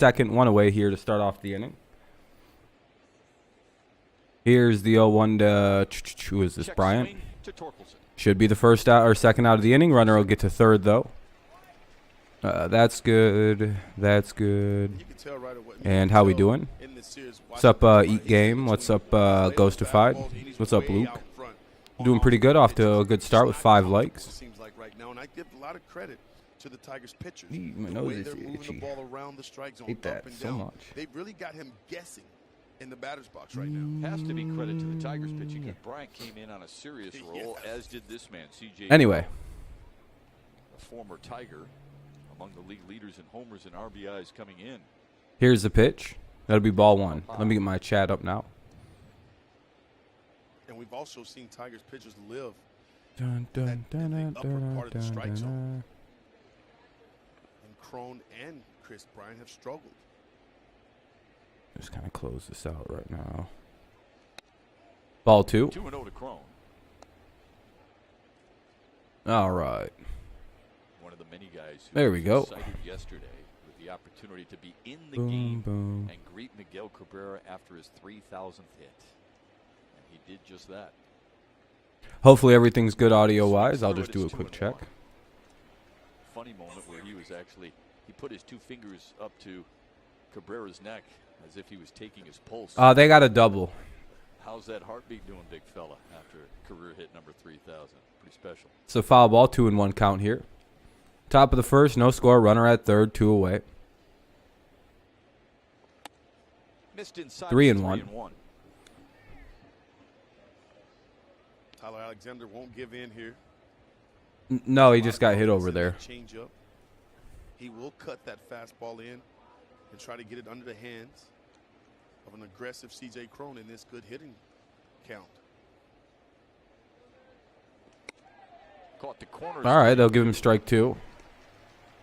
Second, one away here to start off the inning. Here's the 0-1 to who is this? Bryant. Should be the first out or second out of the inning. Runner will get to third though. That's good. That's good. And how we doing? What's up, Eat Game? What's up, Ghostified? What's up, Luke? Doing pretty good. Off to a good start with 5 likes. Seems like right now, and I give a lot of credit to the Tigers pitchers. My The nose way is they're moving itchy. the ball around the strike zone, Hate up that and so down. much. They've really got him guessing in the batter's box right now. Has to be credit to the Tigers pitching, and Bryant came in on a serious roll, as did this man, C.J. Anyway. A former Tiger, among the league leaders in homers and RBIs coming in. Here's the pitch. That'll be ball 1. Let me get my chat up now. And we've also seen Tigers pitchers live Dun, dun, dun, in the upper dun, part of the dun, strike dun, zone. And Crone and Chris Bryant have struggled. Just kind of close this out right now. Ball 2. 2-0 to Crone. All right. One of the many guys who There we go. was excited yesterday with the opportunity to be in the Boom, game boom. and greet Miguel Cabrera after his 3,000th hit. And he did just that. Hopefully everything's good audio-wise. I'll just do a quick check. Funny moment where he put his 2 fingers up to Cabrera's neck as if he was taking his pulse. They got a double. How's that heartbeat doing, big fella, after career hit number 3,000? Pretty special. So foul ball, 2-1 count here. Top of the first, no score. Runner at third, 2 away. Missed inside. 3-1. Tyler Alexander won't give in here. No, he just got hit over there. Change up. He will cut that fastball in and try to get it under the hands of an aggressive C.J. Crone in this good hitting count. Caught the corner. All right, they'll give him strike 2.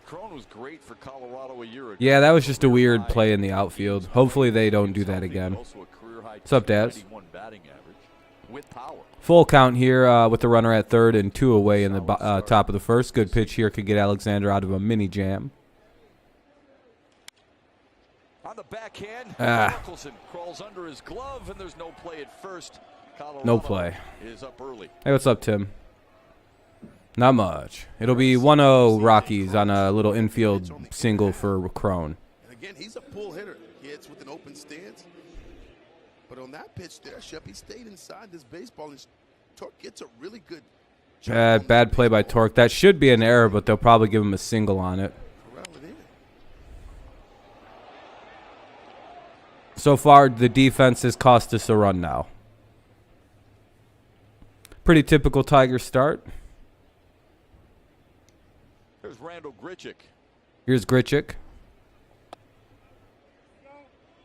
Crone was great for Colorado a year ago. Yeah, that was just a weird play in the outfield. Hopefully they don't do that again. What's up, Daz? With power. Full count here with the runner at third and 2 away in the top of the first. Good pitch here could get Alexander out of a mini jam. On the backhand, Nicholson crawls under his glove, and there's no play at first. Colorado No play. Is up early. Hey, what's up, Tim? Not much. It'll be 1-0 Rockies on a little infield single for Crone. And again, he's a pull hitter. He hits with an open stance. But on that pitch there, Shep, he stayed inside this baseball, and Torque gets a really good job. Bad play by Torque. That should be an error, but they'll probably give him a single on it. So far, the defense has cost us a run now. Pretty typical Tiger start. There's Randall Grichuk. Here's Grichuk.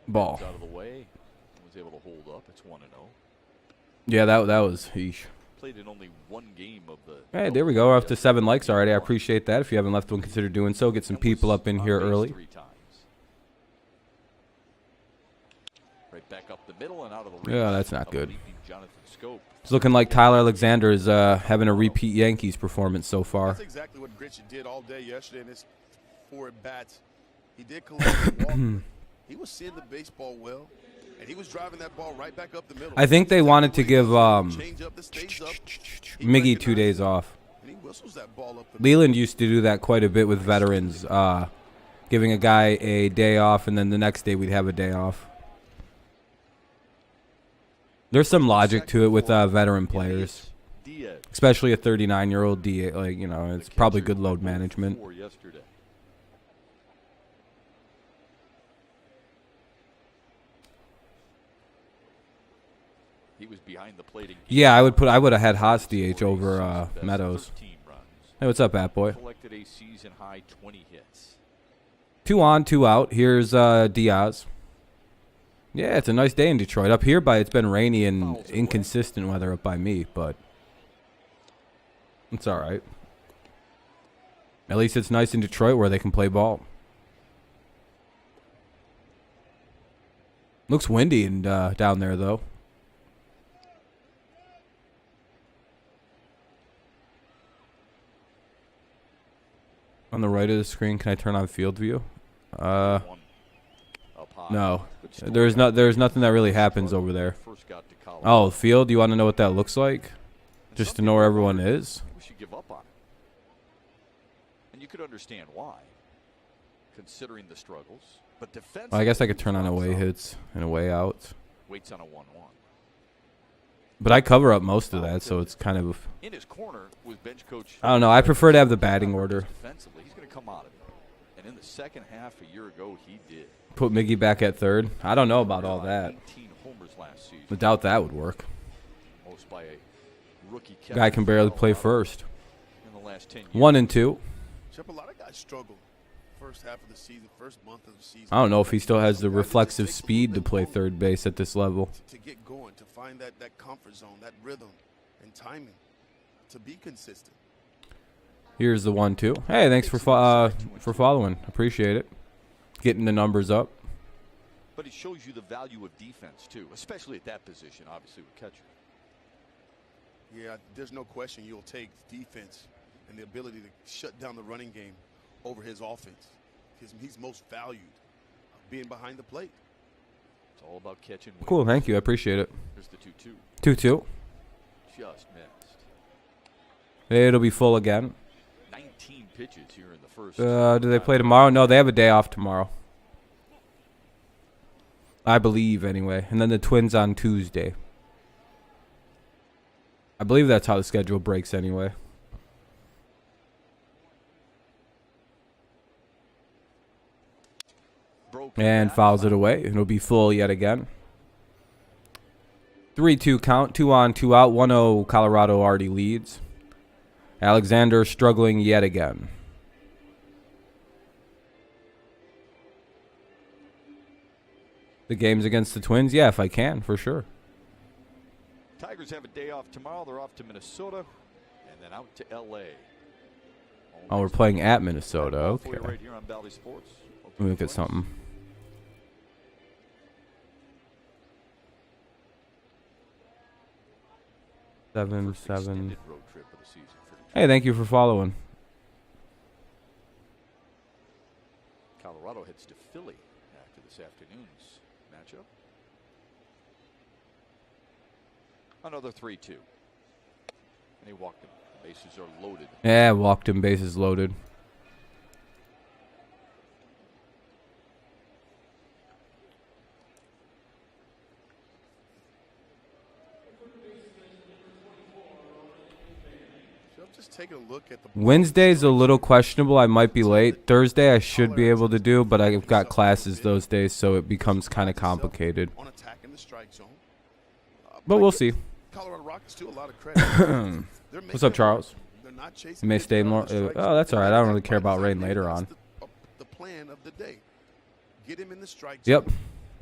Ball. Out of the way. Was able to hold up. It's 1-0. Yeah, that was heesh. Played in only 1 game of the. Hey, there we go. We're up to 7 likes already. I appreciate that. If you haven't left one, consider doing so. Get some people up in here early. 3 times. Right back up the middle and out of the reach. Yeah, that's not good. Jonathan Scope. It's looking like Tyler Alexander is having a repeat Yankees performance so far. That's exactly what Grichuk did all day yesterday in his 4 at-bats. He did collect the ball. He was seeing the baseball well, and he was driving that ball right back up the middle. I think they wanted to give Miggy 2 days off. And he whistles that ball up the Leland used to do that quite a bit with veterans, giving a guy a day off, and then the next day we'd have a day off. There's some logic to it with veteran players, especially a 39-year-old DA. Like, you know, it's probably good load management. He was behind the plate. Yeah, I would have had Haas DH over Meadows. Hey, what's up, Bat Boy? Collected a season high 20 hits. 2 on, 2 out. Here's Diaz. Yeah, it's a nice day in Detroit. Up here, it's been rainy and inconsistent weather up by me, but it's all right. At least it's nice in Detroit where they can play ball. Looks windy and down there, though. On the right of the screen, can I turn on field view? No. There's nothing that really happens over there. Oh, field? You want to know what that looks like? Just to know where everyone is? We should give up on it. And you could understand why, considering the struggles. But defense. Well, I guess I could turn on away hits and away outs. Waits on a 1-1. But I cover up most of that, so it's kind of. In his corner was bench coach. I don't know. I prefer to have the batting order. Defensively, he's going to come out of it. And in the second half a year ago, he did. Put Miggy back at third. I don't know about all that. 18 homers last season. I doubt that would work. Most by a rookie. Guy can barely play first. In the last 10 years. 1 and 2. Chip, a lot of guys struggle first half of the season, first month of the season. I don't know if he still has the reflexive speed to play third base at this level. To get going, to find that comfort zone, that rhythm and timing, to be consistent. Here's the 1-2. Hey, thanks for following. Appreciate it. Getting the numbers up. But it shows you the value of defense too, especially at that position, obviously with catcher. Yeah, there's no question you'll take defense and the ability to shut down the running game over his offense. He's most valued being behind the plate. It's all about catching. Cool, thank you. I appreciate it. Here's the 2-2. 2-2. Just missed. It'll be full again. 19 pitches here in the first. Do they play tomorrow? No, they have a day off tomorrow. I believe, anyway. And then the Twins on Tuesday. I believe that's how the schedule breaks anyway. And fouls it away. It'll be full yet again. 3-2 count. 2 on, 2 out. 1-0 Colorado already leads. Alexander struggling yet again. The game's against the Twins? Yeah, if I can, for sure. Tigers have a day off tomorrow. They're off to Minnesota and then out to L.A. Oh, we're playing at Minnesota. Okay. Right here on Valley Sports. Let me look at something. Seven. Hey, thank you for following. Colorado heads to Philly after this afternoon's matchup. Another 3-2. And he walked him. Bases are loaded. Yeah, walked him. Bases loaded. Taking a look at the Wednesday's a little questionable. I might be late. Thursday I should be able to do, but I've got classes those days, so it becomes kind of complicated. But we'll see. What's up, Charles? You may stay more. Oh, that's all right. I don't really care about rain later on. Yep.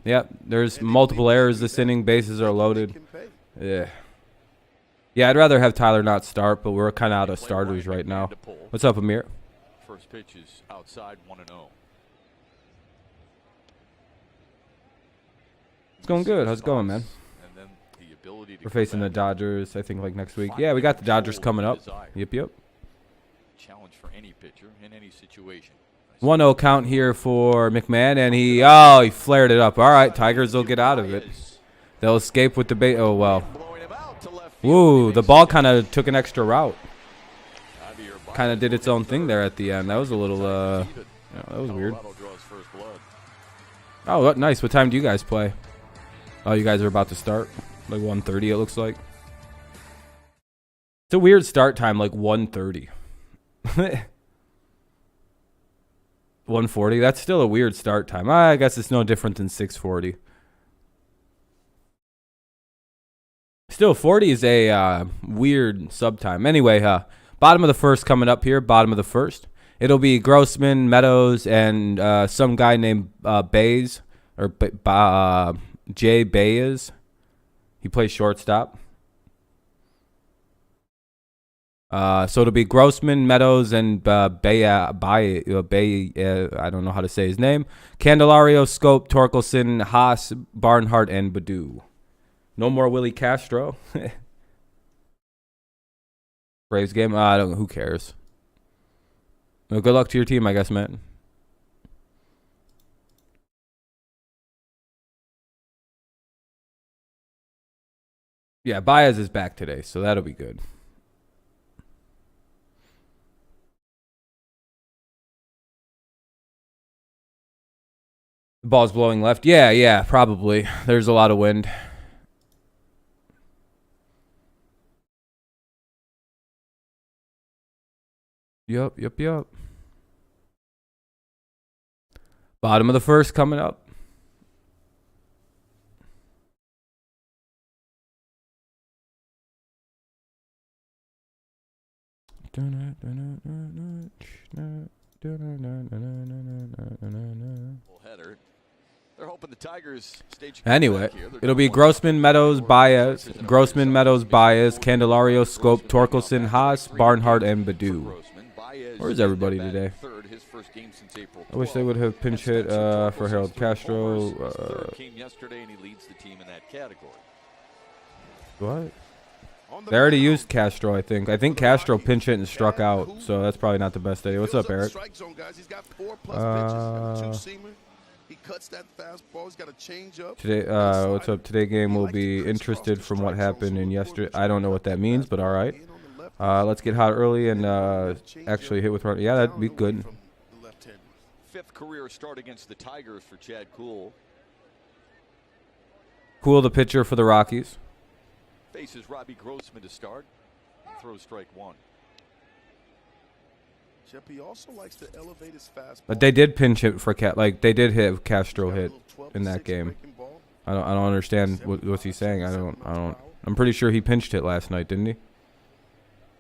Yep. There's multiple errors this inning. Bases are loaded. Yeah. Yeah, I'd rather have Tyler not start, but we're kind of out of starters right now. What's up, Amir? First pitch is outside 1-0. It's going good. How's it going, man? We're facing the Dodgers, I think, like next week. Yeah, we got the Dodgers coming up. Yep. Challenge for any pitcher in any situation. 1-0 count here for McMahon, and he flared it up. All right, Tigers will get out of it. They'll escape with the bait. Oh, well. Woo, the ball kind of took an extra route. Kind of did its own thing there at the end. That was a little, that was weird. Oh, nice. What time do you guys play? Oh, you guys are about to start? Like 1:30, it looks like. It's a weird start time, like 1:30. 1:40? That's still a weird start time. I guess it's no different than 6:40. Still, 40 is a weird sub-time. Anyway, bottom of the first coming up here. Bottom of the first. It'll be Grossman, Meadows, and some guy named Baez, or Jay Baez. He plays shortstop. So it'll be Grossman, Meadows, and Bay. I don't know how to say his name. Candelario, Scope, Torkelson, Haas, Barnhart, and Badu. No more Willie Castro. Braves game? I don't. Who cares? Well, good luck to your team, I guess, man. Yeah, Baez is back today, so that'll be good. The ball's blowing left. Yeah, probably. There's a lot of wind. Yup. Bottom of the first coming up. They're hoping the Tigers stage. Anyway, it'll be Grossman, Meadows, Baez, Candelario, Scope, Torkelson, Haas, Barnhart, and Badu. Where's everybody today? I wish they would have pinch hit for Harold Castro. Came yesterday, and he leads the team in that category. What? They already used Castro, I think. I think Castro pinch hit and struck out, so that's probably not the best idea. What's up, Eric? He cuts that fastball. He's got a change up. Today, what's up? Today game will be interested from what happened in yesterday. I don't know what that means, but all right. Let's get hot early and actually hit with run. Yeah, that'd be good. Fifth career start against the Tigers for Chad Kuhl. Kuhl, the pitcher for the Rockies. Faces Robbie Grossman to start. Throws strike one. He also likes to elevate his fastball. But they did pinch hit for they did hit Castro hit in that game. I don't understand what's he saying. I don't. I'm pretty sure he pinched hit last night, didn't he?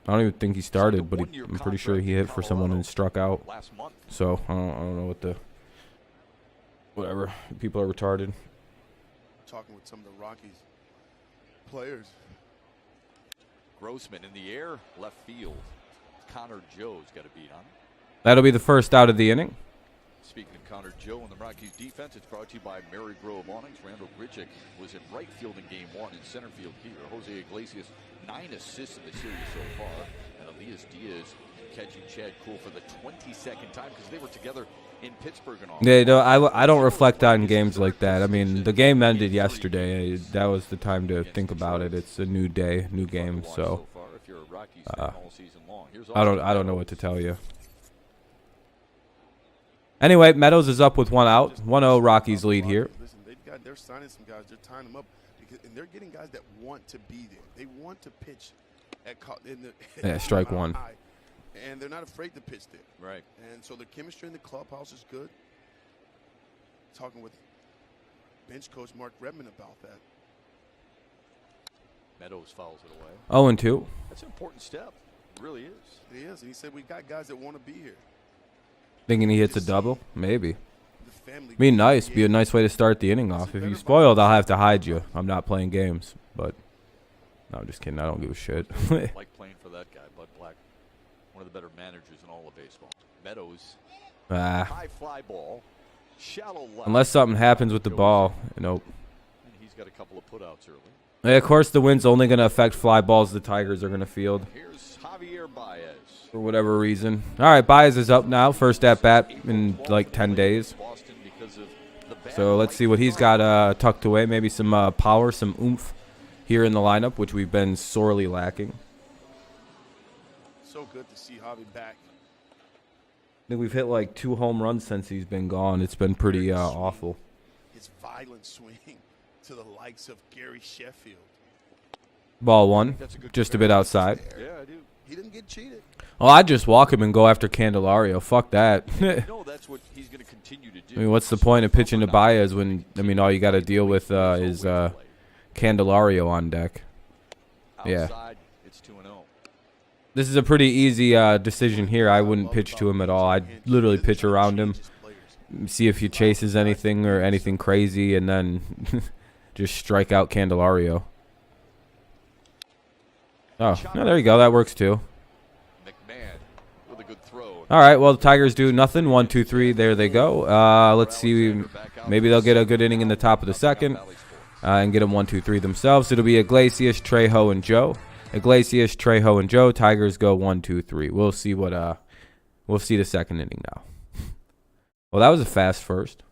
I don't even think he started, but I'm pretty sure he hit for someone and struck out. So I don't know what the whatever. People are retarded. Talking with some of the Rockies players. Grossman in the air, left field. Connor Joe's got a beat on him. That'll be the first out of the inning. Speaking of Connor Joe and the Rockies defense, it's brought to you by Mary Grove Awnings. Randall Grichuk was in right field in game one, in center field here. Jose Iglesias, 9 assists in the series so far. And Elias Diaz catching Chad Kuhl for the 22nd time because they were together in Pittsburgh and all. Yeah, no, I don't reflect on games like that. I mean, the game ended yesterday. That was the time to think about it. It's a new day, new game, so I don't know what to tell you. Anyway, Meadows is up with 1 out. 1-0 Rockies lead here. Listen, they're signing some guys. They're tying them up, and they're getting guys that want to be there. They want to pitch at strike one. And they're not afraid to pitch there. Right. And so the chemistry in the clubhouse is good. Talking with bench coach Mark Redmond about that. Meadows fouls it away. 0-2. That's an important step. It really is. It is. And he said, we got guys that want to be here. Thinking he hits a double? Maybe. Be a nice way to start the inning off. If you spoiled, I'll have to hide you. I'm not playing games. But, no, I'm just kidding. I don't give a shit. Like playing for that guy, Bud Black. One of the better managers in all of baseball. Meadows. High fly ball. Shallow left. Unless something happens with the ball. Nope. And he's got a couple of putouts early. Yeah, of course, the wind's only going to affect fly balls the Tigers are going to field. Here's Javier Baez. For whatever reason. All right, Baez is up now. First at bat in like 10 days. So let's see what he's got tucked away. Maybe some power, some oomph here in the lineup, which we've been sorely lacking. So good to see Javi back. I think we've hit like 2 home runs since he's been gone. It's been pretty awful. His violent swing to the likes of Gary Sheffield. Ball 1, just a bit outside. Yeah, I do. He didn't get cheated. Oh, I'd just walk him and go after Candelario. Fuck that. No, that's what he's going to continue to do. I mean, what's the point of pitching to Baez when, I mean, all you got to deal with is Candelario on deck? Yeah. It's 2-0. This is a pretty easy decision here. I wouldn't pitch to him at all. I'd literally pitch around him, see if he chases anything or anything crazy, and then just strike out Candelario. Oh, no, there you go. That works too. All right, well, the Tigers do nothing. 1, 2, 3. There they go. Let's see. Maybe they'll get a good inning in the top of the second and get them 1, 2, 3 themselves. It'll be Iglesias, Trejo, and Joe. Iglesias, Trejo, and Joe. Tigers go 1, 2, 3. We'll see what. We'll see the second inning now. Well, that was a fast first.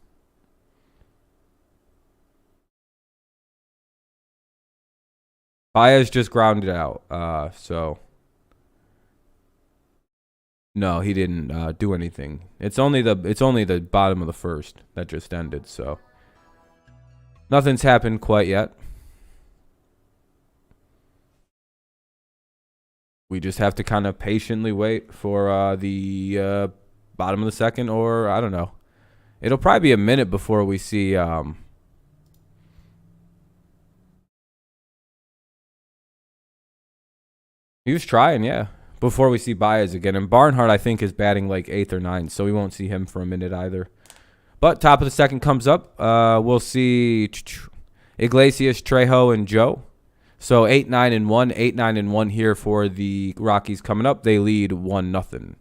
Baez just grounded out. So no, he didn't do anything. It's only the bottom of the first that just ended. So nothing's happened quite yet. We just have to kind of patiently wait for the bottom of the second, or I don't know. It'll probably be a minute before we see. He was trying, yeah, before we see Baez again. And Barnhart, I think, is batting like 8th or 9th, so we won't see him for a minute either. But top of the second comes up. We'll see Iglesias, Trejo, and Joe. So 8-9-1, 8-9-1 here for the Rockies coming up. They lead 1-0.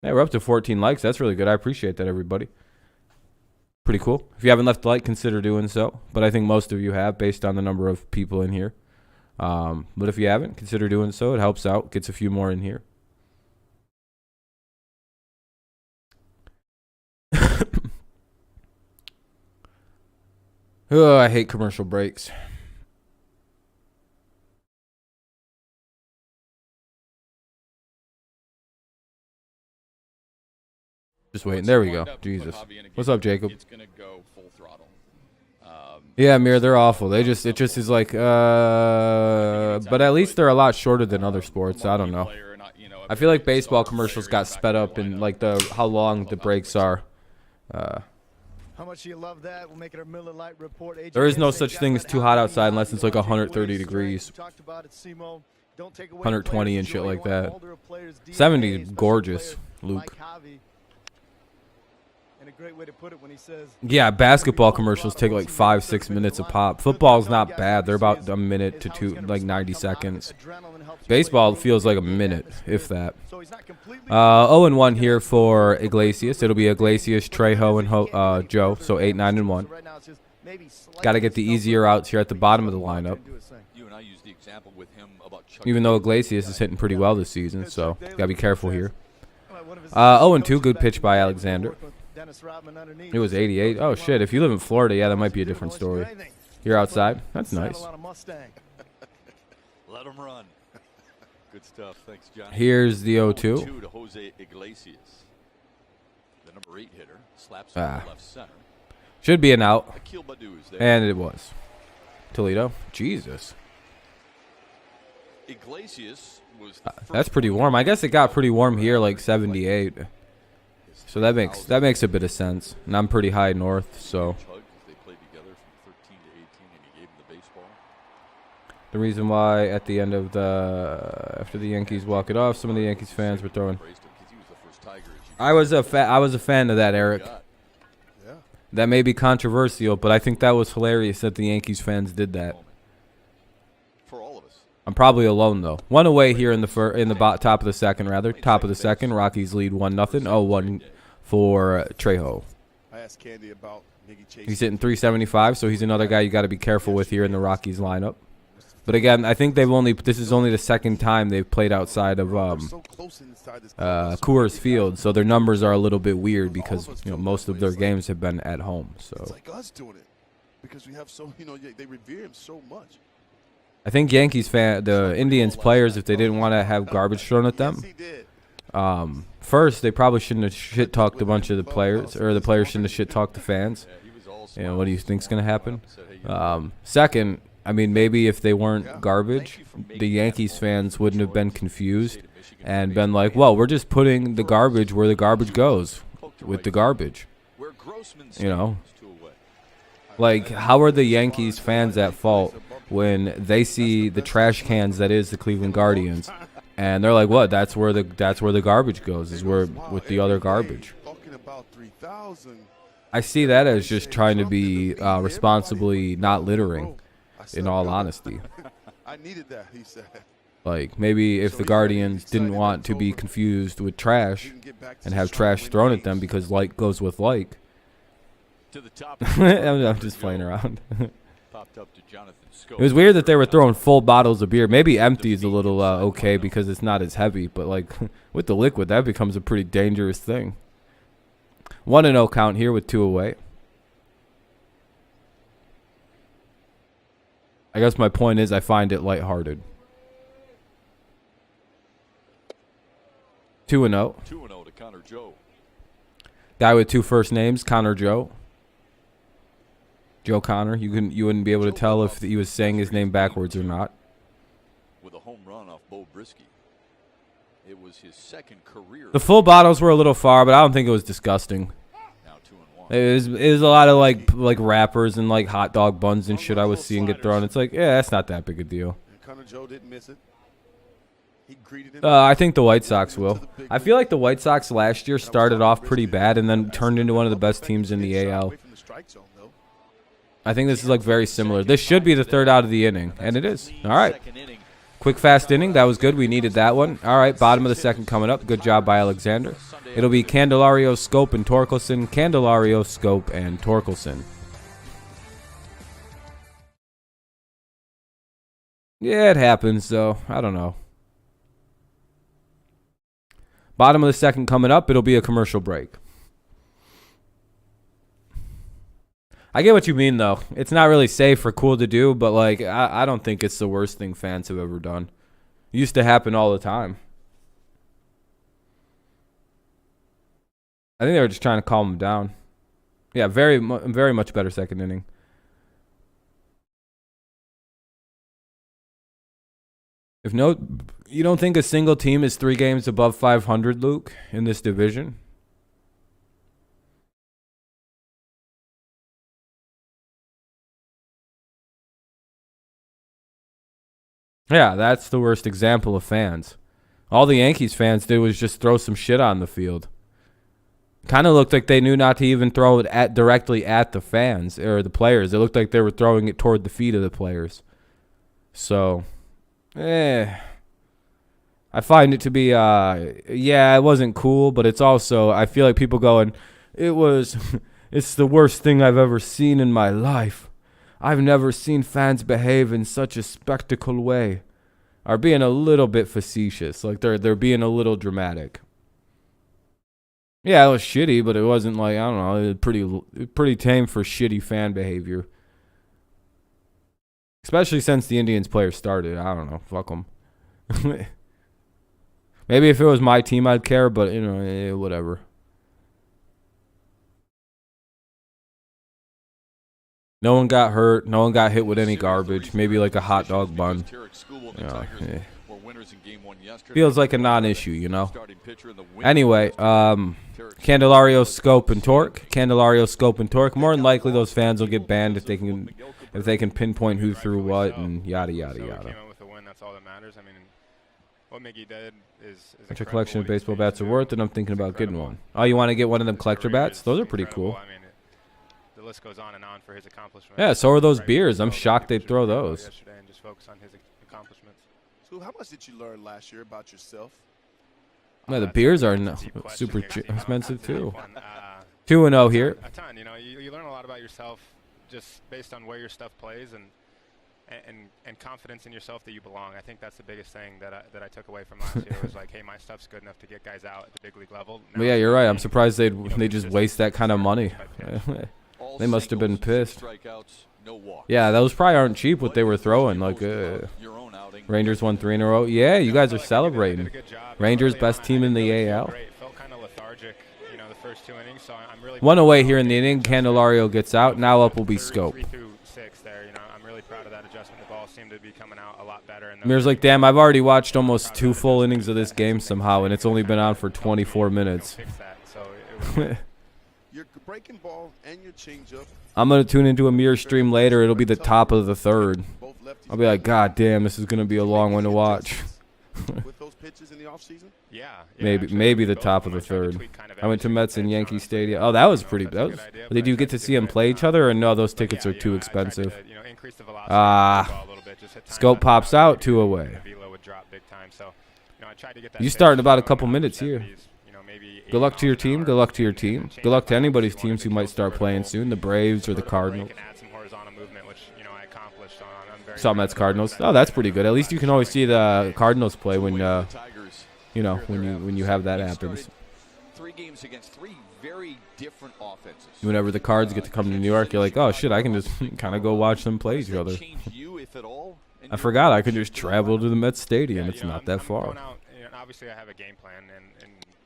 Hey, we're up to 14 likes. That's really good. I appreciate that, everybody. Pretty cool. If you haven't left a like, consider doing so. But I think most of you have, based on the number of people in here. But if you haven't, consider doing so. It helps out. Gets a few more in here. Oh, I hate commercial breaks. Just waiting. There we go. Jesus. What's up, Jacob? It's gonna go full throttle. Yeah, Mir, they're awful. It just is like but at least they're a lot shorter than other sports. I don't know. I feel like baseball commercials got sped up in like how long the breaks are. How much do you love that? We'll make it our Miller Lite report. There is no such thing as too hot outside unless it's like 130 degrees. 120 and shit like that. 70 is gorgeous, Luke. Yeah, basketball commercials take like 5-6 minutes a pop. Football's not bad. They're about a minute to two, like 90 seconds. Baseball feels like a minute, if that. 0-1 here for Iglesias. It'll be Iglesias, Trejo, and Joe. So 8-9-1. Got to get the easier outs here at the bottom of the lineup. Even though Iglesias is hitting pretty well this season, so got to be careful here. 0-2, good pitch by Alexander. It was 88. Oh, shit. If you live in Florida, yeah, that might be a different story. You're outside. That's nice. Let him run. Good stuff. Thanks, John. Here's the 0-2. To Jose Iglesias. The number 8 hitter slaps left center. Should be an out. There. And it was. Toledo. Jesus. Iglesias was that's pretty warm. I guess it got pretty warm here, like 78. So that makes a bit of sense. And I'm pretty high north, so. The reason why at the end of after the Yankees walk it off, some of the Yankees fans were throwing. I was a fan of that, Eric. That may be controversial, but I think that was hilarious that the Yankees fans did that. I'm probably alone though. One away here in the top of the second, rather. Top of the second, Rockies lead 1-0. 0-1 for Trejo. He's hitting 375, so he's another guy you got to be careful with here in the Rockies lineup. But again, I think this is only the second time they've played outside of Coors Field, so their numbers are a little bit weird because most of their games have been at home. So it's like us doing it because we have they revere him so much. I think the Indians players, if they didn't want to have garbage thrown at them, first they probably shouldn't have shit talked a bunch of the players, or the players shouldn't have shit talked the fans. What do you think's gonna happen? Second, I mean, maybe if they weren't garbage, the Yankees fans wouldn't have been confused and been like, well, we're just putting the garbage where the garbage goes, with the garbage. Like, how are the Yankees fans at fault when they see the trash cans that is the Cleveland Guardians, and they're like, what? That's where the garbage goes, is where with the other garbage. I see that as just trying to be responsibly not littering. In all honesty, I needed that, he said. Like, maybe if the Guardians didn't want to be confused with trash and have trash thrown at them because like goes with like. I'm just playing around. Popped up to Jonathan It was weird that they were throwing full bottles of beer. Maybe empty is a little okay because it's not as heavy, but like with the liquid, that becomes a pretty dangerous thing. 1-0 count here with 2 away. I guess my point is I find it lighthearted. 2-0. 2-0 to Connor Joe. Guy with 2 first names, Connor Joe. Joe Connor. You wouldn't be able to tell if he was saying his name backwards or not. With a home run off Bo Brisky. It was his second career. The full bottles were a little far, but I don't think it was disgusting. Now 2-1. It was a lot of like wrappers and like hot dog buns and shit I was seeing get thrown. It's like, yeah, that's not that big a deal. And Connor Joe didn't miss it. He greeted him. I think the White Sox will. I feel like the White Sox last year started off pretty bad and then turned into one of the best teams in the AL. I think this is like very similar. This should be the 3rd out of the inning, and it is. All right. Quick, fast inning. That was good. We needed that one. All right, bottom of the 2nd coming up. Good job by Alexander. It'll be Candelario, Scope, and Torkelson. Candelario, Scope, and Torkelson. Yeah, it happens, though. I don't know. Bottom of the 2nd coming up. It'll be a commercial break. I get what you mean, though. It's not really safe or cool to do, but, like, I don't think it's the worst thing fans have ever done. It used to happen all the time. I think they were just trying to calm him down. Yeah, very much better 2nd inning. You don't think a single team is 3 games above 500, Luke, in this division? Yeah, that's the worst example of fans. All the Yankees fans did was just throw some shit on the field. Kind of looked like they knew not to even throw it directly at the fans or the players. It looked like they were throwing it toward the feet of the players. So, I find it to be, yeah, it wasn't cool, but it's also, I feel like people going, it's the worst thing I've ever seen in my life. I've never seen fans behave in such a spectacle way. Are being a little bit facetious. Like they're being a little dramatic. Yeah, it was shitty, but it wasn't like, I don't know, it was pretty tame for shitty fan behavior. Especially since the Indians players started. I don't know. Fuck them. Maybe if it was my team, I'd care, but, whatever. No one got hurt. No one got hit with any garbage. Maybe like a hot dog bun. Feels like a non-issue, Anyway, Candelario, Scope, and Torque. Candelario, Scope, and Torque. More than likely, those fans will get banned if they can pinpoint who threw what and yada yada yada. What your collection of baseball bats are worth, and I'm thinking about getting one. Oh, you want to get one of them collector bats? Those are pretty cool. The list goes on and on for his accomplishments. Yeah, so are those beers. I'm shocked they'd throw those. And just focus on his accomplishments. So how much did you learn last year about yourself? Yeah, the beers are super expensive too. 2-0 here. A ton. You learn a lot about yourself just based on where your stuff plays and confidence in yourself that you belong. I think that's the biggest thing that I took away from last year was like, hey, my stuff's good enough to get guys out at the big league level. But yeah, you're right. I'm surprised they just waste that kind of money. They must have been pissed. Yeah, those probably aren't cheap what they were throwing. Like Rangers won 3 in a row. Yeah, you guys are celebrating. Rangers best team in the AL. One away here in the inning. Candelario gets out. Now up will be Scope. Mir's like, damn, I've already watched almost 2 full innings of this game somehow, and it's only been on for 24 minutes. Your breaking ball and your changeup. I'm going to tune into a Mir stream later. It'll be the top of the 3rd. I'll be like, God damn, this is going to be a long one to watch. With those pitches in the offseason? Yeah. Maybe the top of the 3rd. I went to Mets and Yankee Stadium. Oh, that was pretty. Did you get to see them play each other, or no? Those tickets are too expensive. Scope pops out, 2 away. You start in about a couple minutes here. Good luck to your team. Good luck to your team. Good luck to anybody's teams who might start playing soon, the Braves or the Cardinals. Saw Mets Cardinals. Oh, that's pretty good. At least you can always see the Cardinals play when when you have that happens. 3 games against 3 very different offenses. Whenever the Cards get to come to New York, you're like, oh shit, I can just kind of go watch them play each other. I forgot I could just travel to the Mets Stadium. It's not that far. Going out, obviously, I have a game plan, and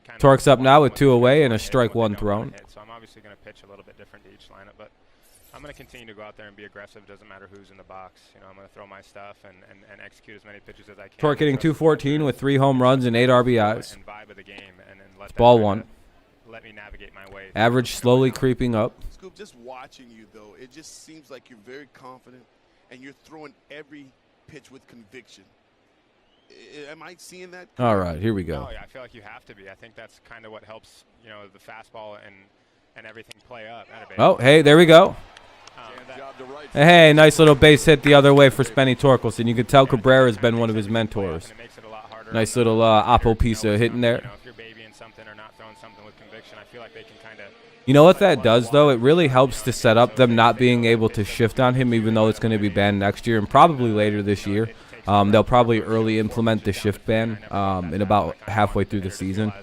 kind of Torque's up now with 2 away and a strike 1 thrown. So I'm obviously going to pitch a little bit different to each lineup, but I'm going to continue to go out there and be aggressive. Doesn't matter who's in the box. I'm going to throw my stuff and execute as many pitches as I can. Torque hitting 214 with 3 home runs and 8 RBIs. And vibe of the game, and then let Ball 1. Let me navigate my way. Average slowly creeping up. Scoop, just watching you, though, it just seems like you're very confident and you're throwing every pitch with conviction. Am I seeing that? All right, here we go. Oh, yeah, I feel like you have to be. I think that's kind of what helps, the fastball and everything play up. Oh, hey, there we go. Hey, nice little base hit the other way for Spenny Torkelson. You can tell Cabrera's been one of his mentors. Nice little oppo piece of hitting there. If you're babying something or not throwing something with conviction, I feel like they can kind of. You know what that does, though? It really helps to set up them not being able to shift on him, even though it's going to be banned next year and probably later this year. They'll probably early implement the shift ban in about halfway through the season.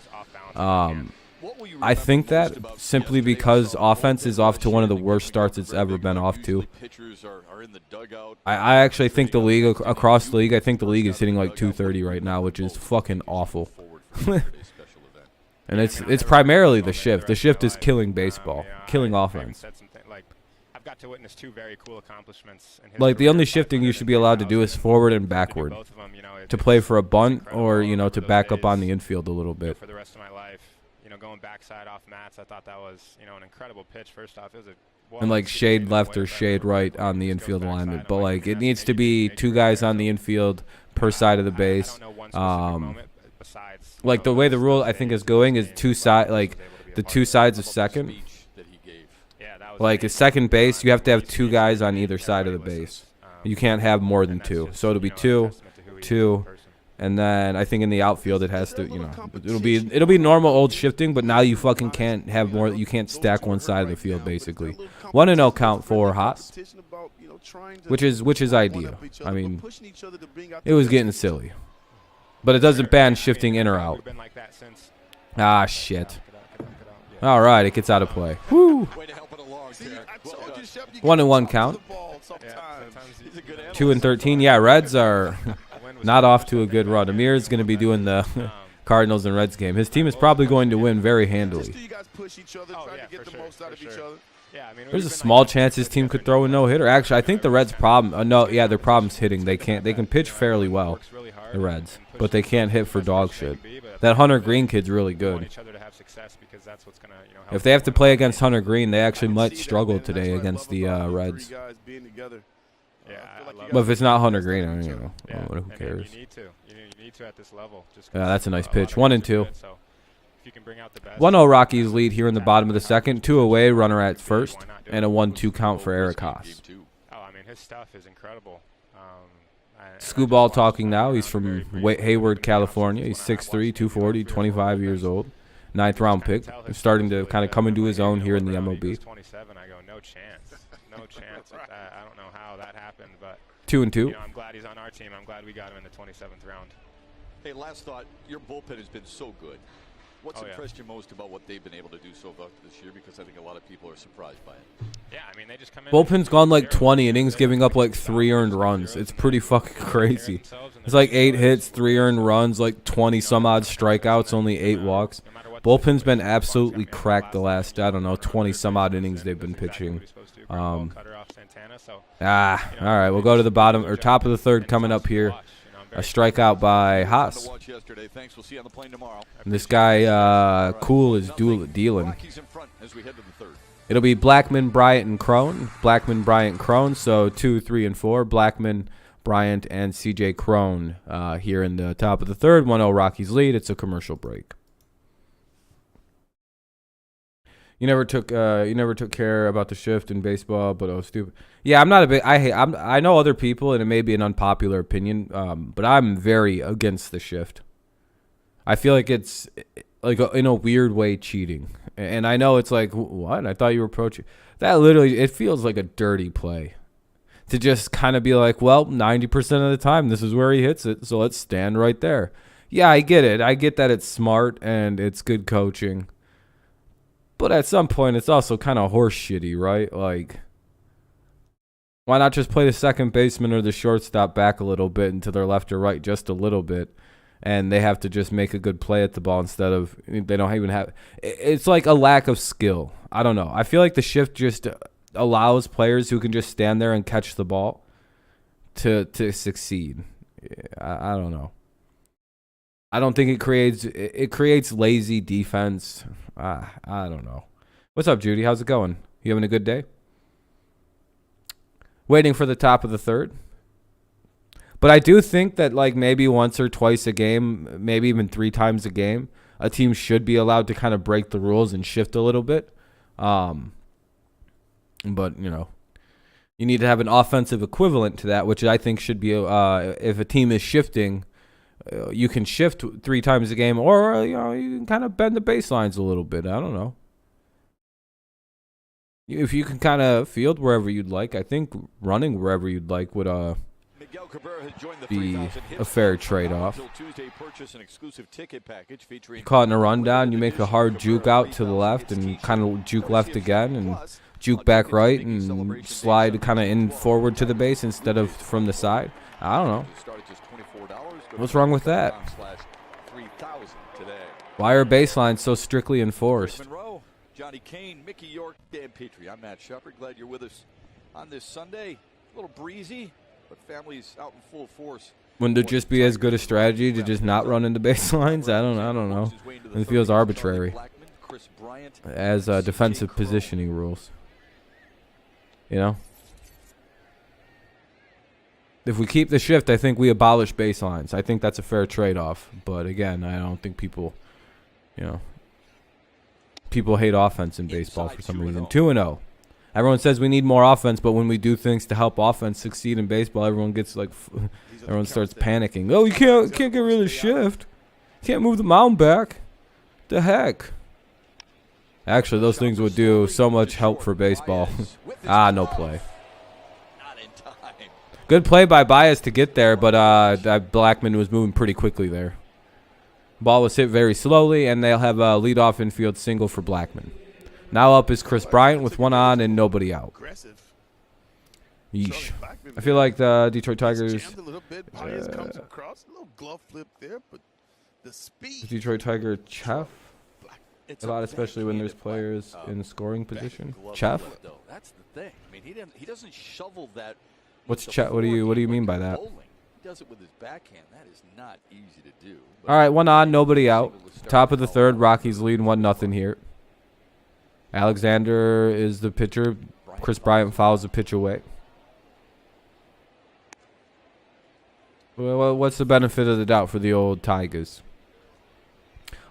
I think that simply because offense is off to one of the worst starts it's ever been off to. I actually think the league, across the league, I think the league is hitting like 230 right now, which is fucking awful. And it's primarily the shift. The shift is killing baseball, killing offense. I've got to witness 2 very cool accomplishments. Like the only shifting you should be allowed to do is forward and backward, to play for a bunt or to back up on the infield a little bit. For the rest of my life, going backside off mats, I thought that was an incredible pitch. First off, it was and like shade left or shade right on the infield alignment, but like it needs to be 2 guys on the infield per side of the base. Like the way the rule I think is going is 2 side, like the 2 sides of second. Like a second base, you have to have 2 guys on either side of the base. You can't have more than 2. So it'll be 2, 2, and then I think in the outfield it has to, it'll be normal old shifting, but now you fucking can't have more. You can't stack one side of the field basically. 1-0 count for Haas, which is ideal. I mean, it was getting silly, but it doesn't ban shifting in or out. Ah shit. All right, it gets out of play. Woo. 1-1 count. 2-13. Yeah, Reds are not off to a good run. Amir's going to be doing the Cardinals and Reds game. His team is probably going to win very handily. There's a small chance his team could throw a no-hitter. Actually, I think the Reds' problem. Their problem's hitting. They can pitch fairly well, the Reds, but they can't hit for dog shit. That Hunter Green kid's really good. If they have to play against Hunter Green, they actually might struggle today against the Reds. But if it's not Hunter Green, I don't know. Who cares? You need to at this level. Yeah, that's a nice pitch. 1-2. 1-0 Rockies lead here in the bottom of the second. 2 away, runner at first, and a 1-2 count for Eric Haas. Oh, I mean, his stuff is incredible. Scooball talking now. He's from Hayward, California. He's 6'3", 240, 25 years old. 9th round pick. He's starting to kind of come into his own here in the MLB. 27, I go, no chance. No chance. I don't know how that happened, but 2-2. I'm glad he's on our team. I'm glad we got him in the 27th round. Hey, last thought. Your bullpen has been so good. What's impressed you most about what they've been able to do so far this year? Because I think a lot of people are surprised by it. Yeah, I mean, they just come in. Bullpen's gone like 20 innings, giving up like 3 earned runs. It's pretty fucking crazy. It's like 8 hits, 3 earned runs, like 20 some odd strikeouts, only 8 walks. Bullpen's been absolutely cracked the last, 20 some odd innings they've been pitching. All right, we'll go to the bottom or top of the third coming up here. A strikeout by Haas. And this guy, Cool, is dealing. It'll be Blackman, Bryant, and Crone. Blackman, Bryant, Crone. So 2, 3, and 4. Blackman, Bryant, and C.J. Crone here in the top of the third. 1-0 Rockies lead. It's a commercial break. You never took care about the shift in baseball, but oh, stupid. Yeah, I'm not a big. I know other people, and it may be an unpopular opinion, but I'm very against the shift. I feel like it's like in a weird way cheating, and I know it's like what I thought you were approaching. That literally, it feels like a dirty play. to just kind of be like, well, 90% of the time, this is where he hits it, so let's stand right there. Yeah, I get it. I get that it's smart and it's good coaching. But at some point, it's also kind of horse shitty, right? Like, why not just play the second baseman or the shortstop back a little bit into their left or right, just a little bit, and they have to just make a good play at the ball instead of, they don't even have, it's like a lack of skill. I don't know. I feel like the shift just allows players who can just stand there and catch the ball to succeed. I don't know. I don't think it creates lazy defense. I don't know. What's up, Judy? How's it going? You having a good day? Waiting for the top of the third. But I do think that like maybe once or twice a game, maybe even 3 times a game, a team should be allowed to kind of break the rules and shift a little bit. But, you know, you need to have an offensive equivalent to that, which I think should be if a team is shifting, you can shift 3 times a game, or you know, you can kind of bend the baselines a little bit. I don't know. If you can kind of field wherever you'd like, I think running wherever you'd like would be a fair trade-off. Caught in a rundown, you make a hard juke out to the left and kind of juke left again and juke back right and slide kind of in forward to the base instead of from the side. I don't know. What's wrong with that? Why are baselines so strictly enforced? Johnny Kane, Mickey York, Dan Petrie. I'm Matt Shepard. Glad you're with us on this Sunday. A little breezy, but family's out in full force. Wouldn't it just be as good a strategy to just not run into baselines? I don't know. It feels arbitrary as defensive positioning rules. You know? If we keep the shift, I think we abolish baselines. I think that's a fair trade-off. But again, I don't think people, you know, people hate offense in baseball for some reason. 2-0. Everyone says we need more offense, but when we do things to help offense succeed in baseball, everyone gets like, everyone starts panicking. Oh, you can't get rid of the shift. Can't move the mound back. The heck. Actually, those things would do so much help for baseball. No play. Good play by Baez to get there, but Blackman was moving pretty quickly there. Ball was hit very slowly, and they'll have a leadoff infield single for Blackman. Now up is Chris Bryant with 1 on and nobody out. Yeesh. I feel like the Detroit Tigers. The Detroit Tiger Chef a lot, especially when there's players in scoring position. Chef. That's the thing. I mean, he doesn't shovel that. What's Chef? What do you mean by that? He does it with his backhand. That is not easy to do. All right, 1 on, nobody out. Top of the third, Rockies lead 1-0 here. Alexander is the pitcher. Chris Bryant fouls the pitch away. Well, what's the benefit of the doubt for the old Tigers?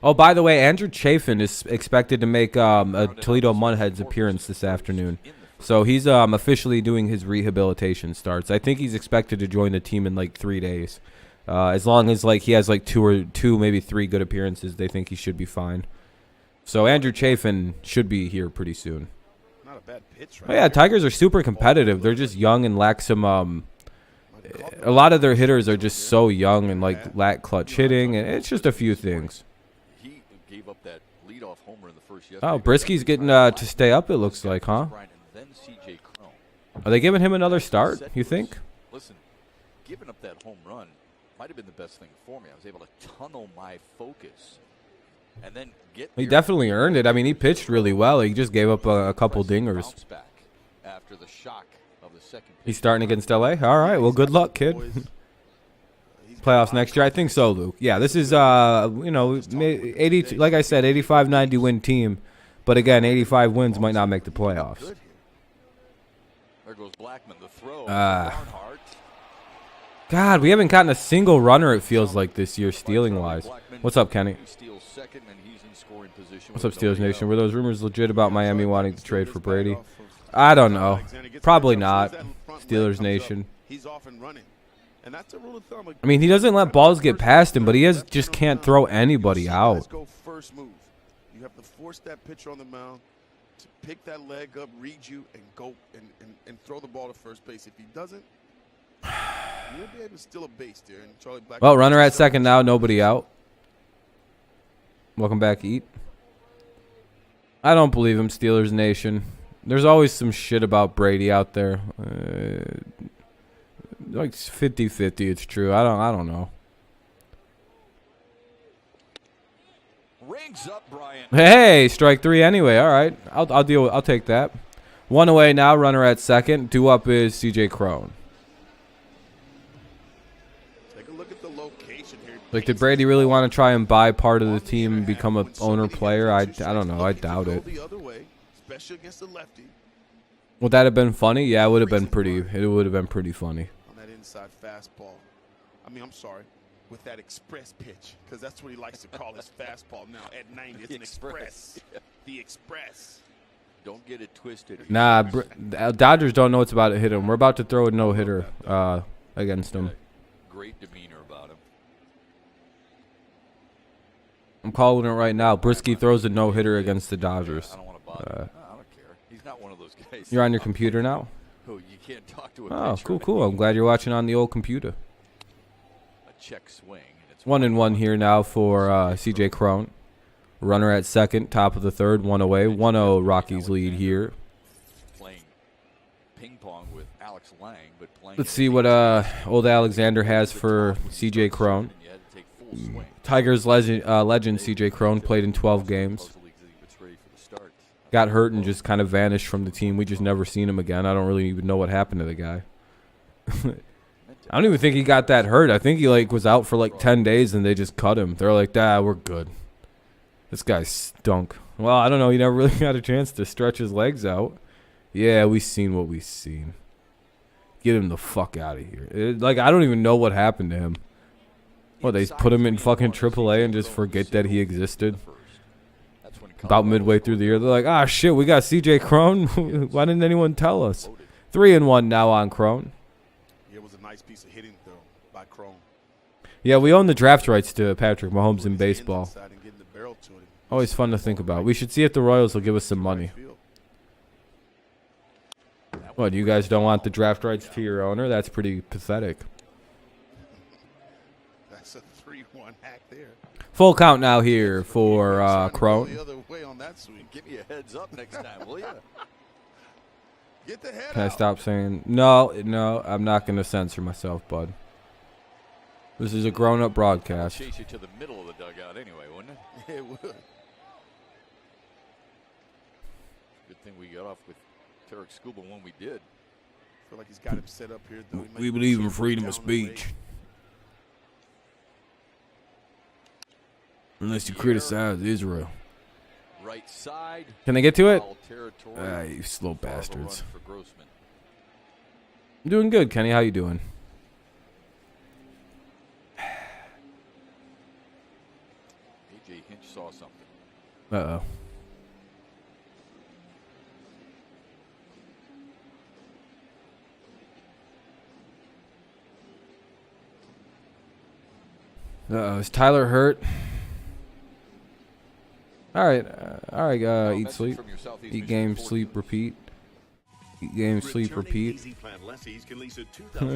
Oh, by the way, Andrew Chafin is expected to make a Toledo Mudheads appearance this afternoon. So he's officially doing his rehabilitation starts. I think he's expected to join the team in like 3 days. As long as like he has like two, maybe 3 good appearances, they think he should be fine. So Andrew Chafin should be here pretty soon. Not a bad pitch, right? Oh, yeah, Tigers are super competitive. They're just young and lack some. A lot of their hitters are just so young and like lack clutch hitting, and it's just a few things. He gave up that leadoff homer in the first. Oh, Brisky's getting to stay up. It looks like, huh? Are they giving him another start, you think? Listen, giving up that home run might have been the best thing for me. I was able to tunnel my focus and then get. He definitely earned it. I mean, he pitched really well. He just gave up a couple dingers. After the shock of the second. He's starting against LA? All right, well, good luck, kid. Playoffs next year? I think so, Luke. Yeah, this is, 80, like I said, 85-90 win team. But again, 85 wins might not make the playoffs. There goes Blackman, the throw. God, we haven't gotten a single runner, it feels like, this year, stealing-wise. What's up, Kenny? What's up, Steelers Nation? Were those rumors legit about Miami wanting to trade for Brady? I don't know. Probably not. Steelers Nation. I mean, he doesn't let balls get past him, but he just can't throw anybody out. You have to force that pitcher on the mound to pick that leg up, read you, and go and throw the ball to first base. If he doesn't, you'll be able to steal a base there. And Charlie Black. Well, runner at second now, nobody out. Welcome back, Eat. I don't believe him, Steelers Nation. There's always some shit about Brady out there. Like 50-50, it's true. I don't know. Rings up, Brian. Hey, strike three anyway. All right, I'll deal with. I'll take that. One away now. Runner at second. Due up is C.J. Crone. Take a look at the location here. Like, did Brady really want to try and buy part of the team and become a owner player? I don't know. I doubt it. The other way, especially against the lefty. Would that have been funny? Yeah, it would have been pretty. It would have been pretty funny. On that inside fastball. I'm sorry. With that express pitch, because that's what he likes to call his fastball now. At 90, it's an express. The express. Don't get it twisted. Nah, Dodgers don't know what's about to hit him. We're about to throw a no-hitter against him. Great demeanor about him. I'm calling it right now. Brisky throws a no-hitter against the Dodgers. I don't want to bother him. No, I don't care. He's not one of those guys. You're on your computer now? Oh, you can't talk to a Oh, pitcher. cool. I'm glad you're watching on the old computer. A check swing. And it's 1-1 here now for C.J. Crone. Runner at second, top of the third, one away. 1-0 Rockies lead here. Playing ping pong with Alex Lang, but playing. Let's see what old Alexander has for C.J. Crone. You had to take full swing. Tigers legend C.J. Crone played in 12 games. Most of the leagues that he was ready for the start. Got hurt and just kind of vanished from the team. We just never seen him again. I don't really even know what happened to the guy. I don't even think he got that hurt. I think he was out for 10 days and they just cut him. They're like, we're good. This guy stunk. Well, I don't know. He never really got a chance to stretch his legs out. Yeah, we seen what we seen. Get him the fuck out of here. I don't even know what happened to him. Well, they put him in fucking AAA and just forget that he existed. About midway through the year, they're like, shit, we got C.J. Crone. Why didn't anyone tell us? 3-1 now on Crone. It was a nice piece of hitting, though, by Crone. Yeah, we own the draft rights to Patrick Mahomes in baseball. Always fun to think about. We should see if the Royals will give us some money. What, you guys don't want the draft rights to your owner? That's pretty pathetic. That's a 3-1 hack there. Full count now here for Crone. The other way on that swing. Give me a heads up next time, will you? Get the head Can I out. stop saying no? I'm not going to censor myself, bud. This is a grown-up broadcast. Chase you to the middle of the dugout anyway, wouldn't it? It would. Good thing we got off with Tarek Scuba when we did. I feel like he's got him set up here, though. We believe in freedom of speech. Unless you criticize Israel. Right side. Can they get to it? Foul territory. You slow Foul of a run bastards. for Grossman. I'm doing good, Kenny. How you doing? AJ Hinch saw something. Uh-oh. Is Tyler hurt? All right, eat, Message sleep. from your Southeast Eat, Michigan game, Ford sleep, dealers. repeat. Eat, game, sleep, Returning repeat. Easy Plan lessees can lease a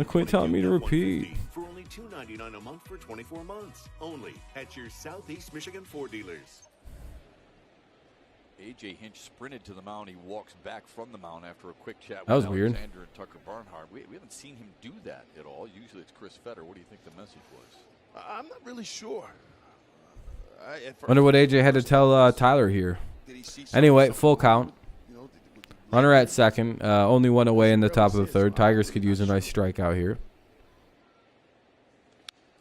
Quit telling me to 2022 repeat. F-150 for only $299 a month for 24 months. Only at your Southeast Michigan Ford dealers. AJ Hinch sprinted to the mound. He walks back from the mound after a quick chat That with was weird. Alexander and Tucker Barnhart. We haven't seen him do that at all. Usually it's Chris Fetter. What do you think the message was? I'm not really sure. Wonder what AJ had to tell Tyler here. Anyway, full count. Runner at second. Only one away in the top of the third. Tigers could use a nice strikeout here.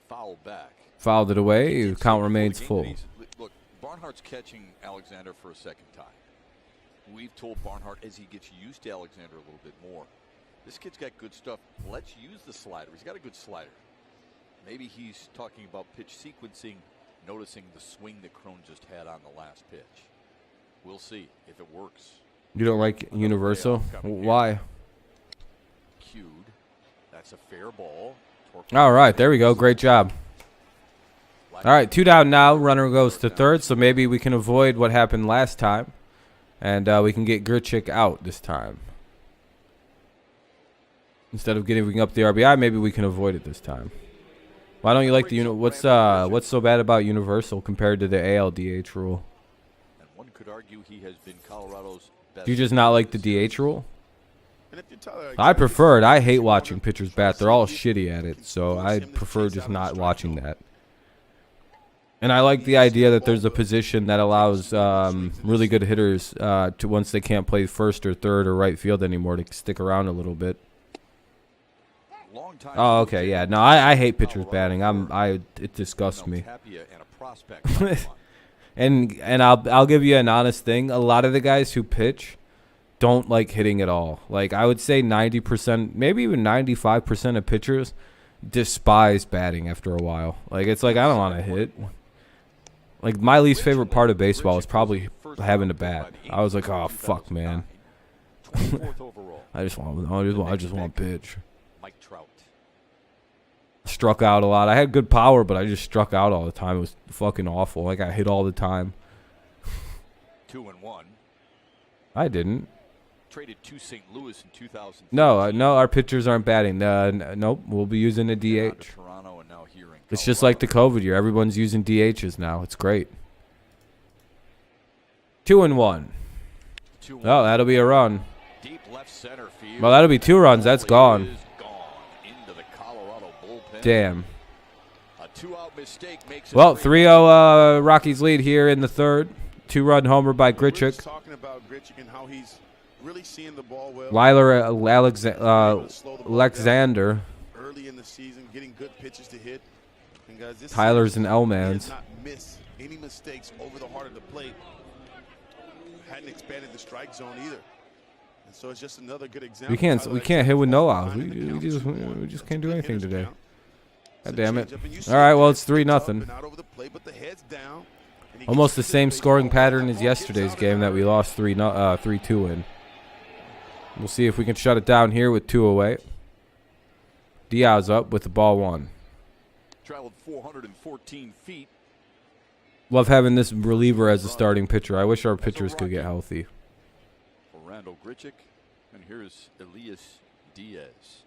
Foul back. Fouled it away. Count remains full. Look, Barnhart's catching Alexander for a second time. We've told Barnhart as he gets used to Alexander a little bit more. This kid's got good stuff. Let's use the slider. He's got a good slider. Maybe he's talking about pitch sequencing, noticing the swing that Crone just had on the last pitch. We'll see if it works. You don't like Universal? Why? Cued. That's a fair ball. All right, there we go. Great job. All right, 2 down now. Runner goes to third, so maybe we can avoid what happened last time. And we can get Grichuk out this time. Instead of giving up the RBI, maybe we can avoid it this time. Why don't you like the what's so bad about universal compared to the ALDH rule? And one could argue he has been Colorado's best. Do you just not like the DH rule? And if you're Tyler I prefer it. I hate watching pitchers bat. They're all shitty at it, so I prefer just not watching that. And I like the idea that there's a position that allows really good hitters to, once they can't play first or third or right field anymore, to stick around a little bit. Oh, okay, yeah. No, I hate pitchers batting. It disgusts me. and I'll give you an honest thing. A lot of the guys who pitch don't like hitting at all. Like, I would say 90%, maybe even 95% of pitchers despise batting after a while. Like, it's like, I don't want to hit. Like, my least favorite part of baseball was probably having to bat. I was like, oh, fuck, man. I just want to pitch. Mike Trout. Struck out a lot. I had good power, but I just struck out all the time. It was fucking awful. I got hit all the time. 2-1. I didn't. Traded to St. Louis in 2000. No, our pitchers aren't batting. Nope, we'll be using a DH. It's just like the COVID year. Everyone's using DHs now. It's great. 2-1. Oh, that'll be a run. Deep left center field. Well, that'll be 2 runs. That's gone. Damn. Well, 3-0 Rockies lead here in the third. 2-run homer by Grichuk. Talking about Grichuk and how he's really seeing the ball well. Lyler Alexander. Early in the season, getting good pitches to hit. And guys, this Tyler's an he L-Mans. did not miss any mistakes over the heart of the plate. Hadn't expanded the strike zone either. And so it's just another good example. We can't hit with no outs. We just can't do anything today. God damn it. All right, well, it's 3-0. Almost the same scoring pattern as yesterday's game that we lost 3-2 in. We'll see if we can shut it down here with 2 away. Diaz up with the ball 1. Traveled 414 feet. Love having this reliever as a starting pitcher. I wish our pitchers could get healthy. For Randall Grichuk, and here's Elias Diaz.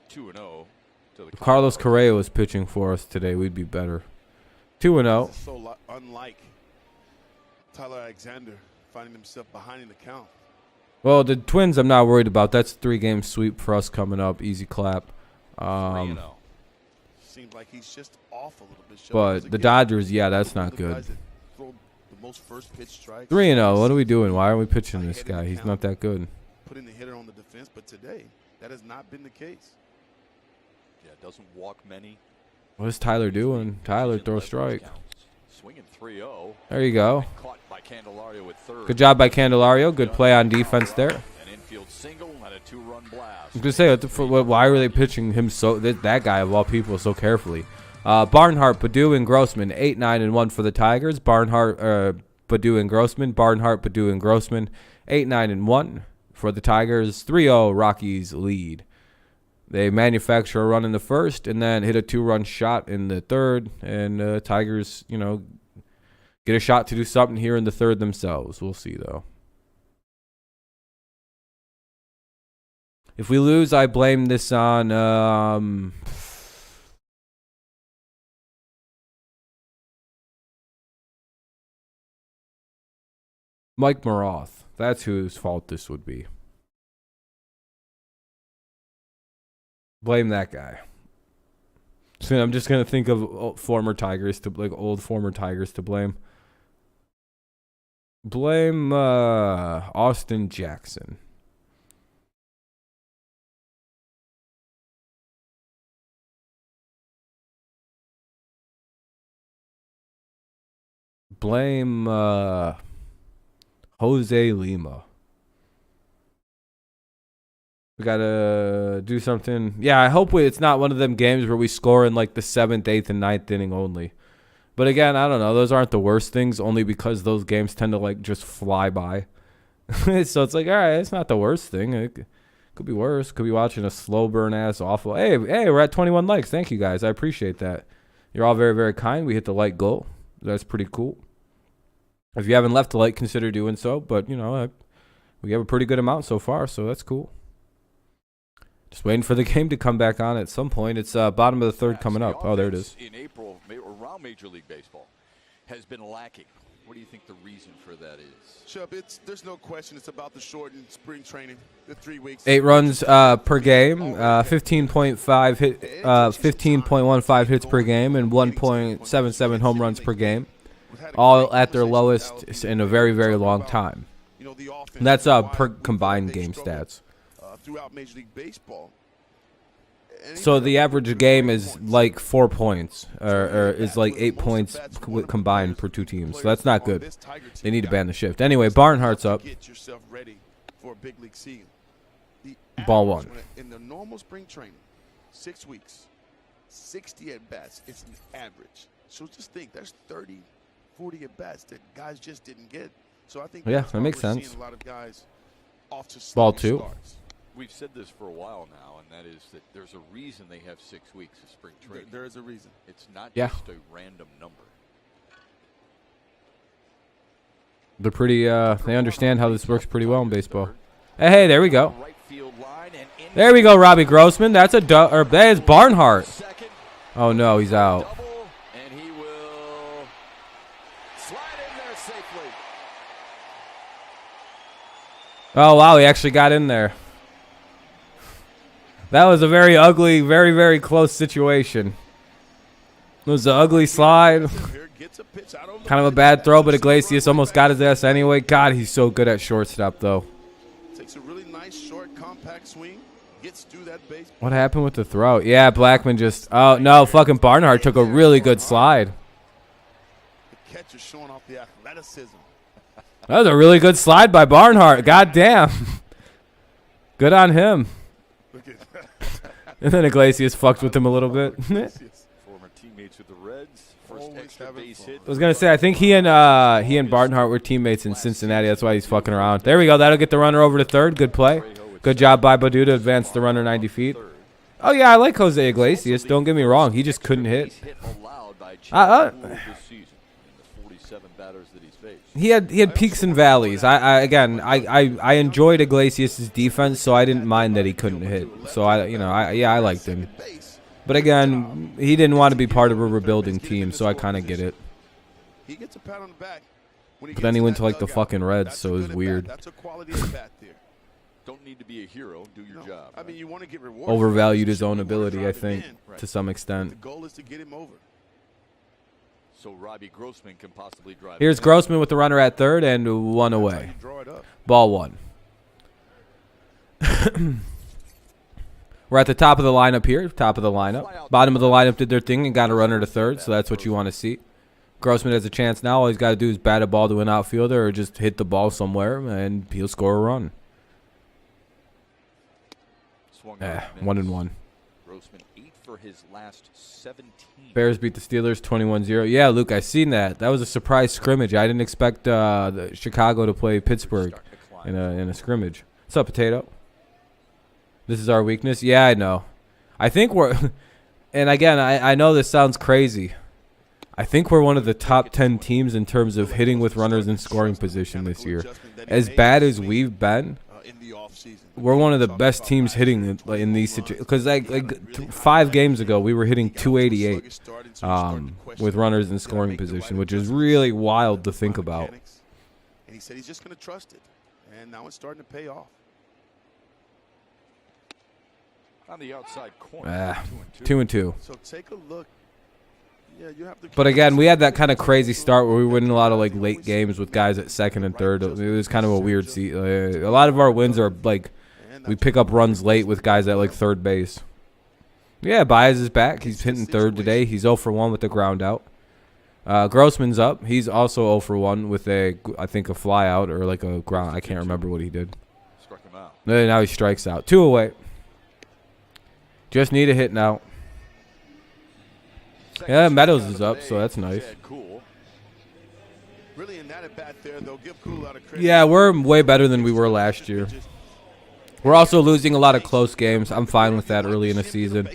2-0 to the Carlos Correa was pitching for us today. We'd be better. 2-0. So unlike Tyler Alexander finding himself behind in the count. Well, the Twins I'm not worried about. That's 3-game sweep for us coming up. Easy clap. 3-0. Seems like he's just off a little bit. But the Dodgers, yeah, that's not good. 3-0. 3-0. What are we doing? Why aren't we pitching this guy? He's not that good. Putting the hitter on the defense, but today that has not been the case. Yeah, doesn't walk many. What is Tyler doing? Tyler, throw a strike. Swinging 3-0. There you go. Caught by Candelario with third. Good job by Candelario. Good play on defense there. An infield single and a 2-run blast. I was going to say, why were they pitching him that guy of all people so carefully? Barnhart, Baddoo, and Grossman, 8-9-1 for the Tigers. Barnhart, Baddoo, and Grossman. Barnhart, Baddoo, and Grossman, 8-9-1 for the Tigers. 3-0 Rockies lead. They manufacture a run in the first and then hit a 2-run shot in the third. And Tigers, get a shot to do something here in the third themselves. We'll see, though. If we lose, I blame this on Mike Maroth. That's whose fault this would be. Blame that guy. So I'm just gonna think of old former Tigers to blame. Blame Austin Jackson. Blame Jose Lima. We gotta do something. Yeah, I hope it's not one of them games where we score in like the 7th, 8th, and 9th inning only. But again, I don't know. Those aren't the worst things, only because those games tend to like just fly by. So it's like, all right, it's not the worst thing. It could be worse. Could be watching a slow burn ass awful. Hey, we're at 21 likes. Thank you guys. I appreciate that. You're all very, very kind. We hit the like goal. That's pretty cool. If you haven't left a like, consider doing so. But, you know, we have a pretty good amount so far, so that's cool. Just waiting for the game to come back on at some point. It's bottom of the third coming up. Oh, there it is. In April, around Major League Baseball, has been lacking. What do you think the reason for that is? Chubb, there's no question. It's about the shortened spring training, the 3 weeks. 8 runs per game, 15.5 hit, 15.15 hits per game, and 1.77 home runs per game, all at their lowest in a very, very long time. And that's per combined game stats. Throughout Major League Baseball. So the average game is like 4 points, or is like 8 points combined per 2 teams. So that's not good. They need to ban the shift. Anyway, Barnhart's up. Get yourself ready for a big league season. Ball 1. In the normal spring training, 6 weeks, 60 at bats. It's an average. So just think, there's 30, 40 at bats that guys just didn't get. So I think that makes sense. Seeing a lot of guys off to Ball 2. starts. We've said this for a while now, and that is that there's a reason they have 6 weeks of spring training. There is a reason. It's not Yeah. just a random number. They're pretty. They understand how this works pretty well in baseball. Hey, there we go. Right field line and in There we go, Robbie Grossman. That's that is Barnhart. second. Oh no, he's out. Double, and he will slide in there safely. Oh wow, he actually got in there. That was a very ugly, very, very close situation. It was an ugly slide. Kind of a bad throw, but Iglesias almost got his ass anyway. God, he's so good at shortstop, though. Takes a really nice, short, compact swing. Gets through that base. What happened with the throw? Yeah, Blackman just... Oh, no, fucking Barnhart took a really good slide. The catcher showing off the athleticism. That was a really good slide by Barnhart. God damn. Good on him. Look at And then Iglesias fucked with him a little bit. Former teammates with the Reds. First Always extra having base fun. hit. I was going to say, I think he and Barnhart were teammates in Cincinnati. That's why he's fucking around. There we go. That'll get the runner over to third. Good play. Good job by Badu to advance the runner 90 feet. Oh, yeah, I like Jose Iglesias. Don't get me wrong. He just couldn't hit. He had peaks and valleys. I enjoyed Iglesias' defense, so I didn't mind that he couldn't hit. So I liked him. But again, he didn't want to be part of a rebuilding team, so I kind of get it. He gets a pat on the back. But then he went to like the fucking Reds, so it was weird. That's a quality at bat there. Don't need to be a hero. Do your job. I mean, you want to get rewarded. Overvalued his own ability, I think, to some The extent. goal is to get him over. So Robbie Grossman can possibly drive. Here's in. Grossman with the runner at third and 1 away. Draw it up. Ball 1. We're at the top of the lineup here. Top of the lineup. Bottom of the lineup did their thing and got a runner to third, so that's what you want to see. Grossman has a chance now. All he's got to do is bat a ball to an outfielder or just hit the ball somewhere, and he'll score a run. Swung on and 1-1. missed. Grossman 8 for his last 17. Bears beat the Steelers 21-0. Yeah, Luke, I seen that. That was a surprise scrimmage. I didn't expect the Chicago to play Pittsburgh in a scrimmage. What's up, Potato? This is our weakness. Yeah, I know. I think we're, and again, I know this sounds crazy. I think we're one of the top 10 teams in terms of hitting with runners in scoring position this year. As bad as we've been, we're one of the best teams hitting in these situations. Because like 5 games ago, we were hitting 288 with runners in scoring position, which is really wild to think about. And he said he's just going to trust it. And now it's starting to pay off. On the outside corner. 2-2. So take a look. Yeah, you have to. But again, we had that kind of crazy start where we were winning a lot of like late games with guys at second and third. It was kind of a weird a lot of our wins are like we pick up runs late with guys at like third base. Yeah, Baez is back. He's hitting third today. He's 0 for 1 with the ground out. Grossman's up. He's also 0 for 1 with I think a fly out or like a ground. I can't remember what he did. Struck him out. Now he strikes out. 2 away. Just need a hit now. Yeah, Meadows is up, so that's nice. Really in that at bat there, they'll give Cool a lot of credit. Yeah, we're way better than we were last year. We're also losing a lot of close games. I'm fine with that early in the season.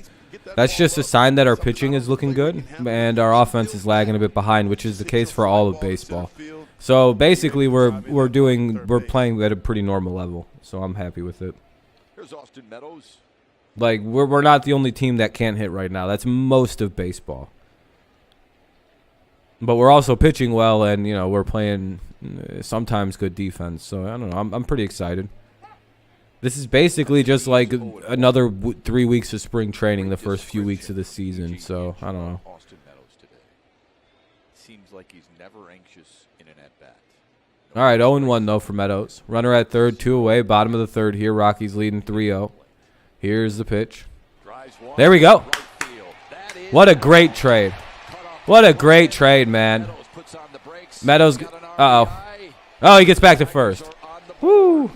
That's just a sign that our pitching is looking good and our offense is lagging a bit behind, which is the case for all of baseball. So basically, we're playing at a pretty normal level. So I'm happy with it. Here's Austin Meadows. Like we're not the only team that can't hit right now. That's most of baseball. But we're also pitching well, and we're playing sometimes good defense. So I don't know. I'm pretty excited. This is basically just like another 3 weeks of spring training, the first few weeks of the season. So I don't know. Austin Meadows today. Seems like he's never anxious in an at-bat. All right, 0-1 though for Meadows. Runner at third, 2 away, bottom of the third here. Rockies leading 3-0. Here's the pitch. There we go. What a great trade. What a great trade, man. Meadows. Uh-oh. Oh, he gets back to first. Woo.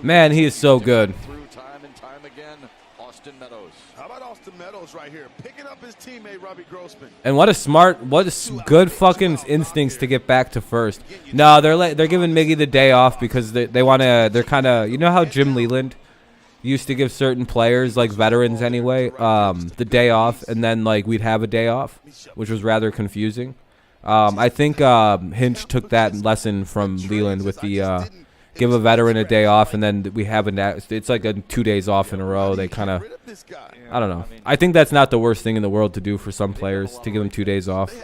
Man, he is so good. How about Austin Meadows right here, picking up his teammate Robbie Grossman? And what a good fucking instincts to get back to first. No, they're giving Miggy the day off because they want to. They're kind of, how Jim Leland used to give certain players, like veterans anyway, the day off, and then like we'd have a day off, which was rather confusing. I think Hinch took that lesson from Leland with the give a veteran a day off, and then we have it's like 2 days off in a row. They kind of, I don't know. I think that's not the worst thing in the world to do for some players, to give them 2 days off,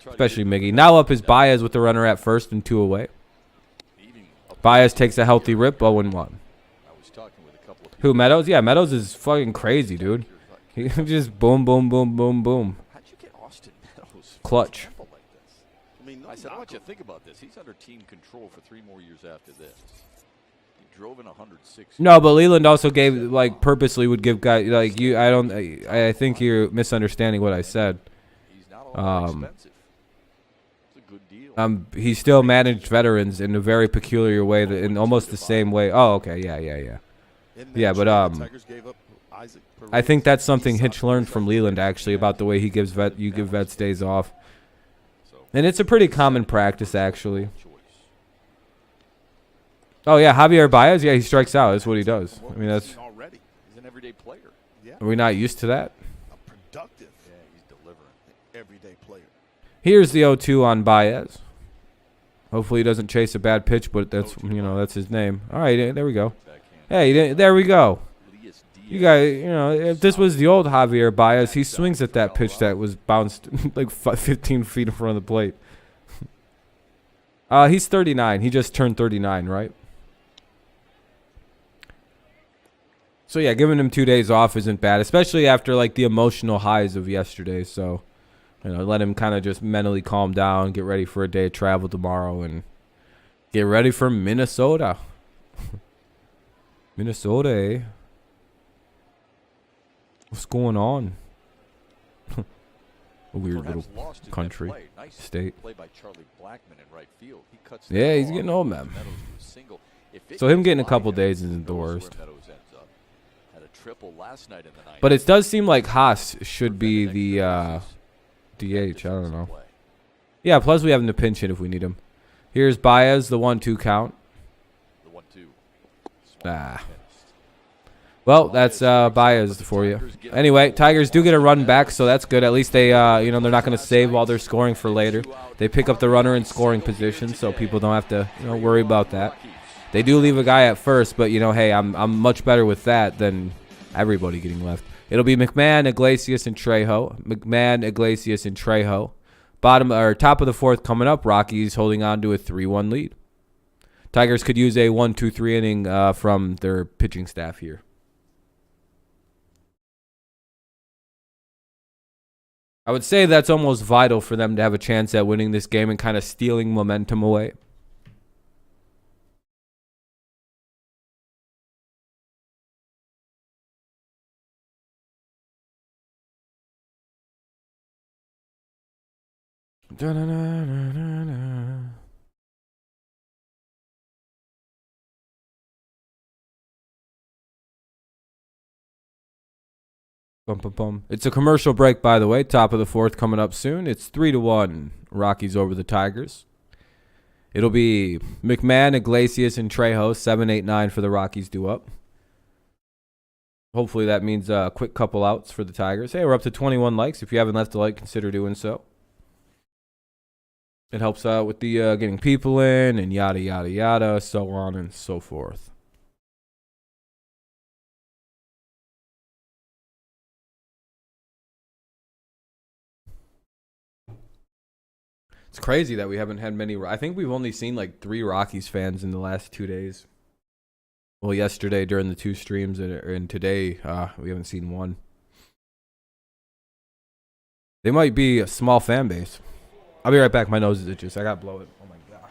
especially Miggy. Now up is Baez with the runner at first and 2 away. Baez takes a healthy rip, 0-1. Who, Meadows? Yeah, Meadows is fucking crazy, dude. He just boom, boom, boom, boom, boom. How'd you get Austin Meadows? Clutch. I said, I want you to think about this. He's under team control for 3 more years after this. He drove in 106. No, but Leland also gave, like, purposely would give guys, like, I think you're misunderstanding what I said. He's not all that expensive. It's a good deal. He still managed veterans in a very peculiar way, in almost the same way. Oh, okay, yeah. Yeah, but I think that's something Hitch learned from Leland, actually, about the way he gives you give vets days off. And it's a pretty common practice, actually. Oh, yeah, Javier Baez, yeah, he strikes out. That's what he does. I mean, he's an everyday player. Are we not used to that? A productive. Yeah, he's delivering. Everyday player. Here's the 0-2 on Baez. Hopefully he doesn't chase a bad pitch, but that's that's his name. All right, there we go. Hey, there we go. You guys, if this was the old Javier Baez, he swings at that pitch that was bounced like 15 feet in front of the plate. He's 39. He just turned 39, right? So, yeah, giving him 2 days off isn't bad, especially after, like, the emotional highs of yesterday. So, let him kind of just mentally calm down, get ready for a day of travel tomorrow, and get ready for Minnesota. Minnesota, eh? What's going on? A weird little country, state. Play by Charlie Blackman in right field. He cuts Yeah, he's getting old, man. So him getting a couple days isn't the worst. But it does seem like Haas should be the DH. I don't know. Yeah, plus we have him to pinch hit if we need him. Here's Baez, the 1-2 count. Well, that's Baez for you. Anyway, Tigers do get a run back, so that's good. At least they, they're not going to save while they're scoring for later. They pick up the runner in scoring position, so people don't have to, worry about that. They do leave a guy at first, but hey, I'm much better with that than everybody getting left. It'll be McMahon, Iglesias, and Trejo. McMahon, Iglesias, and Trejo. Top of the fourth coming up. Rockies holding on to a 3-1 lead. Tigers could use a 1-2-3 inning from their pitching staff here. I would say that's almost vital for them to have a chance at winning this game and kind of stealing momentum away. Bum, bum, bum. It's a commercial break, by the way. Top of the fourth coming up soon. It's 3-1. Rockies over the Tigers. It'll be McMahon, Iglesias, and Trejo. 7, 8, 9 for the Rockies due up. Hopefully that means a quick couple outs for the Tigers. Hey, we're up to 21 likes. If you haven't left a like, consider doing so. It helps out with the getting people in and yada, yada, yada, so on and so forth. It's crazy that we haven't had many. I think we've only seen like 3 Rockies fans in the last 2 days. Well, yesterday during the 2 streams, and today we haven't seen 1. They might be a small fan base. I'll be right back. My nose is itches. I got to blow it. Oh, my gosh.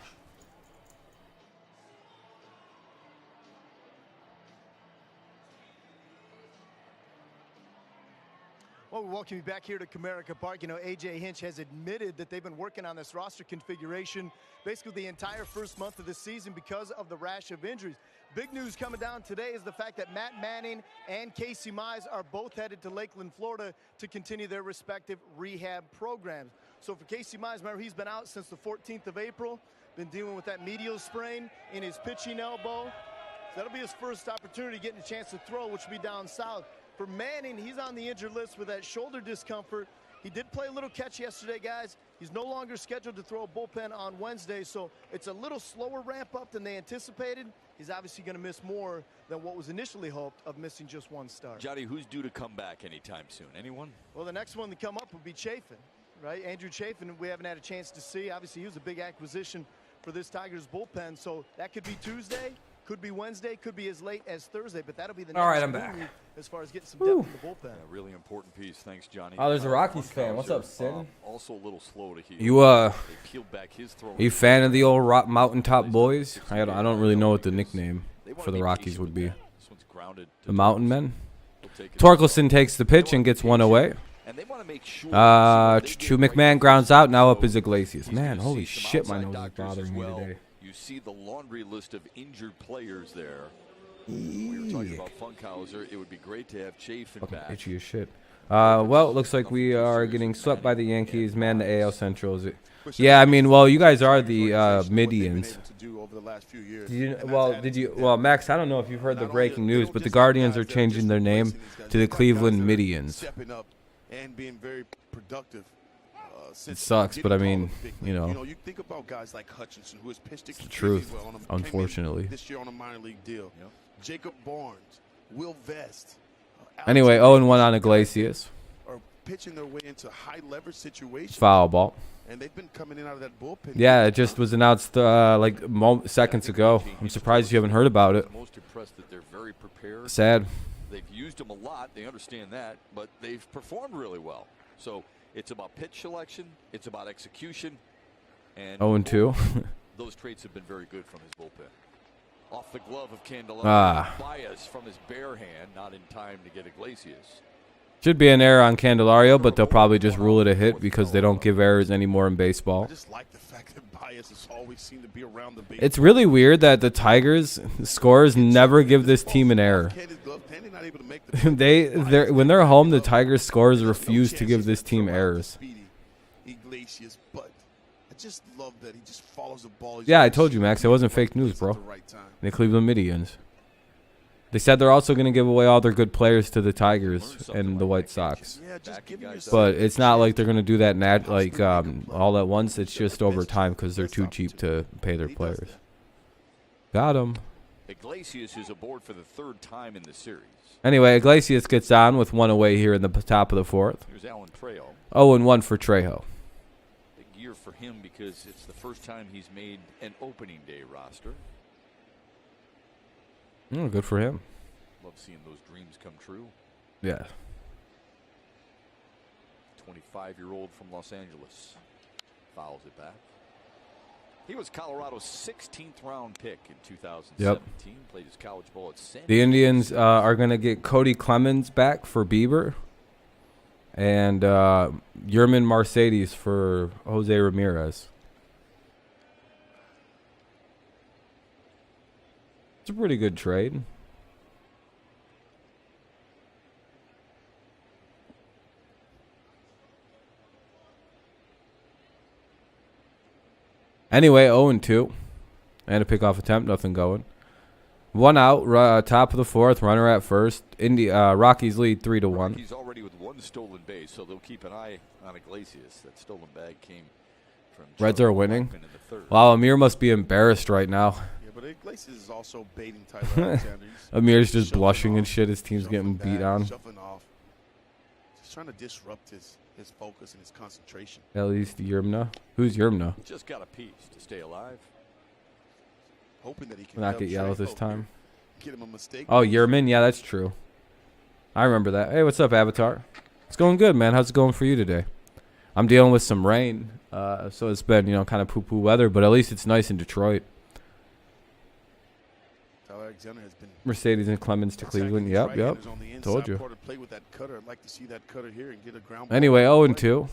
Well, we welcome you back here to Comerica Park. You know, A.J. Hinch has admitted that they've been working on this roster configuration basically the entire first month of the season because of the rash of injuries. Big news coming down today is the fact that Matt Manning and Casey Mize are both headed to Lakeland, Florida to continue their respective rehab programs. So for Casey Mize, remember, he's been out since the 14th of April, been dealing with that medial sprain in his pitching elbow. So that'll be his first opportunity getting a chance to throw, which will be down south. For Manning, he's on the injured list with that shoulder discomfort. He did play a little catch yesterday, guys. He's no longer scheduled to throw a bullpen on Wednesday, so it's a little slower ramp up than they anticipated. He's obviously going to miss more than what was initially hoped of missing just 1 start. Johnny, who's due to come back anytime soon? Anyone? Well, the next one to come up would be Chafin, right? Andrew Chafin, we haven't had a chance to see. Obviously, he was a big acquisition for this Tigers bullpen, so that could be Tuesday. Could be Wednesday, could be as late as Thursday, but that'll be the next I'm back. move as far as getting some depth in the bullpen. Yeah, really important piece. Thanks, Johnny. Oh, there's a Rockies fan. What's up, Sin? Also a little slow to heal. You They peeled back his throw. you fan of the old Mountaintop Boys? I don't really know what the nickname for the Rockies would be. This one's grounded to The Mountain Men? He'll take it. Torkelson takes the pitch and gets 1 away. And they want to make sure Chu McMahon grounds out. Now up is Iglesias. Man, holy shit, my nose is bothering me today. You see the laundry list of injured players there. We were talking about Funkhauser. It would be great to have Chafin Fucking back. itchy as shit. Well, it looks like we are getting swept by the Yankees. Man, the AL Central is it. Yeah, I mean, well, you guys are the Midians. Well, Max, I don't know if you've heard the breaking news, but the Guardians are changing their name to the Cleveland Midians. And being very productive. It sucks, but I mean, you know, you think about guys like Hutchinson, who has pitched it's the truth, well on a, unfortunately. this year on a minor league deal. Yep. Jacob Barnes, Will Vest. Anyway, 0-1 on Iglesias. Are pitching their way into high leverage situations. Foul ball. And they've been coming in out of that bullpen. Yeah, it just was announced like seconds ago. I'm surprised you haven't heard about it. I'm most impressed that they're very prepared. Sad. They've used them a lot. They understand that, but they've performed really well. So it's about pitch selection. It's about execution. And 0-2. those traits have been very good from his bullpen. Off the glove of Candelario. Baez from his bare hand, not in time to get Iglesias. Should be an error on Candelario, but they'll probably just rule it a hit because they don't give errors anymore in baseball. I just like the fact that Baez has always seemed to be around the base. It's really weird that the Tigers scorers never give this team an error. When they're home, the Tigers scorers refuse to give this team errors. Iglesias, but I just love that he just follows the ball. Yeah, I told you, Max. It wasn't fake news, bro. The Cleveland Midians. They said they're also going to give away all their good players to the Tigers and the White Sox. But it's not like they're going to do that all at once. It's just over time because they're too cheap to pay their players. Got him. Iglesias is aboard for the 3rd time in the series. Anyway, Iglesias gets on with 1 away here in the top of the 4th. Here's Alan Trejo. 0-1 for Trejo. Big year for him because it's the first time he's made an opening day roster. Good for him. Love seeing those dreams come true. Yeah. 25-year-old from Los Angeles fouls it back. He was Colorado's 16th round pick in 2017. Played his college ball at San Diego. The Indians are going to get Cody Clemens back for Bieber and Yerman Mercedes for Jose Ramirez. It's a pretty good trade. Anyway, 0-2. And a pickoff attempt, nothing going. 1 out, top of the 4th, runner at first. Rockies lead 3-1. Rockies already with 1 stolen base, so they'll keep an eye on Iglesias. That stolen bag came from Reds are winning. Bullpen in the 3rd. Wow, Amir must be embarrassed right now. Yeah, but Iglesias is also baiting Tyler Alexander. He's Amir's just shuffling blushing and off, shit. His team's getting shuffling beat back, on. Shuffling off. Just trying to disrupt his focus and his concentration. At least Yermna. Who's Yermna? Just got a piece to stay alive. Hoping that he can Not help get yelled this Trey time. get him a mistake. Oh, Yerman. Yeah, that's true. I remember that. Hey, what's up, Avatar? It's going good, man. How's it going for you today? I'm dealing with some rain, so it's been, kind of poo-poo weather, but at least it's nice in Detroit. Tyler Alexander has been Mercedes and Clemens to Cleveland. Yep. Told you. Play with that cutter. I'd like to see that cutter here and get a ground Anyway, ball. 0-2.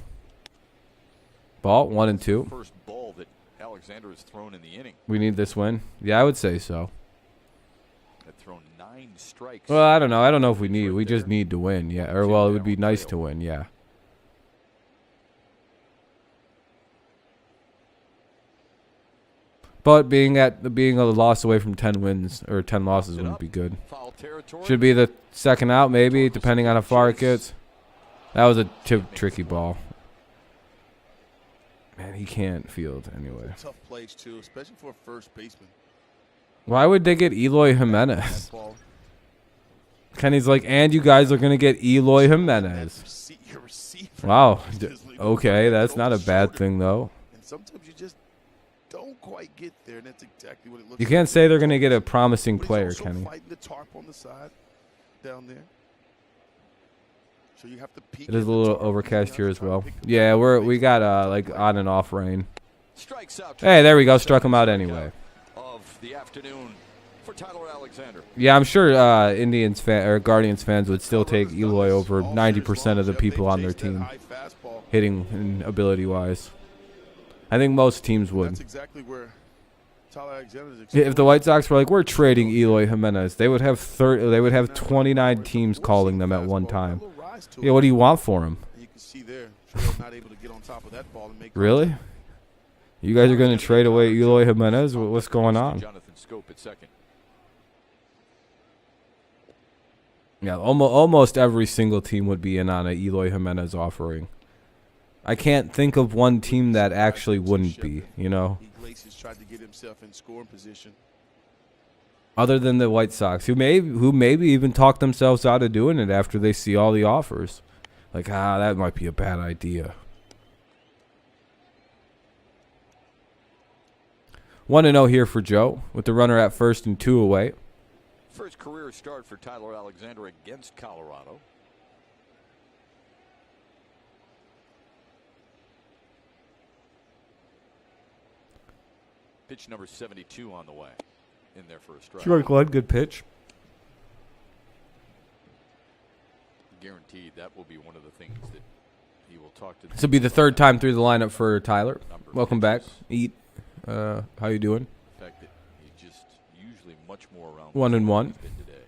Ball, 1-2. First ball that Alexander has thrown in the inning. We need this win. Yeah, I would say so. Had thrown 9 strikes. Well, I don't know. I don't know if we need. We just need to win. Yeah. Or, well, it would be nice to win. Yeah. But being a loss away from 10 wins or 10 losses wouldn't be good. Foul territory. Should be the second out, maybe, depending on how far it gets. That was a tricky ball. Man, he can't field anyway. Tough plays too, especially for a first baseman. Why would they get Eloy Jimenez? Kenny's like, and you guys are gonna get Eloy Jimenez. Wow. Okay, that's not a bad thing though. And sometimes you just don't quite get there, and that's exactly what it looks You like. can't say they're gonna get a promising But he's player, also Kenny. fighting the tarp on the side down there. So you have to peek It is at a the little tarp, overcast and here you as have to try well. to pick the Yeah, tarp. we got like on and off rain. Strikes out. Hey, there we go. Struck him out anyway. Of the afternoon for Tyler Alexander. Yeah, I'm sure Indians fan or Guardians fans would still take Eloy over 90% of the people on their team, hitting and ability-wise. I think most teams would. That's exactly where Tyler Alexander's If the White Sox were like, we're trading Eloy Jimenez, they would have 29 teams calling them at one time. Yeah, what do you want for him? You can see there, Trey not able to get on top of that ball and make Really? You guys are going to trade away Eloy Jimenez? What's going on? Jonathan Scope at second. Yeah, almost every single team would be in on a Eloy Jimenez offering. I can't think of one team that actually wouldn't be, Iglesias tried to get himself in scoring position. Other than the White Sox, who maybe even talk themselves out of doing it after they see all the offers. Like, that might be a bad idea. 1-0 here for Joe, with the runner at first and 2 away. First career start for Tyler Alexander against Colorado. Pitch number 72 on the way in there for a strike. Sure, Glenn, good pitch. Guaranteed that will be one of the things that he will talk to. This will be the third time through the lineup for Tyler. Number of Welcome back. pitches. Eat. How you doing? The fact that he's just usually much more around. 1-1. He's been today.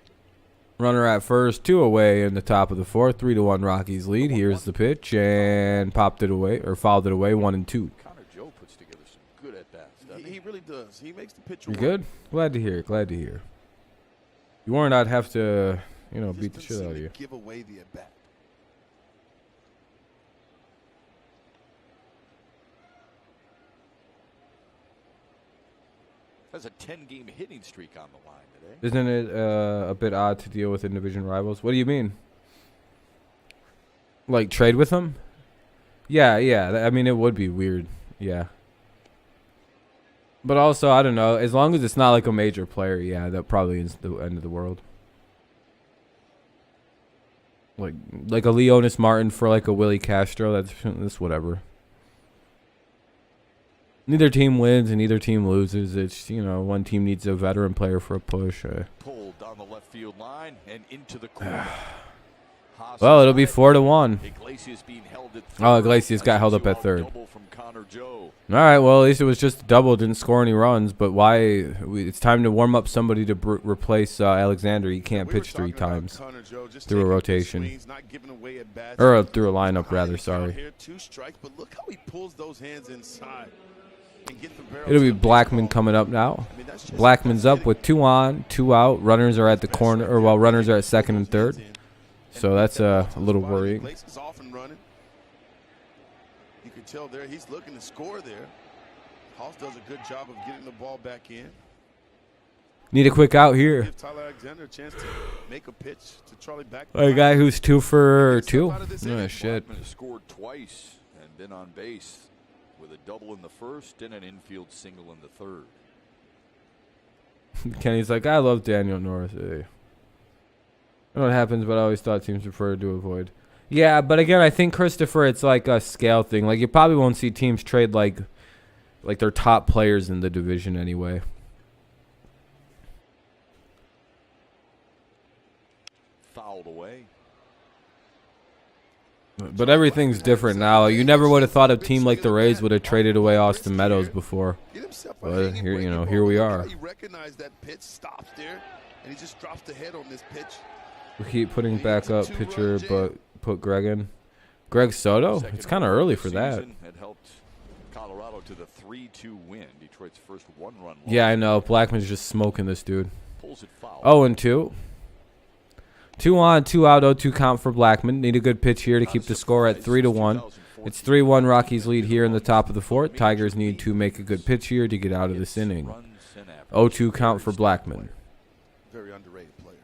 Runner at first, 2 away in the top of the 4th. 3-1 Rockies lead. Here's the pitch and popped it away or fouled it away. 1-2. Connor Joe puts together some good at bats. He really does. He makes the pitcher You work. good? Glad to hear. Glad to hear. You weren't, I'd have to, Just beat the doesn't shit seem out of to you. Give away the at bat. Has a 10-game hitting streak on the line today. Isn't it a bit odd to deal with in-division rivals? What do you mean? Like trade with them? Yeah. I mean, it would be weird. Yeah. But also, I don't know. As long as it's not like a major player, yeah, that probably is the end of the world. Like a Leonis Martin for like a Willie Castro. That's whatever. Neither team wins and neither team loses. It's, one team needs a veteran player for a push. Pulled down the left field line and into the corner. Well, it'll be 4-1. Iglesias being held at Oh, Iglesias got held up at third. Double from Connor Joe. All right, well, at least it was just a double. Didn't score any runs. But why? It's time to warm up somebody to replace Alexander. He can't pitch 3 times through a rotation. Or through a lineup, rather. Sorry. Here, 2 strikes, but look how he pulls those hands inside. and get the barrel It'll to be the big Blackman ball. coming up now. I mean, that's just Blackman's up with 2 on, 2 out. Runners are at the corner, or well, runners are at second and third. So that's a little worrying. Iglesias off and running. You can tell there he's looking to score there. Hoss does a good job of getting the ball back in. Need a quick out here. Give Tyler Alexander a chance to make a pitch to Charlie back. A guy who's 2 for 2. Out of this Oh, inning. shit. Blackman has scored twice and been on base with a double in the first and an infield single in the third. Kenny's like, I love Daniel Norris. Hey. I don't know what happens, but I always thought teams prefer to avoid. Yeah, but again, I think, Christopher, it's like a scale thing. Like, you probably won't see teams trade like their top players in the division anyway. Fouled away. But everything's different now. You never would have thought a team like the Rays would have traded away Austin Meadows before. Get himself a But hanging here, breaking here ball. we Look at are. how He recognized that pitch, stops there, and he just drops the head on this pitch. We keep putting back up pitcher, but put Greg in. Greg Soto? It's kind of early for that. It helped Colorado to the 3-2 win. Detroit's first one-run loss. Yeah, I know. Blackman's just smoking this dude. Pulls it foul. 0-2. 2 on, 2 out, 0-2 count for Blackman. Need a good pitch here to keep the score at 3-1. It's 3-1 Rockies lead here in the top of the fourth. Tigers need to make a good pitch here to get out of this inning. 0-2 count for Blackman. Very underrated player.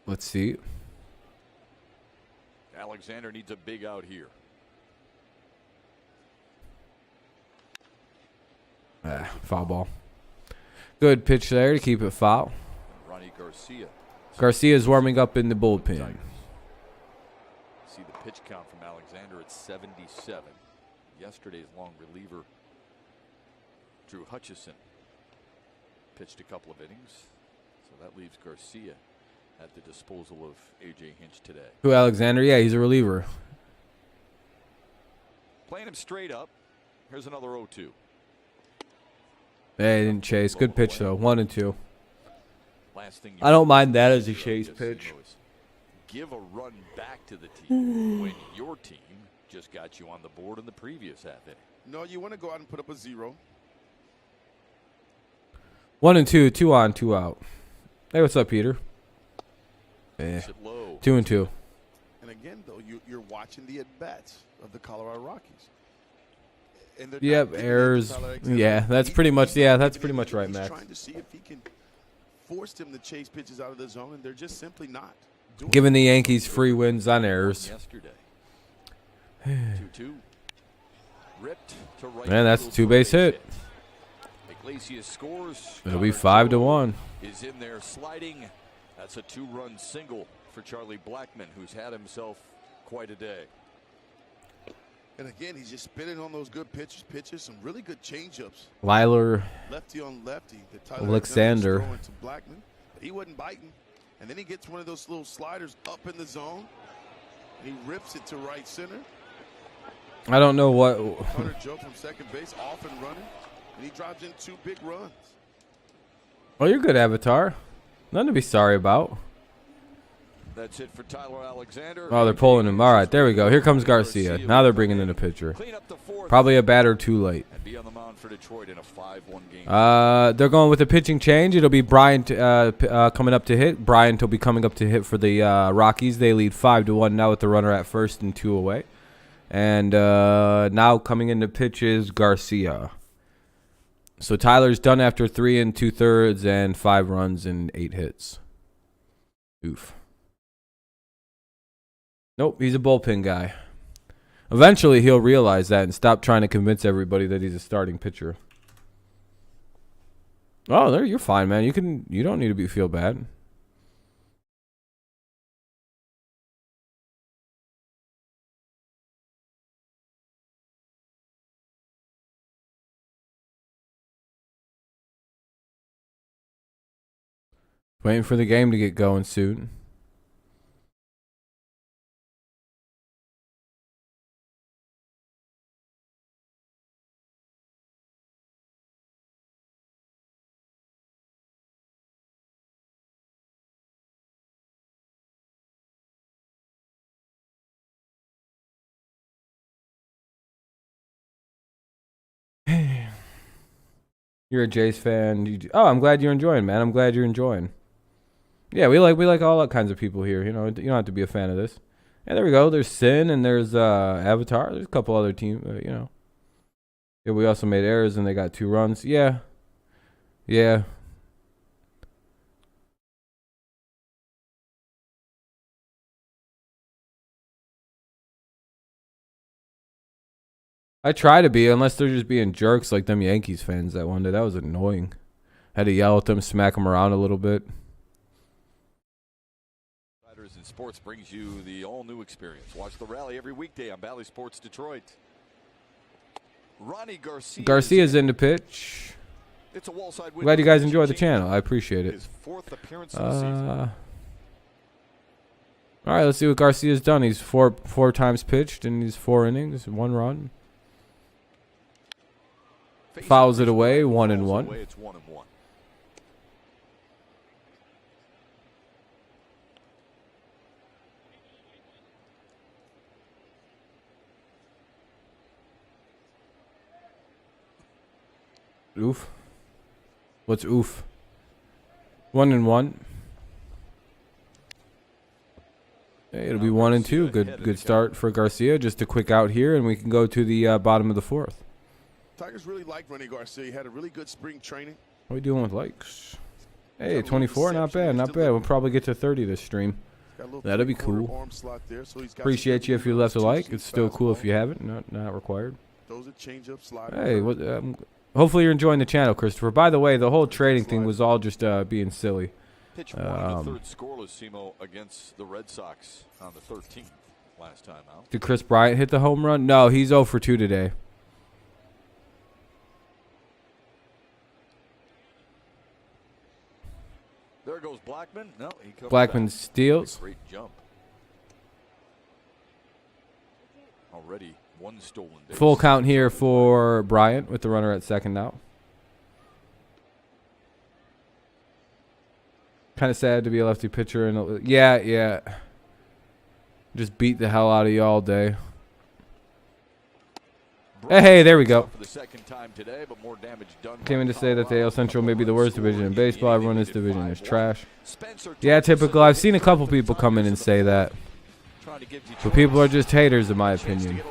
Let's see. Alexander needs a big out here. Foul ball. Good pitch there to keep it foul. Ronnie Garcia. Garcia's warming up in the bullpen. See the pitch count from Alexander at 77. Yesterday's long reliever, Drew Hutchison, pitched a couple of innings. So that leaves Garcia at the disposal of A.J. Hinch today. Who, Alexander? Yeah, he's a reliever. Playing him straight up. Here's another 0-2. They didn't chase. Good pitch, though. 1-2. Last thing I don't mind that as a chase pitch. Give a run back to the team when your team just got you on the board in the previous half inning. No, you want to go out and put up a 0. 1-2. 2 on, 2 out. Hey, what's up, Peter? Puts it low. 2-2. And again, though, you're watching the at-bats of the Colorado Rockies. And they're Yep, not giving it to errors. Tyler Alexander. Yeah, that's He- pretty much. he's Yeah, not that's giving pretty it much to him. right, He's Max. trying to see if he can force him to chase pitches out of the zone, and they're just simply not doing Giving it. the Yankees free wins on errors. Yesterday. 2-2. Ripped to right. Man, that's a field two-base for a hit. Iglesias scores. It'll be Connor 5-1. is in there sliding. That's a 2-run single for Charlie Blackman, who's had himself quite a day. And again, he's just spinning on those good pitches, some really good changeups. Lyler. Lefty on lefty. That Tyler Alexander. was throwing to Blackman, but he wasn't biting. And then he gets one of those little sliders up in the zone. And he rips it to right center. I don't know what. Hunter Joe from second base, off and running. And he drives in 2 big runs. Oh, you're good, Avatar. Nothing to be sorry about. That's it for Tyler Alexander. Oh, they're pulling him. All right, there we go. Here comes Garcia. Now they're bringing in a pitcher. Clean up the fourth Probably a batter too late. and be on the mound for Detroit in a 5-1 game. They're going with a pitching change. It'll be Bryant coming up to hit. Bryant will be coming up to hit for the Rockies. They lead 5-1 now with the runner at first and 2 away. And now coming into pitch is Garcia. So Tyler's done after 3 2/3 and 5 runs and 8 hits. Oof. Nope, he's a bullpen guy. Eventually he'll realize that and stop trying to convince everybody that he's a starting pitcher. Oh, there, you're fine, man. You don't need to feel bad. Waiting for the game to get going soon. You're a Jays fan. Oh, I'm glad you're enjoying, man. I'm glad you're enjoying. Yeah, we like all kinds of people here. You know, you don't have to be a fan of this. Yeah, there we go. There's Sin and there's Avatar. There's a couple other teams. You know. Yeah, we also made errors and they got 2 runs. Yeah. Yeah. I try to be, unless they're just being jerks like them Yankees fans that one day. That was annoying. Had to yell at them, smack them around a little bit. Riders in Sports brings you the all-new experience. Watch the rally every weekday on Bally Sports Detroit. Ronnie Garcia's in the pitch. It's a wall side. Glad you guys enjoy the channel. I appreciate it. His 4th appearance of the season. All right, let's see what Garcia's done. He's four times pitched in these 4 innings, 1 run. Fouls it away, 1-1. It's 1-1. Oof. What's oof? 1-1. Hey, it'll be 1-2. Good start for Garcia. Just a quick out here, and we can go to the bottom of the 4th. Tigers really like Ronnie Garcia. He had a really good spring training. What are we doing with likes? Hey, 24. Not bad. Not bad. We'll probably get to 30 this stream. That'll be cool. Appreciate you if you left a like. It's still cool if you haven't. Not required. Hey, hopefully you're enjoying the channel, Christopher. By the way, the whole trading thing was all just being silly. Pitch 1 in the 3rd scoreless, Simo, against the Red Sox on the 13th last time out. Did Chris Bryant hit the home run? No, he's 0 for 2 today. There goes Blackman. No, he comes Blackman back. steals. Great jump. Already 1 stolen base. Full count here for Bryant with the runner at second now. Kind of sad to be a lefty pitcher. And yeah. Just beat the hell out of you all day. Hey, there we go. For the 2nd time today, but more damage done. Came in to say that the AL Central may be the worst division in baseball. Everyone in this division is trash. Yeah, typical. I've seen a couple people come in and say that. But people are just haters, in my opinion.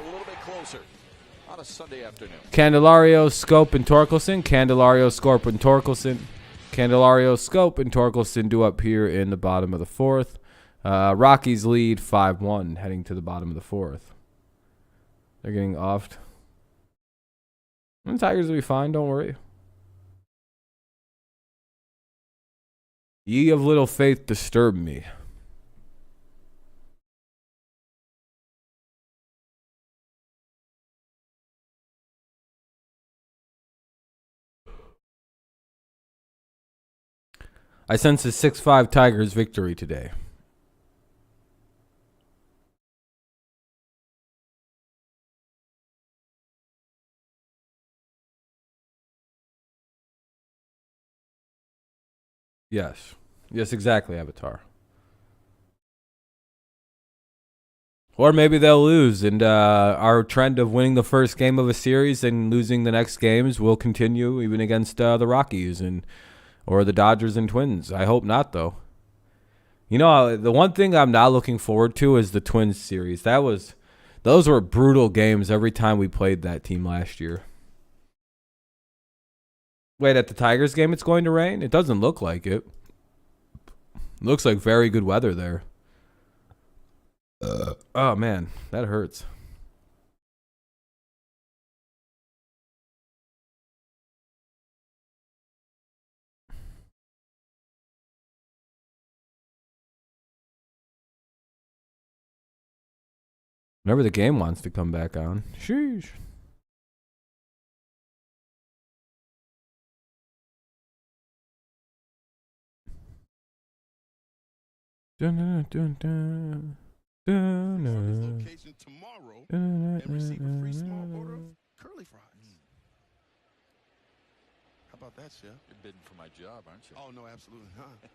Candelario, Scope, and Torkelson. Candelario, Scope, and Torkelson. Candelario, Scope, and Torkelson do up here in the bottom of the 4th. Rockies lead 5-1 heading to the bottom of the 4th. They're getting offed. The Tigers will be fine, don't worry. Ye of little faith disturb me. I sense a 6-5 Tigers victory today. Yes. Yes, exactly, Avatar. Or maybe they'll lose, and our trend of winning the first game of a series and losing the next games will continue even against the Rockies or the Dodgers and Twins. I hope not, though. You know, the one thing I'm not looking forward to is the Twins series. Those were brutal games every time we played that team last year. Wait, at the Tigers game it's going to rain? It doesn't look like it. Looks like very good weather there. Oh, man. That hurts. Whenever the game wants to come back on. Sheesh. Dun, dun, dun, dun, dun, dun. Location tomorrow and receive a free small order of curly fries. How about that, Chef? You're bidding for my job, aren't you? Oh, no, absolutely not.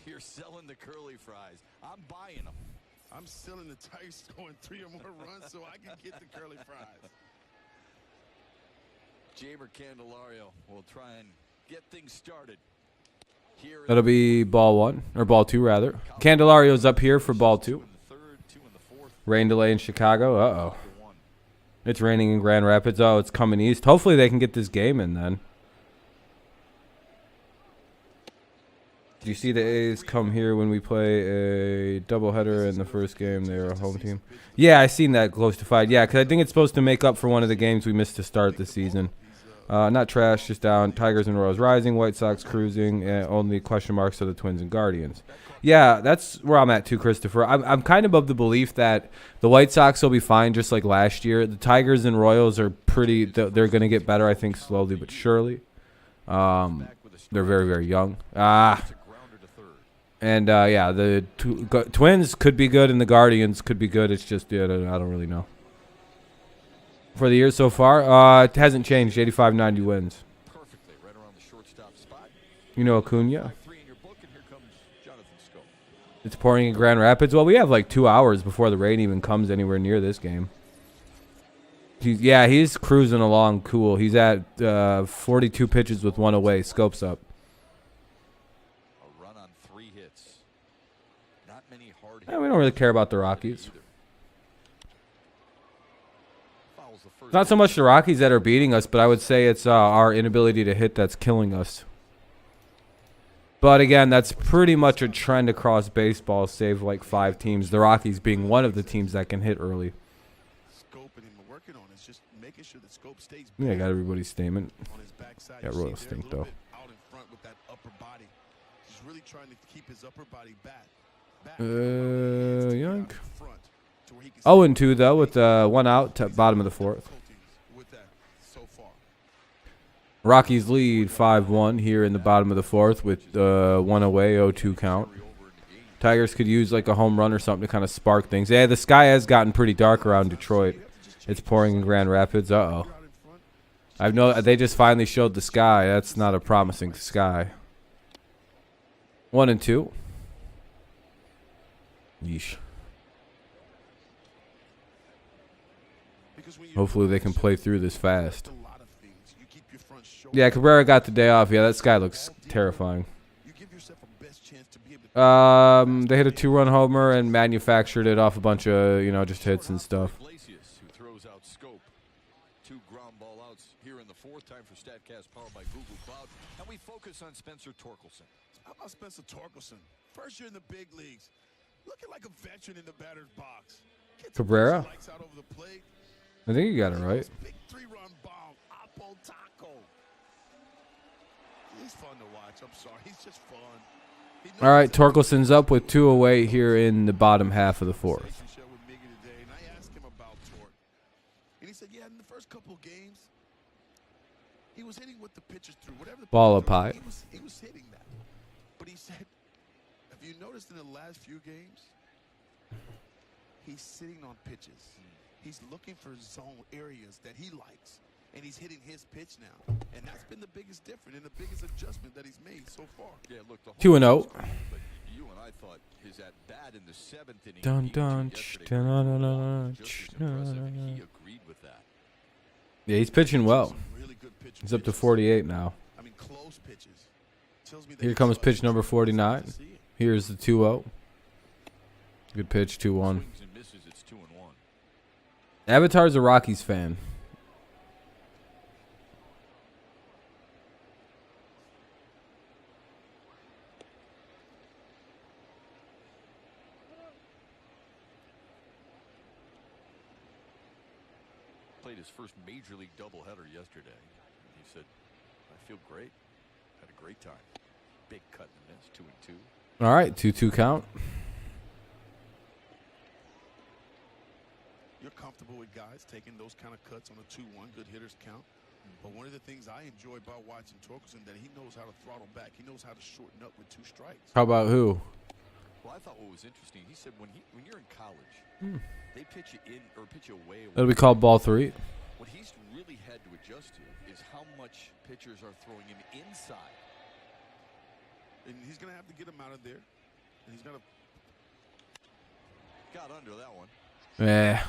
You're selling the curly fries. I'm buying them. I'm selling the Tigers scoring 3 or more runs so I can get the curly fries. Jamer Candelario will try and get things started. That'll be ball 1, or ball 2 rather. Candelario's up here for ball 2. Rain delay in Chicago. Uh-oh. It's raining in Grand Rapids. Oh, it's coming east. Hopefully they can get this game in then. Did you see the A's come here when we play a doubleheader in the first game? They were a home team. Yeah, I seen that close to 5. Yeah, because I think it's supposed to make up for one of the games we missed to start this season. Not trash, just down. Tigers and Royals rising. White Sox cruising. Only question marks are the Twins and Guardians. Yeah, that's where I'm at too, Christopher. I'm kind of the belief that the White Sox will be fine just like last year. The Tigers and Royals are pretty – they're going to get better, I think, slowly but surely. They're very, very young. And, yeah, the Twins could be good and the Guardians could be good. It's just, I don't really know. For the year so far, it hasn't changed. 85-90 wins. You know Acuna? It's pouring in Grand Rapids. Well, we have like 2 hours before the rain even comes anywhere near this game. He's cruising along cool. He's at 42 pitches with 1 away. Scopes up. We don't really care about the Rockies. It's not so much the Rockies that are beating us, but I would say it's our inability to hit that's killing us. But again, that's pretty much a trend across baseball, save like 5 teams. The Rockies being one of the teams that can hit early. Yeah, I got everybody's statement. Yeah, Royals stink though. Yoink. 0-2 though with 1 out to bottom of the 4th. Rockies lead 5-1 here in the bottom of the 4th with 1 away, 0-2 count. Tigers could use like a home run or something to kind of spark things. Yeah, the sky has gotten pretty dark around Detroit. It's pouring in Grand Rapids. Uh-oh. They just finally showed the sky. That's not a promising sky. 1-2. Yeesh. Hopefully they can play through this fast. Yeah, Cabrera got the day off. Yeah, that sky looks terrifying. They hit a 2-run homer and manufactured it off a bunch of, just hits and stuff. We focus on Spencer Torkelson. How about Spencer Torkelson? First year in the big leagues. Looking like a veteran in the batter's box. Cabrera? I think you got it right. Big 3-run bomb. Apple taco. He's fun to watch. I'm sorry. He's just fun. All right, Torkelson's up with 2 away here in the bottom half of the 4th. And I asked him about Torque. And he said, yeah, in the first couple of games, he was hitting what the pitchers threw. Whatever the ball up high. He was hitting that. But he said, have you noticed in the last few games, he's sitting on pitches. He's looking for zone areas that he likes. And he's hitting his pitch now. And that's been the biggest difference and the biggest adjustment that he's made so far. Yeah, look, 2-0. You and I thought his at bat in the 7th inning. Dun dun dun. He agreed with that. Yeah, he's pitching well. He's up to 48 now. I mean, close pitches. Here comes pitch number 49. Here's the 2-0. Good pitch, 2-1. Avatar's a Rockies fan. Played his first major league doubleheader yesterday. He said, I feel great. Had a great time. Big cut in the miss, 2-2. All right, 2-2 count. You're comfortable with guys taking those kind of cuts on a 2-1, good hitters count. But one of the things I enjoy about watching Torkelson that he knows how to throttle back. He knows how to shorten up with 2 strikes. How about who? Well, I thought what was interesting, he said when you're in college, they pitch you in or pitch you away. That'll be called ball 3. What he's really had to adjust to is how much pitchers are throwing him inside. And he's going to have to get him out of there. And he's going to... Got under that one. Yeah.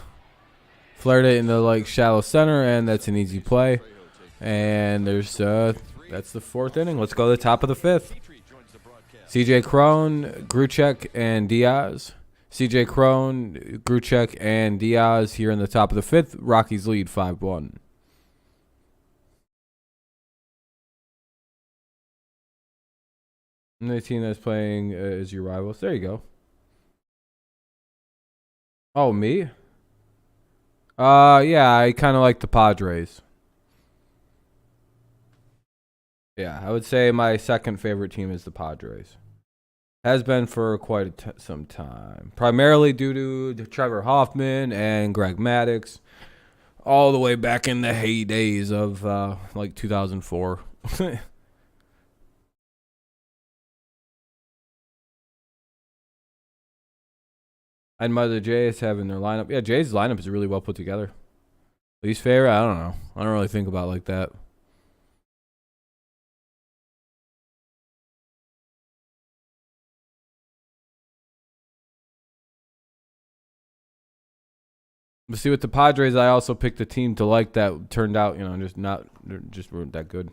Flared it in the shallow center, and that's an easy play. And there's that's the fourth inning. Let's go to the top of the fifth. CJ Cron, Gruchek, and Diaz. CJ Cron, Gruchek, and Diaz here in the top of the fifth. Rockies lead 5-1. And the team that's playing is your rivals. There you go. Oh, me? Yeah, I kind of like the Padres. Yeah, I would say my second favorite team is the Padres. Has been for quite some time. Primarily due to Trevor Hoffman and Greg Maddux. All the way back in the heydays of like 2004. I admire the Jays having their lineup. Yeah, Jays' lineup is really well put together. Least favorite? I don't know. I don't really think about it like that. But see, with the Padres, I also picked a team to like that turned out, just weren't that good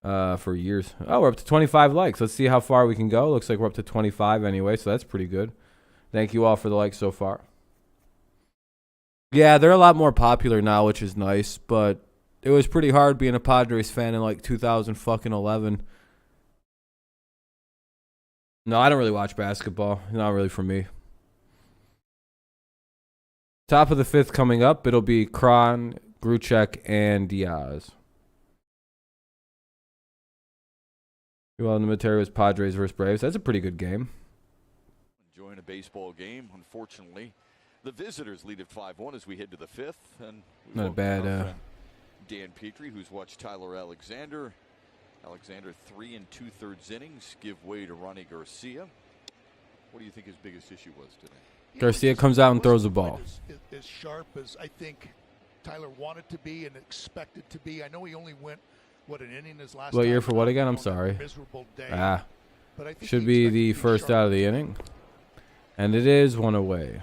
for years. Oh, we're up to 25 likes. Let's see how far we can go. Looks like we're up to 25 anyway, so that's pretty good. Thank you all for the likes so far. Yeah, they're a lot more popular now, which is nice, but it was pretty hard being a Padres fan in like 2011. No, I don't really watch basketball. Not really for me. Top of the fifth coming up, it'll be Cron, Gruchek, and Diaz. Well, in the military was Padres versus Braves. That's a pretty good game. Enjoying a baseball game. Unfortunately, the visitors lead at 5-1 as we head to the fifth. And not a bad. Dan Petrie, who's watched Tyler Alexander. Alexander 3 2/3 innings give way to Ronnie Garcia. What do you think his biggest issue was today? Garcia comes out and throws the ball. As sharp as I think Tyler wanted to be and expected to be. I know he only went, an inning his last What time year for what again? I'm on a sorry. miserable day. But I think should be the first out of the inning. And it is one away.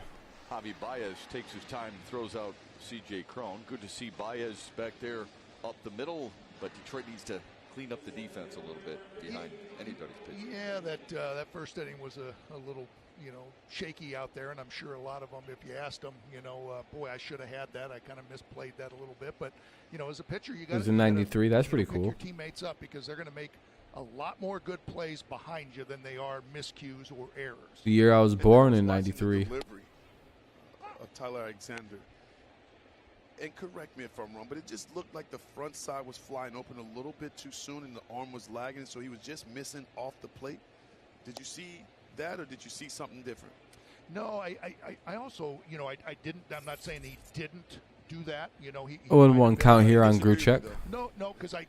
Javier Baez takes his time and throws out CJ Cron. Good to see Baez back there up the middle, but Detroit needs to clean up the defense a little bit behind anybody's pitch. Yeah, that first inning was a little, shaky out there, and I'm sure a lot of them, if you asked them, boy, I should have had that. I kind of misplayed that a little bit, but as a pitcher, you got to. It was in '93. That's pretty cool. Your teammates up because they're going to make a lot more good plays behind you than they are miscues or errors. The year I was born in '93. Delivery of Tyler Alexander. And correct me if I'm wrong, but it just looked like the front side was flying open a little bit too soon and the arm was lagging, so he was just missing off the plate. Did you see that, or did you see something different? No, I also, I didn't. I'm not saying he didn't do that. He 0-1 count here on Gruchek. No, because I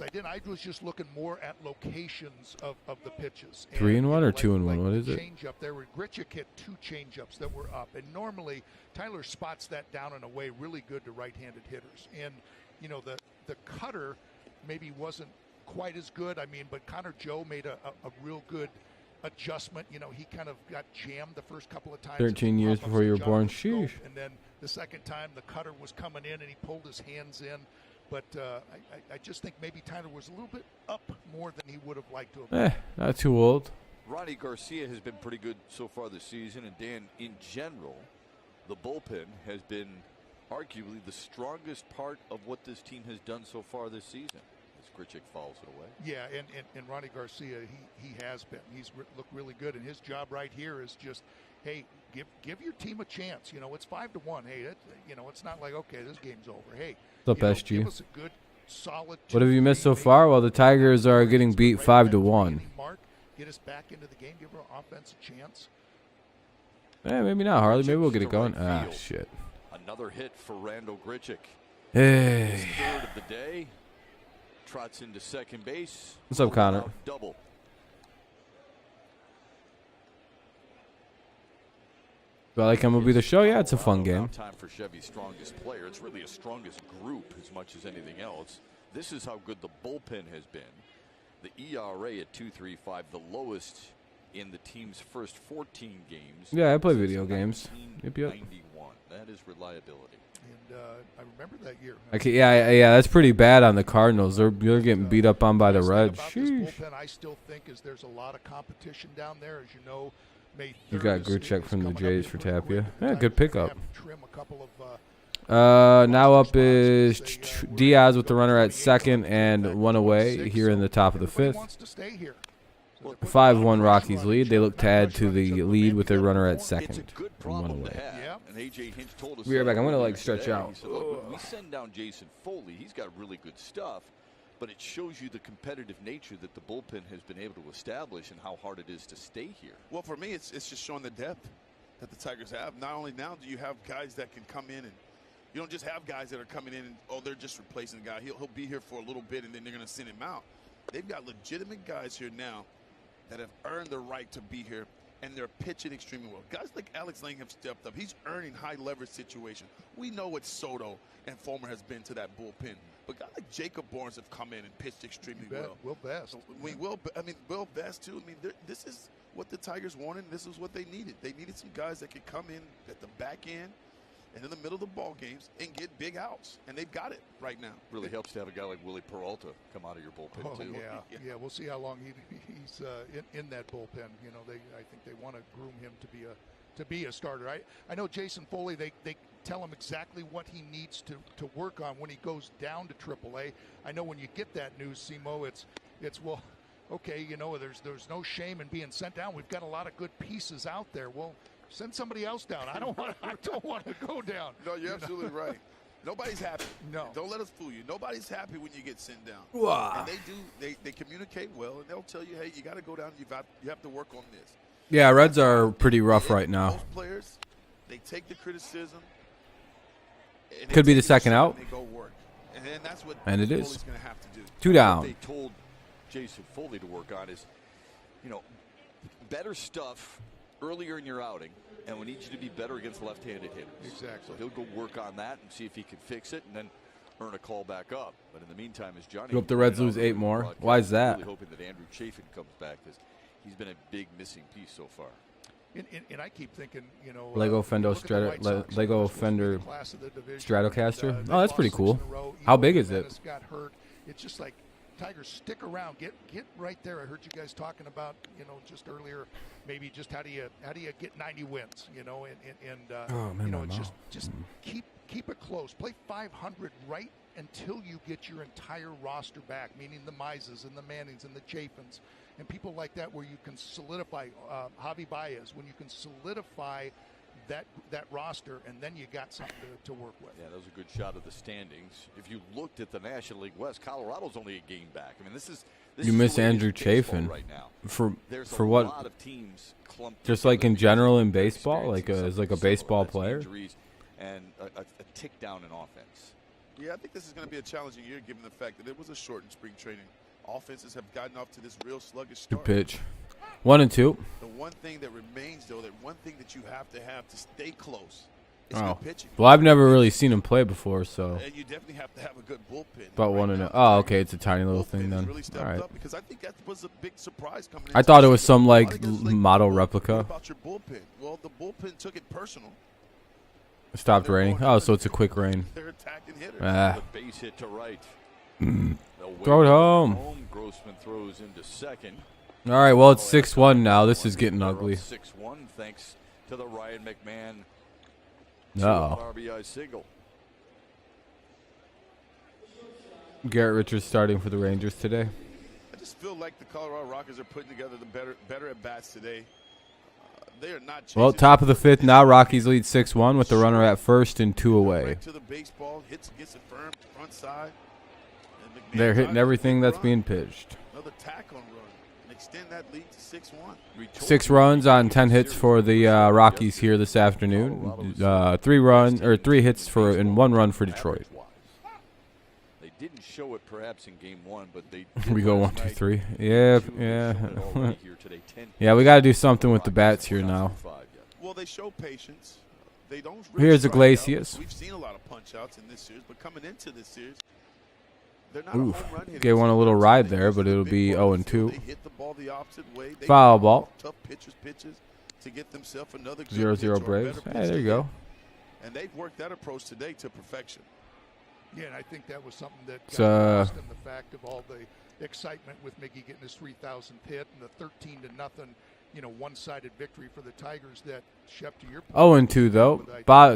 didn't. I was just looking more at locations of the pitches. 3-1 or 2-1? What is it? Change up. There were Grichuk hit 2 changeups that were up, and normally Tyler spots that down in a way really good to right-handed hitters. And the cutter maybe wasn't quite as good. I mean, but Connor Joe made a real good adjustment. He kind of got jammed the first couple of times. 13 years before you were born. Sheesh. And then the second time, the cutter was coming in, and he pulled his hands in. But I just think maybe Tyler was a little bit up more than he would have liked to have been. Not too old. Ronnie Garcia has been pretty good so far this season. And Dan, in general, the bullpen has been arguably the strongest part of what this team has done so far this season. Grichuk fouls it away. Yeah, and Ronnie Garcia, he has been. He's looked really good, and his job right here is just, hey, give your team a chance. It's 5-1. Hey, it's not like, okay, this game's over. Hey, what's up, SG? Give us a good, solid. What have you missed so far? Well, the Tigers are getting beat 5-1. Get us back into the game. Give our offense a chance. Maybe not, Harley. Maybe we'll get it going. Shit. Another hit for Randall Grichuk. Hey. His third of the day. Trots into second base. What's up, Connor? Double. Do I like MLB The Show? Yeah, it's a fun game. Time for Chevy's strongest player. It's really a strongest group as much as anything else. This is how good the bullpen has been. The ERA at 2.35, the lowest in the team's first 14 games. Yeah, I play since video games. Yep. 1991. That is reliability. And I remember that year. Okay, yeah, that's pretty bad on the Cardinals. They're getting beat up on by the Reds. About Sheesh. this bullpen, I still think is there's a lot of competition down there, as you know. May You 3rd got is- Grichuk is from the coming up Jays here for pretty Tapia. quick. Yeah, Time good to pickup. have to trim a couple of, Now up is spots. Diaz with the runner at second and one away here in the top of the Everybody fifth. wants to stay here. So they're putting 5-1 a lot of Rockies pressure on lead. each They other. look to Not add rush to on the each other, but lead maybe with their they'll runner get at more. second. It's a good from one problem to away. have. Yep. And AJ Hinch told us. Be right back. I'm gonna, like, today. stretch He out. said, look, when we send down Jason Foley, he's got really good stuff, but it shows you the competitive nature that the bullpen has been able to establish and how hard it is to stay here. Well, for me, it's just showing the depth that the Tigers have. Not only now do you have guys that can come in, and you don't just have guys that are coming in and, oh, they're just replacing the guy. He'll be here for a little bit, and then they're going to send him out. They've got legitimate guys here now that have earned the right to be here, and they're pitching extremely well. Guys like Alex Lang have stepped up. He's earning high leverage situation. We know what Soto and Fulmer has been to that bullpen. But guys like Jacob Barnes have come in and pitched extremely well. Will Best. Will Best too. I mean, this is what the Tigers wanted. And this is what they needed. They needed some guys that could come in at the back end and in the middle of the ball games and get big outs, and they've got it right now. Really helps to have a guy like Willie Peralta come out of your bullpen Oh, too. yeah. We'll see how long he's in that bullpen. You know, I think they want to groom him to be a starter. I know Jason Foley. They tell him exactly what he needs to work on when he goes down to AAA. I know when you get that news, Simo, it's well, okay, you know, there's no shame in being sent down. We've got a lot of good pieces out there. Well, send somebody else down. I don't want to go down. No, you're absolutely right. Nobody's happy. No. Don't let us fool you. Nobody's happy when you get sent down. Wow. And they communicate well, and they'll tell you, hey, you got to go down. You have to work on this. Yeah, Reds are pretty rough right now. Most players, they take the criticism. and they Could be the take it second aside out. and they go work. And that's what And it Foley's is. going to have to do. 2 What down. they told Jason Foley to work on is, you know, better stuff earlier in your outing, and we need you to be better against left-handed hitters. Exactly. So he'll go work on that and see if he can fix it, and then earn a call back up. But in the meantime, as Johnny, You hope the Reds pointed out lose 8 earlier in the more? broadcast, Why is I'm that? really hoping that Andrew Chafin comes back, because he's been a big missing piece so far. And I keep thinking, you know, Lego Fender look at the White Sox, Lego they're supposed to be Fender the class of the division, Stratocaster. and, Oh, that's they pretty lost 6 cool. in a row. How Eloy big is it? Jimenez got hurt. It's just like, Tigers, stick around, get right there. I heard you guys talking about, you know, just earlier, maybe just how do you get 90 wins, you know, and Oh, man, you know, my it's mouth. just keep it close. Play 500 right until you get your entire roster back, meaning the Mizes and the Mannings and the Chafins and people like that, where you can solidify Javier Baez, when you can solidify that roster, and then you got something to work with. Yeah, that was a good shot of the standings. If you looked at the National League West, Colorado's only a game back. I mean, this is You is miss the way it is Andrew in baseball Chafin. right now. For A what? lot of teams clumped Just like in together general because in they're baseball, like experiencing as like a something baseball similar. That's player. Injuries and a tick down in offense. Yeah, I think this is going to be a challenging year, given the fact that it was a shortened spring training. Offenses have gotten off to this real sluggish Good start. pitch. 1 and 2. The one thing that remains, though, that one thing that you have to stay close is Oh. good pitching. Well, I've never really seen him play before, so And you definitely have to have a good bullpen. about Right 1 and now, 0. the Oh, Tigers' okay, it's a tiny little bullpen thing has then. really stepped All right. up, because I think that was a big surprise coming I into thought it the was season. some A lot like of guys like, model what replica. about your bullpen? Well, the bullpen took it personal. It stopped raining. Oh, so it's a quick rain. They're attacking hitters. Ah. The base hit to right. Throw it home. Grossman throws into second. All right, well, it's 6-1 now. This is getting They're up ugly. 6-1 thanks to the Ryan McMahon Uh-oh. RBI single. Garrett Richards starting for the Rangers today. I just feel like the Colorado Rockies are putting together the better at bats today. They are not. Well, chasing top of the 5th now. Rockies lead 6-1 with the runner at first and 2 away. Right to the baseball, gets it firm, front side. And McMahon They're hitting drives a everything big that's run. being pitched. Another tack-on run and extend that lead to 6-1. 6 runs on 10 hits for the Rockies here this afternoon. 3 hits for and 1 run for Detroit. They didn't show it perhaps in game 1, but they We go 1, 2, 3. Yeah, yeah. Yeah, We got to do something with the bats here now. Well, they show patience. They don't. Here's strike Iglesias. out. We've seen a lot of punch-outs in this series, but coming into this series, they're not Oof. a home run hitter. Gave one a little ride They there, but usually it'll big be ball 0-2. They hit the ball ball the opposite way. They Foul can ball. Tough pitches to get themselves another good 0-0 pitch or a Braves. better Hey, pitch there to you go. hit. And they've worked that approach today to perfection. Yeah, and I think that was something that It's, got lost in the fact of all the excitement with Mickey getting his 3,000th hit and the 13-0, one-sided victory for the Tigers. That Shep, to your point, 0-2 though.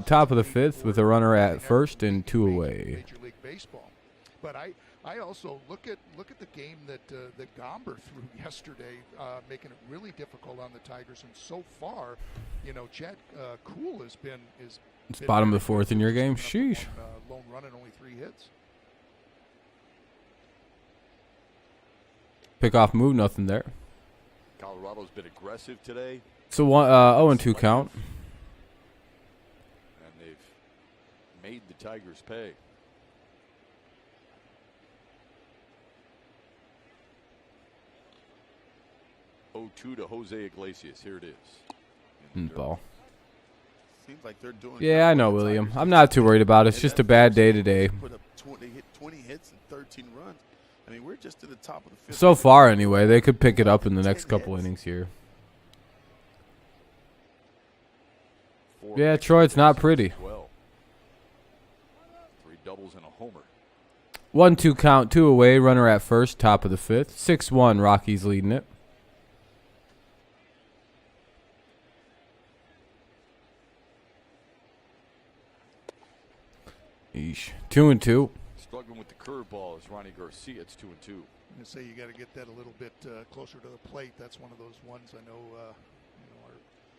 Top of the fifth with a runner at first and 2 away. Major League Baseball. But I also look at the game that Gomber threw yesterday, making it really difficult on the Tigers. And so far, Chad Kuhl has been It's bottom of the fourth in your game. Sheesh. Lone run and only 3 hits. Pick off move, nothing there. Colorado's been aggressive today. So 0-2 count. And they've made the Tigers pay. 0-2 to Jose Iglesias. Here it is. Ball. Seems like they're doing. Yeah, I know, William. I'm not too worried about it. It's just a bad day today. They hit 20 hits and 13 runs. I mean, we're just to the top of the fifth. So far, anyway. They could pick it up in the next couple innings here. Yeah, Troy, it's not pretty. 3 doubles and a homer. 1-2 count, 2 away. Runner at first, top of the fifth. 6-1, Rockies leading it. Eesh. 2-2. Struggling with the curveball is Ronnie Garcia. It's 2-2. I'm going to say you got to get that a little bit closer to the plate. That's one of those ones I know, our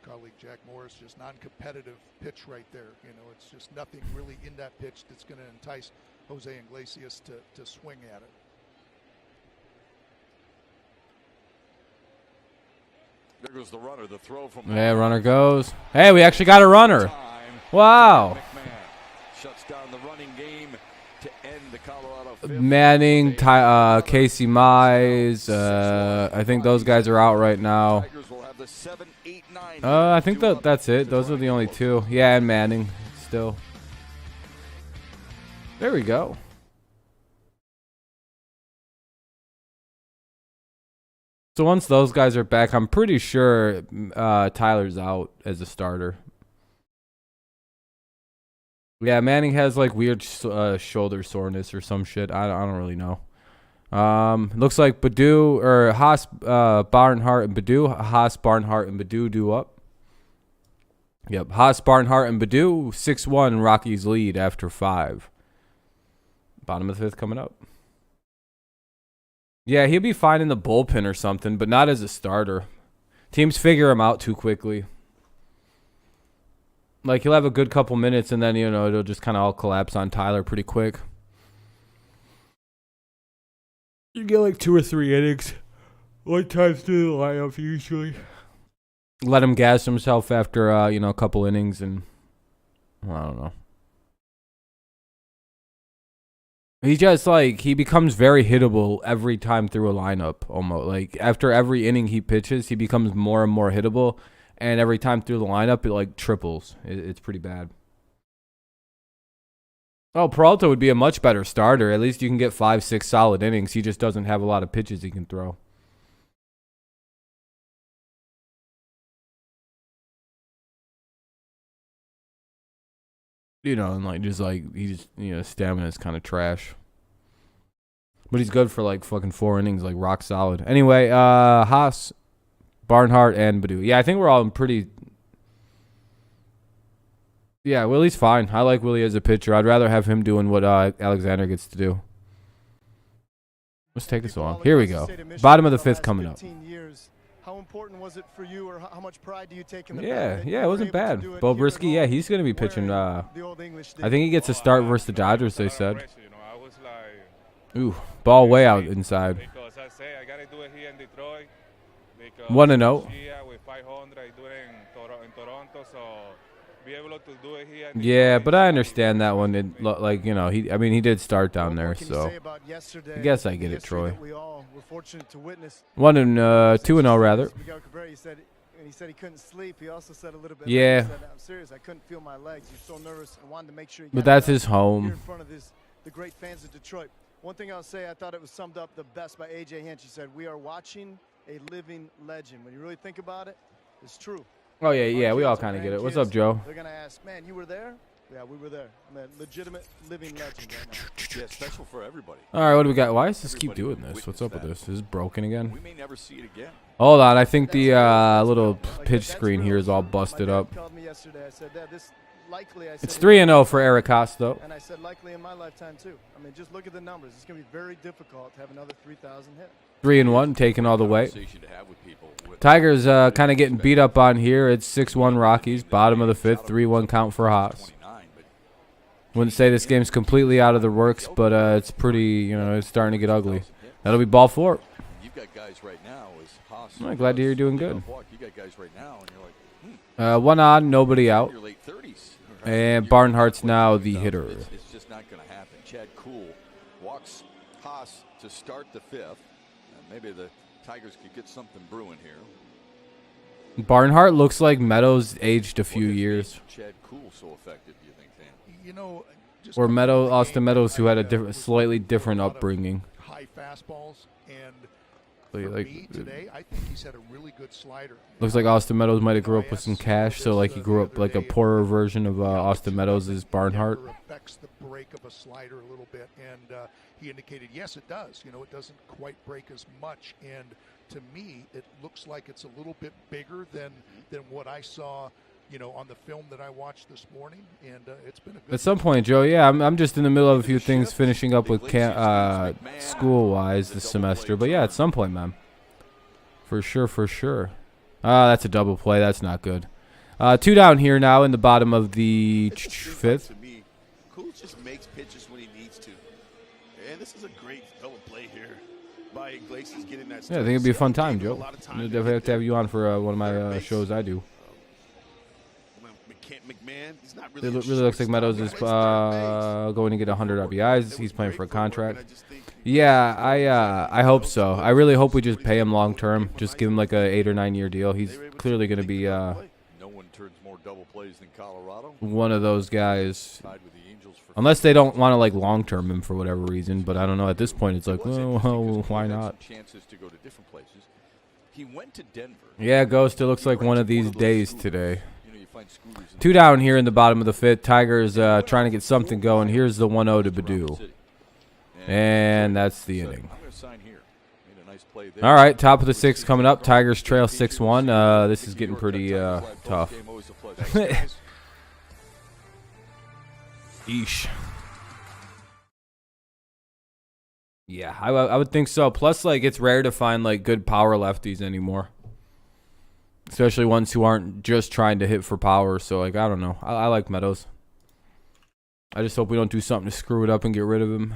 colleague Jack Morris, just non-competitive pitch right there. It's just nothing really in that pitch that's going to entice Jose Iglesias to swing at it. There goes the runner. The throw from Runner goes. Hey, we actually got a runner. Wow. Shuts down the running game to end the Colorado fifth. Manning, Casey Mize. I think those guys are out right now. Tigers will have the 7, 8, 9. I think that's it. Those are the only 2. Yeah, and Manning still. There we go. So once those guys are back, I'm pretty sure Tyler's out as a starter. Yeah, Manning has like weird shoulder soreness or some shit. I don't really know. Looks like Baду or Haas, Barnhart and Badu. Haas, Barnhart and Badu do up. Yep, Haas, Barnhart and Badu. 6-1 Rockies lead after 5. Bottom of the fifth coming up. Yeah, he'll be fine in the bullpen or something, but not as a starter. Teams figure him out too quickly. Like, he'll have a good couple minutes, and then, it'll just kind of all collapse on Tyler pretty quick. You get like 2 or 3 innings. 1 time through the lineup, usually. Let him gas himself after, a couple innings, and I don't know. He just, he becomes very hittable every time through a lineup, almost. Like, after every inning he pitches, he becomes more and more hittable. And every time through the lineup, it triples. It's pretty bad. Oh, Peralta would be a much better starter. At least you can get 5-6 solid innings. He just doesn't have a lot of pitches he can throw. And stamina is kind of trash. But he's good for fucking 4 innings, rock solid. Anyway, Haas, Barnhart, and Badu. Yeah, I think we're all in pretty... Yeah, Willie's fine. I like Willie as a pitcher. I'd rather have him doing what Alexander gets to do. Let's take this on. Here we go. Bottom of the fifth coming up. How important was it for you, or how much pride do you take in the fact that it wasn't bad. Bo Brisky, yeah, he's going to be pitching. I think he gets a start versus the Dodgers, they said. Ooh, ball way out inside. Because I say I got to do it here in Detroit. 1-0. With 500 doing in Toronto, so be able to do it here. Yeah, but I understand that one. He did start down there, so I guess I get it, Troy. 2-0 rather. He said he couldn't sleep. He also said a little bit. Yeah. He said, I'm serious. I couldn't feel my legs. He's so nervous. I wanted to make sure. But that's his home. Here in front of the great fans of Detroit. One thing I'll say, I thought it was summed up the best by A.J. Hinch. He said, "We are watching a living legend. When you really think about it, it's true. Oh, yeah, yeah, we all Grandkids kind or of get it. What's grandkids, up, Joe? They're going to ask, man, you were there? Yeah, we were there. I'm a legitimate living legend right now. Yeah, special for everybody. All right, what do we got? Why does this keep Everybody doing this? What's witnessed up with that. this? Is this broken again? We may never see it again. Hold on, I think the little pitch screen here is all busted up. My dad called me yesterday. I said, Dad, this likely, I said, It's 3-0 for Eric Haas, though. and I said, likely in my lifetime, too. I mean, just look at the numbers. It's going to be very difficult to have another 3,000 hit. 3-1, taking all the way. Conversation to have with people with Tigers kind of getting beat up on here. It's 6-1 Rockies, bottom of the fifth, 3-1 count for Haas. 29, but Wouldn't say this game's completely out of the works, but it's pretty, it's starting to get ugly. That'll be ball 4. you've got guys right now as Haas. I'm glad to hear you're doing good. You got guys right now, and you're like, One on, nobody out. your late 30s. And Barnhart's now the hitter. It's just not going to happen. Chad Kuhl walks Haas to start the 5th. Maybe the Tigers could get something brewing here. Barnhart looks like Meadows aged a few What has years. made Chad Kuhl so effective, do you think, Sam? You know, just Or coming into the Austin game, Meadows, who had a I, different, was slightly looking for a different lot of upbringing. high fastballs, and Like- for like, me today, I think he's had a really good slider. Looks like Austin Meadows might have grew up with some cash, so like he grew up like a poorer version of Austin Meadows' Barnhart. Never affects the break of a slider a little bit, and he indicated yes, it does. You know, it doesn't quite break as much, and to me, it looks like it's a little bit bigger than what I saw. You know, on the film that I watched this morning, and it's been a good. At some point, Joe, yeah, I'm just in the middle of a few things, finishing up with school-wise this semester. But yeah, at some point, man. For sure, for sure. That's a double play. That's not good. 2 down here now in the bottom of the 5th. To me, Kuhl just makes pitches when he needs to. And this is a great double play here by Iglesias getting that. Yeah, I think it'd be a fun time, Joe. I'll definitely have to have you on for one of my shows I do. McMahon, he's not It really really looks like Meadows is going to get 100 RBIs. He's playing for a contract. Yeah, I hope so. I really hope we just pay him long term. Just give him like a 8 or 9 year deal. He's clearly going to be No one turns more double plays than Colorado. one of those guys. Tied with the Angels for Unless they don't want to like long term him for whatever reason. But I don't know. At this point, it's like, It was well, interesting 'cause why he had not? some chances to go to different places. He went to Denver. Yeah, Ghost. It looks like one of these days today. You know, you find scooters in 2 down here in the bottom of the 5th. Tigers trying to get something going. Here's the 1-0 to Badu. And that's the inning. I'm going to sign here. Made a nice play there. All right, top of the 6th coming up. Tigers trail 6-1. This is getting pretty tough. Game always a pleasure. Eesh. Yeah, I would think so. Plus, like, it's rare to find, like, good power lefties anymore. Especially ones who aren't just trying to hit for power. So, like, I don't know. I like Meadows. I just hope we don't do something to screw it up and get rid of him.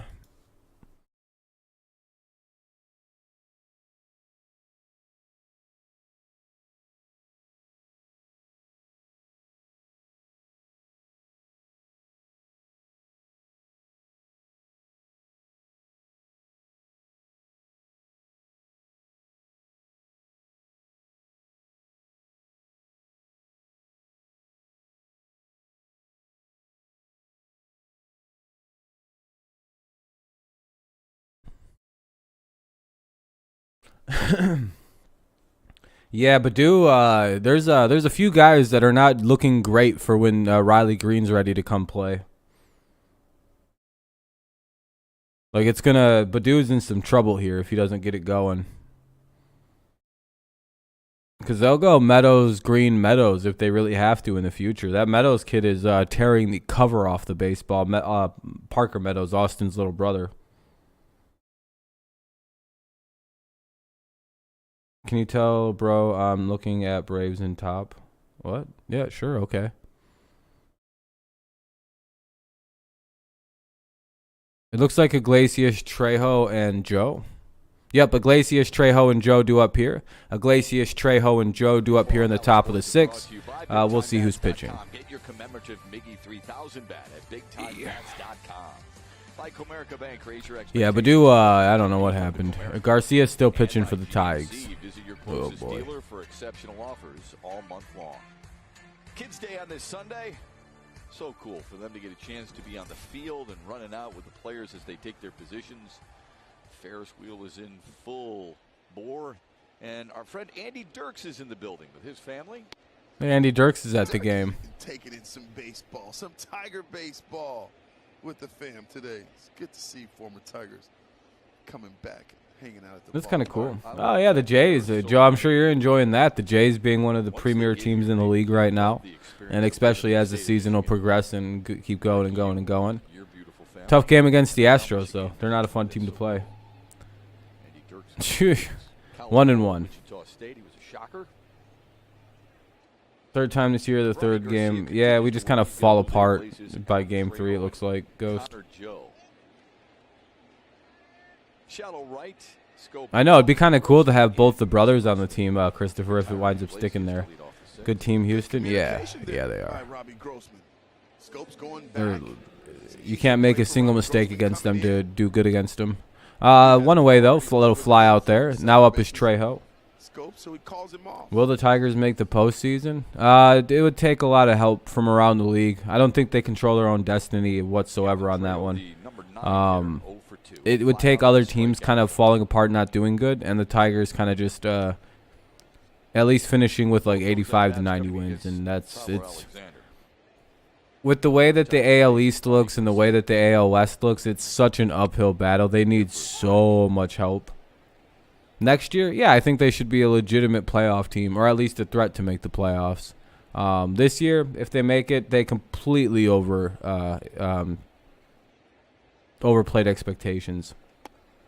Yeah, Badu, there's a few guys that are not looking great for when Riley Green's ready to come play. Like, Badu's in some trouble here if he doesn't get it going. Because they'll go Meadows, Green, Meadows if they really have to in the future. That Meadows kid is tearing the cover off the baseball. Parker Meadows, Austin's little brother. Can you tell, bro, I'm looking at Braves in top? What? Yeah, sure, okay. It looks like Iglesias, Trejo, and Joe. Yep, Iglesias, Trejo, and Joe do up here. Iglesias, Trejo, and Joe do up here in the top of the 6th. We'll see who's pitching. Get your commemorative Miggy 3000 bat at BigTimeBats.com. By Comerica Bank, raise your Yeah, Badu, I don't know what happened. Garcia's still pitching for the Tigers. Visit your Oh, closest boy. dealer for exceptional offers all month long. Kids Day on this Sunday. So cool for them to get a chance to be on the field and running out with the players as they take their positions. Ferris wheel is in full bore. And our friend Andy Dirks is in the building with his family. Hey, Andy Dirks is at the game. Taking in some baseball, some Tiger baseball with the fam today. It's good to see former Tigers coming back, hanging out at the That's ball. kind of cool. Oh, yeah, the Jays. Joe, I'm sure you're enjoying that. The Jays being one of the premier teams in the league right now, and especially as the season will progress and keep going and going and going. Tough game against the Astros, though. They're not a fun team to play. 1-1. Third time this year, the third game. Yeah, we just kind of fall apart by game 3, it looks like. Ghost. I know, it'd be kind of cool to have both the brothers on the team, Christopher, if it winds up sticking there. Good team, Houston? Yeah, they are. You can't make a single mistake against them to do good against them. One away, though. A little fly out there. Now up is Trejo. Will the Tigers make the postseason? It would take a lot of help from around the league. I don't think they control their own destiny whatsoever on that one. It would take other teams kind of falling apart, not doing good, and the Tigers kind of just at least finishing with like 85 to 90 wins, and it's with the way that the AL East looks and the way that the AL West looks, it's such an uphill battle. They need so much help. Next year, yeah, I think they should be a legitimate playoff team, or at least a threat to make the playoffs. This year, if they make it, they completely overplayed expectations.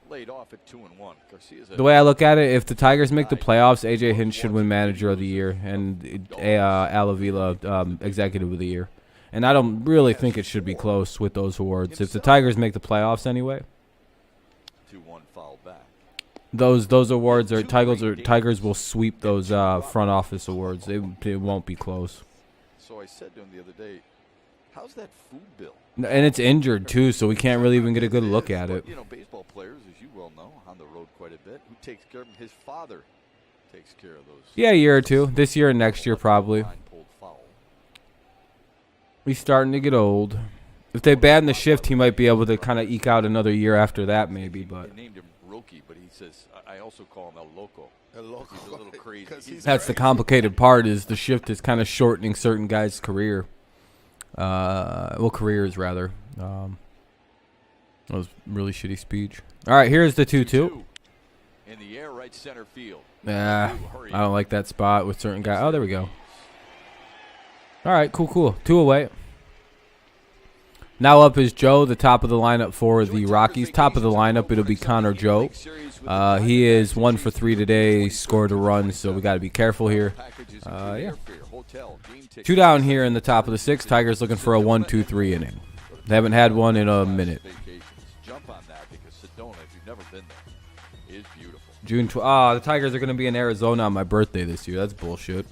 Laid off at 2-1. The way I look at it, if the Tigers make the playoffs, AJ Hinch should win Manager of the Year and Al Avila Executive of the Year. And I don't really think it should be close with those awards. If the Tigers make the playoffs anyway, 2-1 foul back. Those awards are Tigers will sweep those front office awards. It won't be close. So I said to him the other day, how's that food bill? And it's injured too, so we can't really even get a good look at it. You know, baseball players, as you well know, on the road quite a bit. Who takes care of them? His father takes care of those. Yeah, a year or two. This year and next year probably. He's starting to get old. If they ban the shift, he might be able to kind of eke out another year after that, maybe. But they named him Rocky, but he says I also call him El Loco. El Loco. He's a little crazy. That's the complicated part. Is the shift is kind of shortening certain guys' career. Careers rather. That was really shitty speech. All right, here's the 2-2. In the air, right center field. I don't like that spot with certain guys. Oh, there we go. All right, cool. 2 away. Now up is Joe, the top of the lineup for the Rockies. Top of the lineup, it'll be Connor Joe. He is 1 for 3 today, scored a run, so we got to be careful here. Yeah. 2 down here in the top of the 6th. Tigers looking for a 1-2-3 inning. They haven't had one in a minute. Jump on that because Sedona, if you've never been there, is beautiful. June 12th. The Tigers are going to be in Arizona on my birthday this year. That's bullshit.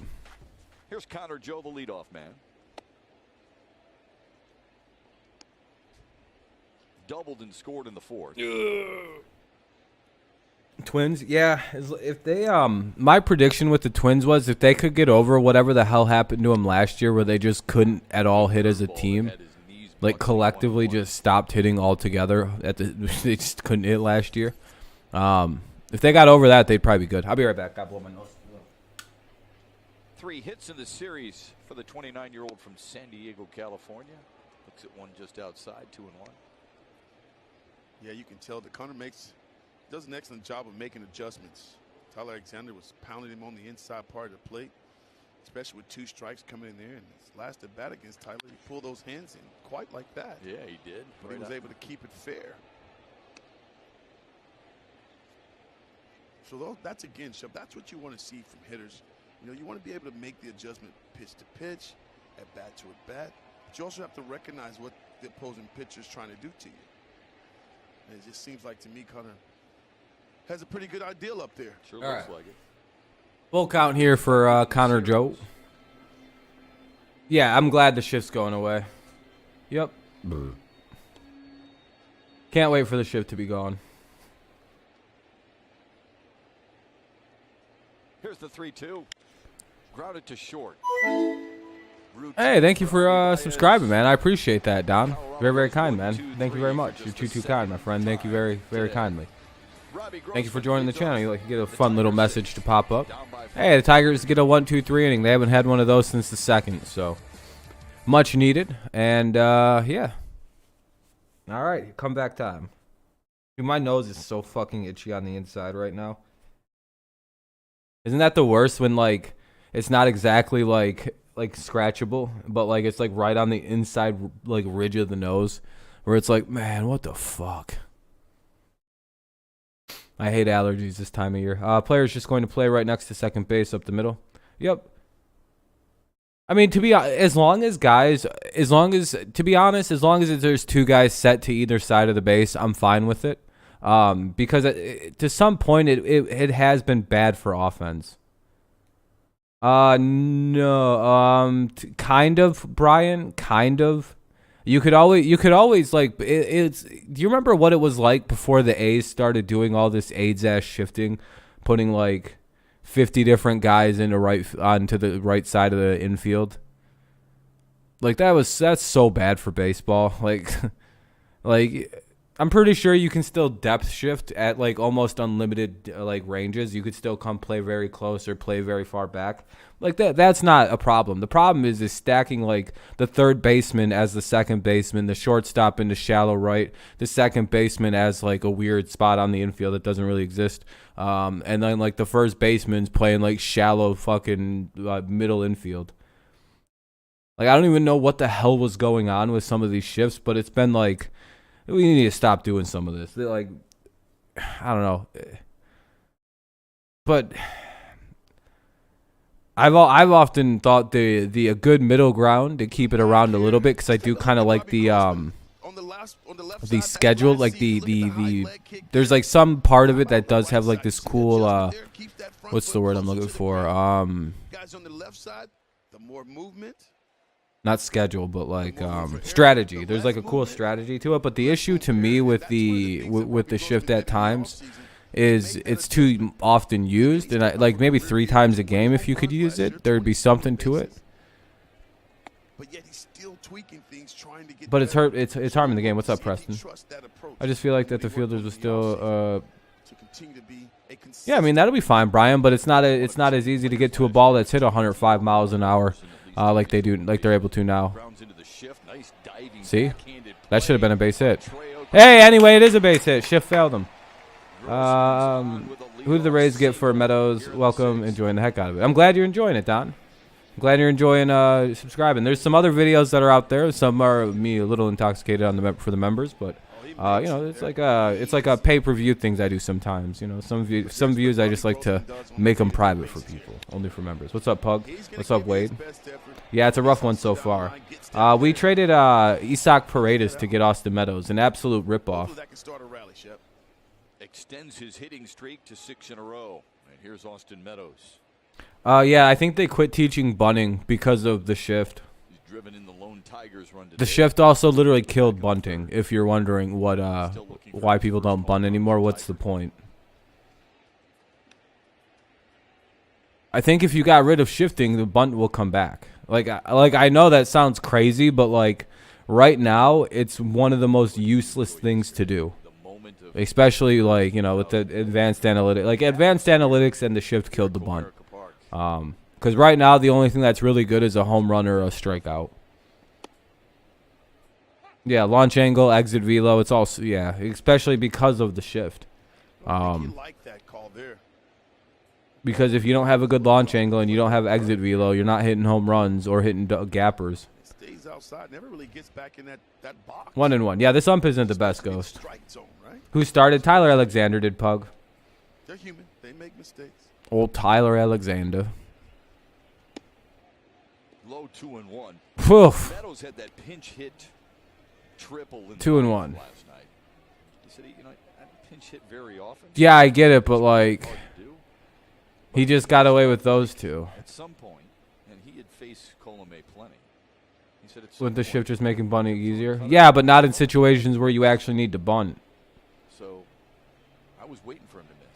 Here's Connor Joe, the leadoff man. Doubled and scored in the 4th. Twins, yeah. If they my prediction with the Twins was if they could get over whatever the hell happened to them last year, where they just couldn't at all hit as a team, like collectively just stopped hitting altogether. They just couldn't hit last year. If they got over that, they'd probably be good. I'll be right back. God blow my nose. 3 hits in the series for the 29-year-old from San Diego, California. Looks at one just outside, 2-1. Yeah, you can tell that Connor does an excellent job of making adjustments. Tyler Alexander was pounding him on the inside part of the plate, especially with 2 strikes coming in there. And his last at bat against Tyler, he pulled those hands in quite like that. Yeah, he did. But he was able to keep it fair. So that's again, Shep, that's what you want to see from hitters. You know, you want to be able to make the adjustment pitch to pitch, at bat to at bat. But you also have to recognize what the opposing pitcher is trying to do to you. And it just seems like to me Connor has a pretty good ideal up there. Sure looks like it. Full count here for Connor Joe. Yeah, I'm glad the shift's going away. Yep. Can't wait for the shift to be gone. Here's the 3-2. Grounded to short. Hey, thank you for subscribing, man. I appreciate that, Don. Very, very kind, man. Thank you very much. You're too kind, my friend. Thank you very, very kindly. Thank you for joining the channel. You get a fun little message to pop up. Hey, the Tigers get a 1-2-3 inning. They haven't had one of those since the second, so much needed. And yeah. All right, comeback time. Dude, my nose is so fucking itchy on the inside right now. Isn't that the worst when like it's not exactly like scratchable, but like it's like right on the inside like ridge of the nose, where it's like, man, what the fuck? I hate allergies this time of year. Player's just going to play right next to second base up the middle. Yep. I mean, to be honest, as long as there's two guys set to either side of the base, I'm fine with it. Because to some point it has been bad for offense. No, kind of, Brian, kind of. You could always like it's. Do you remember what it was like before the A's started doing all this AIDS ass shifting, putting like 50 different guys onto the right side of the infield? Like that's so bad for baseball. Like I'm pretty sure you can still depth shift at like almost unlimited like ranges. You could still come play very close or play very far back. Like that's not a problem. The problem is stacking like the third baseman as the second baseman, the shortstop into shallow right, the second baseman as like a weird spot on the infield that doesn't really exist. And then like the first baseman's playing like shallow fucking middle infield. Like I don't even know what the hell was going on with some of these shifts, but it's been like, we need to stop doing some of this. They're like, I don't know, but I've often thought the a good middle ground to keep it around a little bit, because I do kind of like the schedule, like the there's like some part of it that does have like this cool what's the word I'm looking for, Guys on the left side, the more movement. Not schedule, but like strategy. There's like a cool strategy to it. But the issue to me with the shift at times is it's too often used, and like maybe 3 times a game if you could use it, there'd be something to it. But it's harming the game. What's up, Preston? I just feel like that the fielders are still yeah, I mean that'll be fine, Brian, but it's not as easy to get to a ball that's hit 105 miles an hour. Like they're able to now. See? That should have been a base hit. Hey, anyway, it is a base hit. Shift failed him. Who did the Rays get for Meadows? Welcome, enjoying the heck out of it. I'm glad you're enjoying it, Don. I'm glad you're enjoying subscribing. There's some other videos that are out there. Some are me a little intoxicated on for the members, but you know, it's like a pay-per-view things I do sometimes. You know, some views I just like to make them private for people, only for members. What's up, Pug? What's up, Wade? Yeah, it's a rough one so far. We traded Isaac Paredes to get Austin Meadows, an absolute ripoff. Extends his hitting streak to 6 in a row. And here's Austin Meadows. Yeah, I think they quit teaching bunting because of the shift. Driven in the lone Tigers run today. The shift also literally killed bunting. If you're wondering why people don't bunt anymore, what's the point? I think if you got rid of shifting, the bunt will come back. Like I know that sounds crazy, but like right now, it's one of the most useless things to do. Especially like, you know, with the advanced analytics. Like advanced analytics and the shift killed the bunt. Because right now, the only thing that's really good is a home run or a strikeout. Yeah, launch angle, exit velo, it's all, yeah, especially because of the shift. Because if you don't have a good launch angle and you don't have exit velo, you're not hitting home runs or hitting gappers. Stays outside, never really gets back in that box. 1-1. Yeah, this ump isn't the best, Ghost. Who started? Tyler Alexander did, Pug. They're human. They make mistakes. Old Tyler Alexander. Low 2-1. Poof. Meadows had that pinch hit triple in 2-1 last night. He said, you know, I pinch hit very often. Yeah, I get it, but like he just got away with those two. At some point, and he had faced Colomé plenty. He said Wouldn't the shift just making bunting easier? Yeah, but not in situations where you actually need to bunt. So I was waiting for him to miss.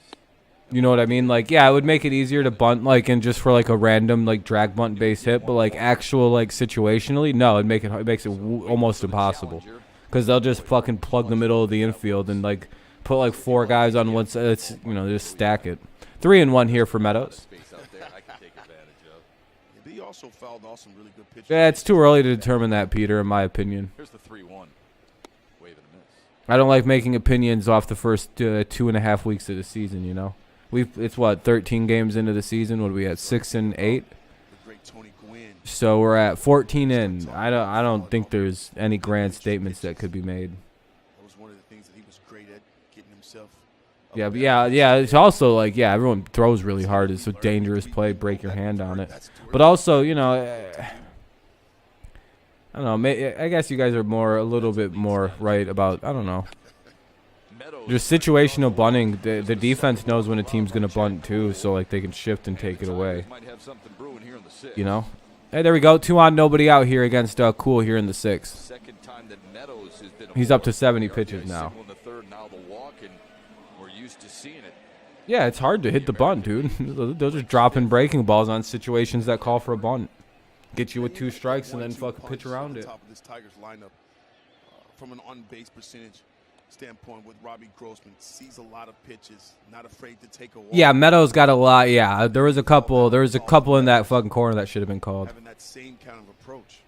You know what I mean? Like, yeah, it would make it easier to bunt, like, and just for like a random like drag bunt base hit, but like actual like situationally, no, it makes it almost impossible, because they'll just fucking plug the middle of the infield and like put like 4 guys on one side. It's, you know, just stack it. 3-1 here for Meadows. He also fouled off some really good pitches. Yeah, it's too early to determine that, Peter, in my opinion. Here's the 3-1. Wave and a miss. I don't like making opinions off the first 2.5 weeks of the season, you know. It's what, 13 games into the season? What are we at, 6 and 8? So we're at 14 in. I don't think there's any grand statements that could be made. That was one of the things that he was great at, getting himself. Yeah, but yeah. It's also like, yeah, everyone throws really hard. It's a dangerous play. Break your hand on it. But also, you know, I don't know. I guess you guys are a little bit more right about. I don't know. Just situational bunting. The defense knows when a team's gonna bunt too, so like they can shift and take it away. You know. Hey, there we go. 2 on, nobody out here against Cool here in the 6th. He's up to 70 pitches now. Yeah, it's hard to hit the bunt, dude. They're just dropping breaking balls on situations that call for a bunt. Get you with 2 strikes and then fucking pitch around it. Top of this Tigers lineup, from an on-base percentage standpoint, with Robbie Grossman, sees a lot of pitches, not afraid to take a walk. Yeah, Meadows got a lot. Yeah, there was a couple in that fucking corner that should have been called. Having that same kind of approach.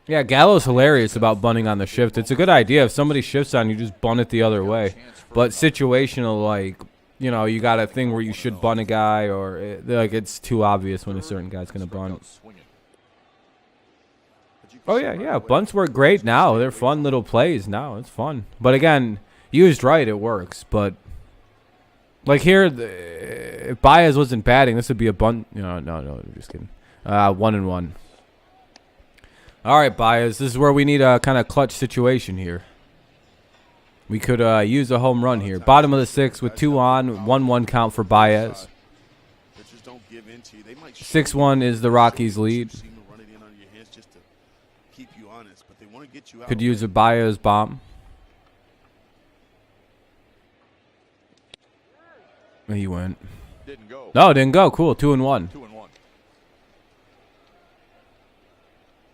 Yeah, Gallo's hilarious about bunting on the shift. It's a good idea. If somebody shifts on you, just bunt it the other way. But situational, like, you know, you got a thing where you should bunt a guy, or like it's too obvious when a certain guy's gonna bunt. Oh yeah. Bunts work great now. They're fun little plays now. It's fun. But again, used right, it works. But like here, if Baez wasn't batting, this would be a bunt. No, I'm just kidding. 1-1. All right, Baez. This is where we need a kind of clutch situation here. We could use a home run here. Bottom of the 6th with 2 on, 1-1 count for Baez. 6-1 is the Rockies' lead. Could use a Baez bomb. He went. Didn't go. No, didn't go. Cool. 2-1. 2-1.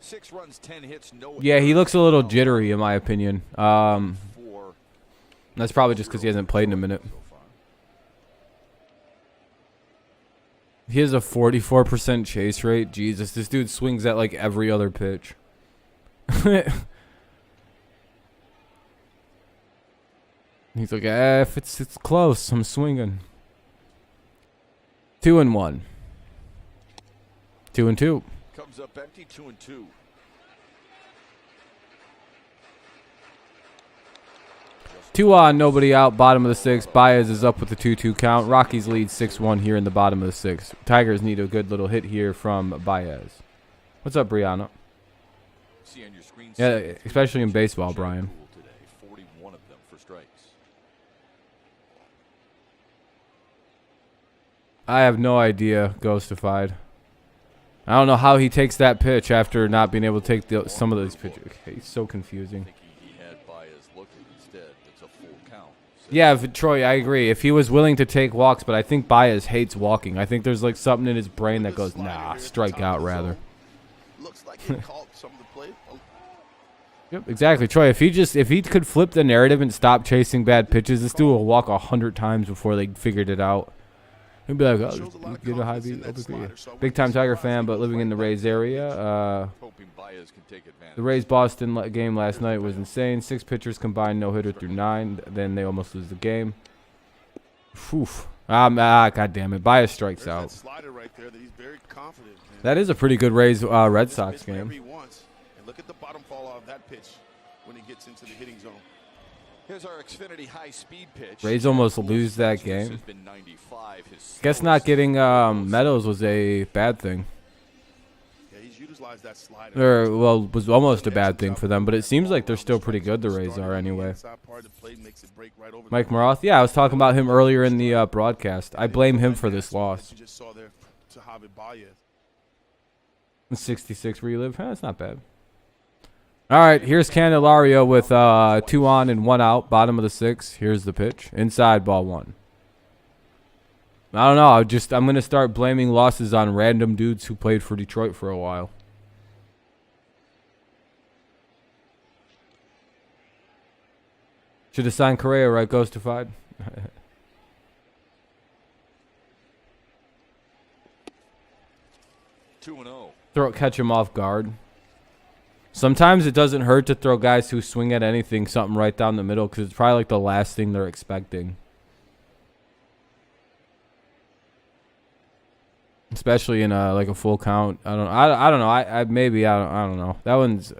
6 runs, 10 hits, no. Yeah, he looks a little jittery in my opinion. That's probably just because he hasn't played in a minute. He has a 44% chase rate. Jesus, this dude swings at like every other pitch. He's like, if it's close, I'm swinging. 2-1. 2-2. Comes up empty, 2-2. Two on, nobody out. Bottom of the 6th. Baez is up with the 2-2 count. Rockies lead 6-1 here in the bottom of the 6th. Tigers need a good little hit here from Baez. What's up, Brianna? Yeah, especially in baseball, Brian. 41 of them for strikes. I have no idea, Ghostified. I don't know how he takes that pitch after not being able to take some of those pitches. Okay, he's so confusing. Yeah, Troy, I agree. If he was willing to take walks, but I think Baez hates walking. I think there's like something in his brain that goes, nah, strike out rather. Looks like he called some of the play. Yep, exactly. Troy, if he could flip the narrative and stop chasing bad pitches, this dude will walk 100 times before they figured it out. He'd be like, oh, get a high beat. Big time Tiger fan, but living in the Rays area. The Rays Boston game last night was insane. 6 pitchers combined, no hitter through 9. Then they almost lose the game. God damn it! Baez strikes out. That is a pretty good Rays Red Sox game. Look at the bottom fall off that pitch when he gets into the hitting zone. Here's our Xfinity high-speed pitch. Rays almost lose that game. Guess not getting Meadows was a bad thing. Yeah, he's utilized that slider. Or, well, was almost a bad thing for them, but it seems like they're still pretty good, the Rays are anyway. Mike Maroth, yeah, I was talking about him earlier in the broadcast. I blame him for this loss. 66 relive, that's not bad. All right, here's Candelario with 2 on and 1 out, bottom of the 6th. Here's the pitch, inside, ball 1. I don't know. I'm gonna start blaming losses on random dudes who played for Detroit for a while. Should have signed Correa, right? Ghostified. 2-0. Catch him off guard. Sometimes it doesn't hurt to throw guys who swing at anything something right down the middle because it's probably like the last thing they're expecting. Especially in like a full count. I don't know. I don't know. That one's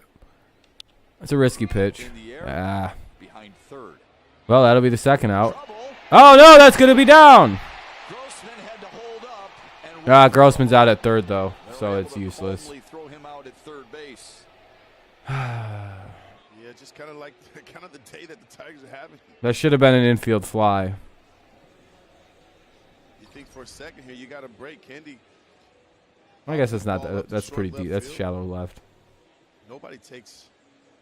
it's a risky pitch. Ah. Behind third. Well, that'll be the second out. Oh no, that's gonna be down. Grossman had to hold up and Grossman's out at third though, so it's useless. throw him out at third base. Yeah, just kind of like the day that the Tigers are having. That should have been an infield fly. You think for a second here you got a break, Candy. I guess it's not. That's pretty deep. That's shallow left. Nobody takes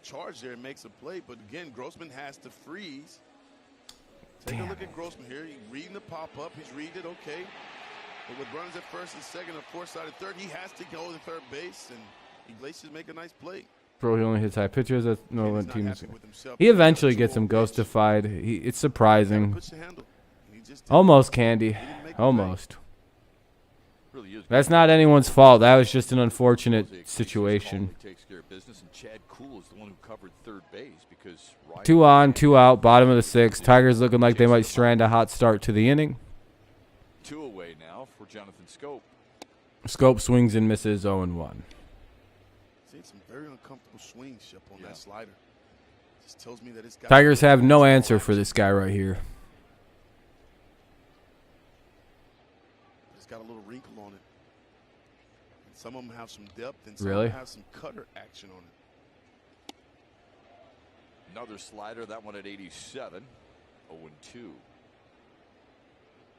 charge there and makes a play, but again, Grossman has to freeze. Take a look at Grossman here. He's reading the pop-up. He's reading it okay. But with runners at first and second and fourth side at third, he has to go to third base, and Iglesias make a nice play. Bro, he only hits high pitches. That's no one team. He eventually gets him ghostified. It's surprising. Almost Candy. Almost. That's not anyone's fault. That was just an unfortunate situation. 2 on, 2 out, bottom of the 6th. Tigers looking like they might strand a hot start to the inning. 2 away now for Jonathan Scope. Scope swings and misses 0-1. Seeing some very uncomfortable swings, Shep, on that slider. Just tells me that this guy Tigers have no answer for this guy right here. It's got a little wrinkle on it. And some of them have some depth, and some Really? of them have some cutter action on it. Another slider, that one at 87. 0-2.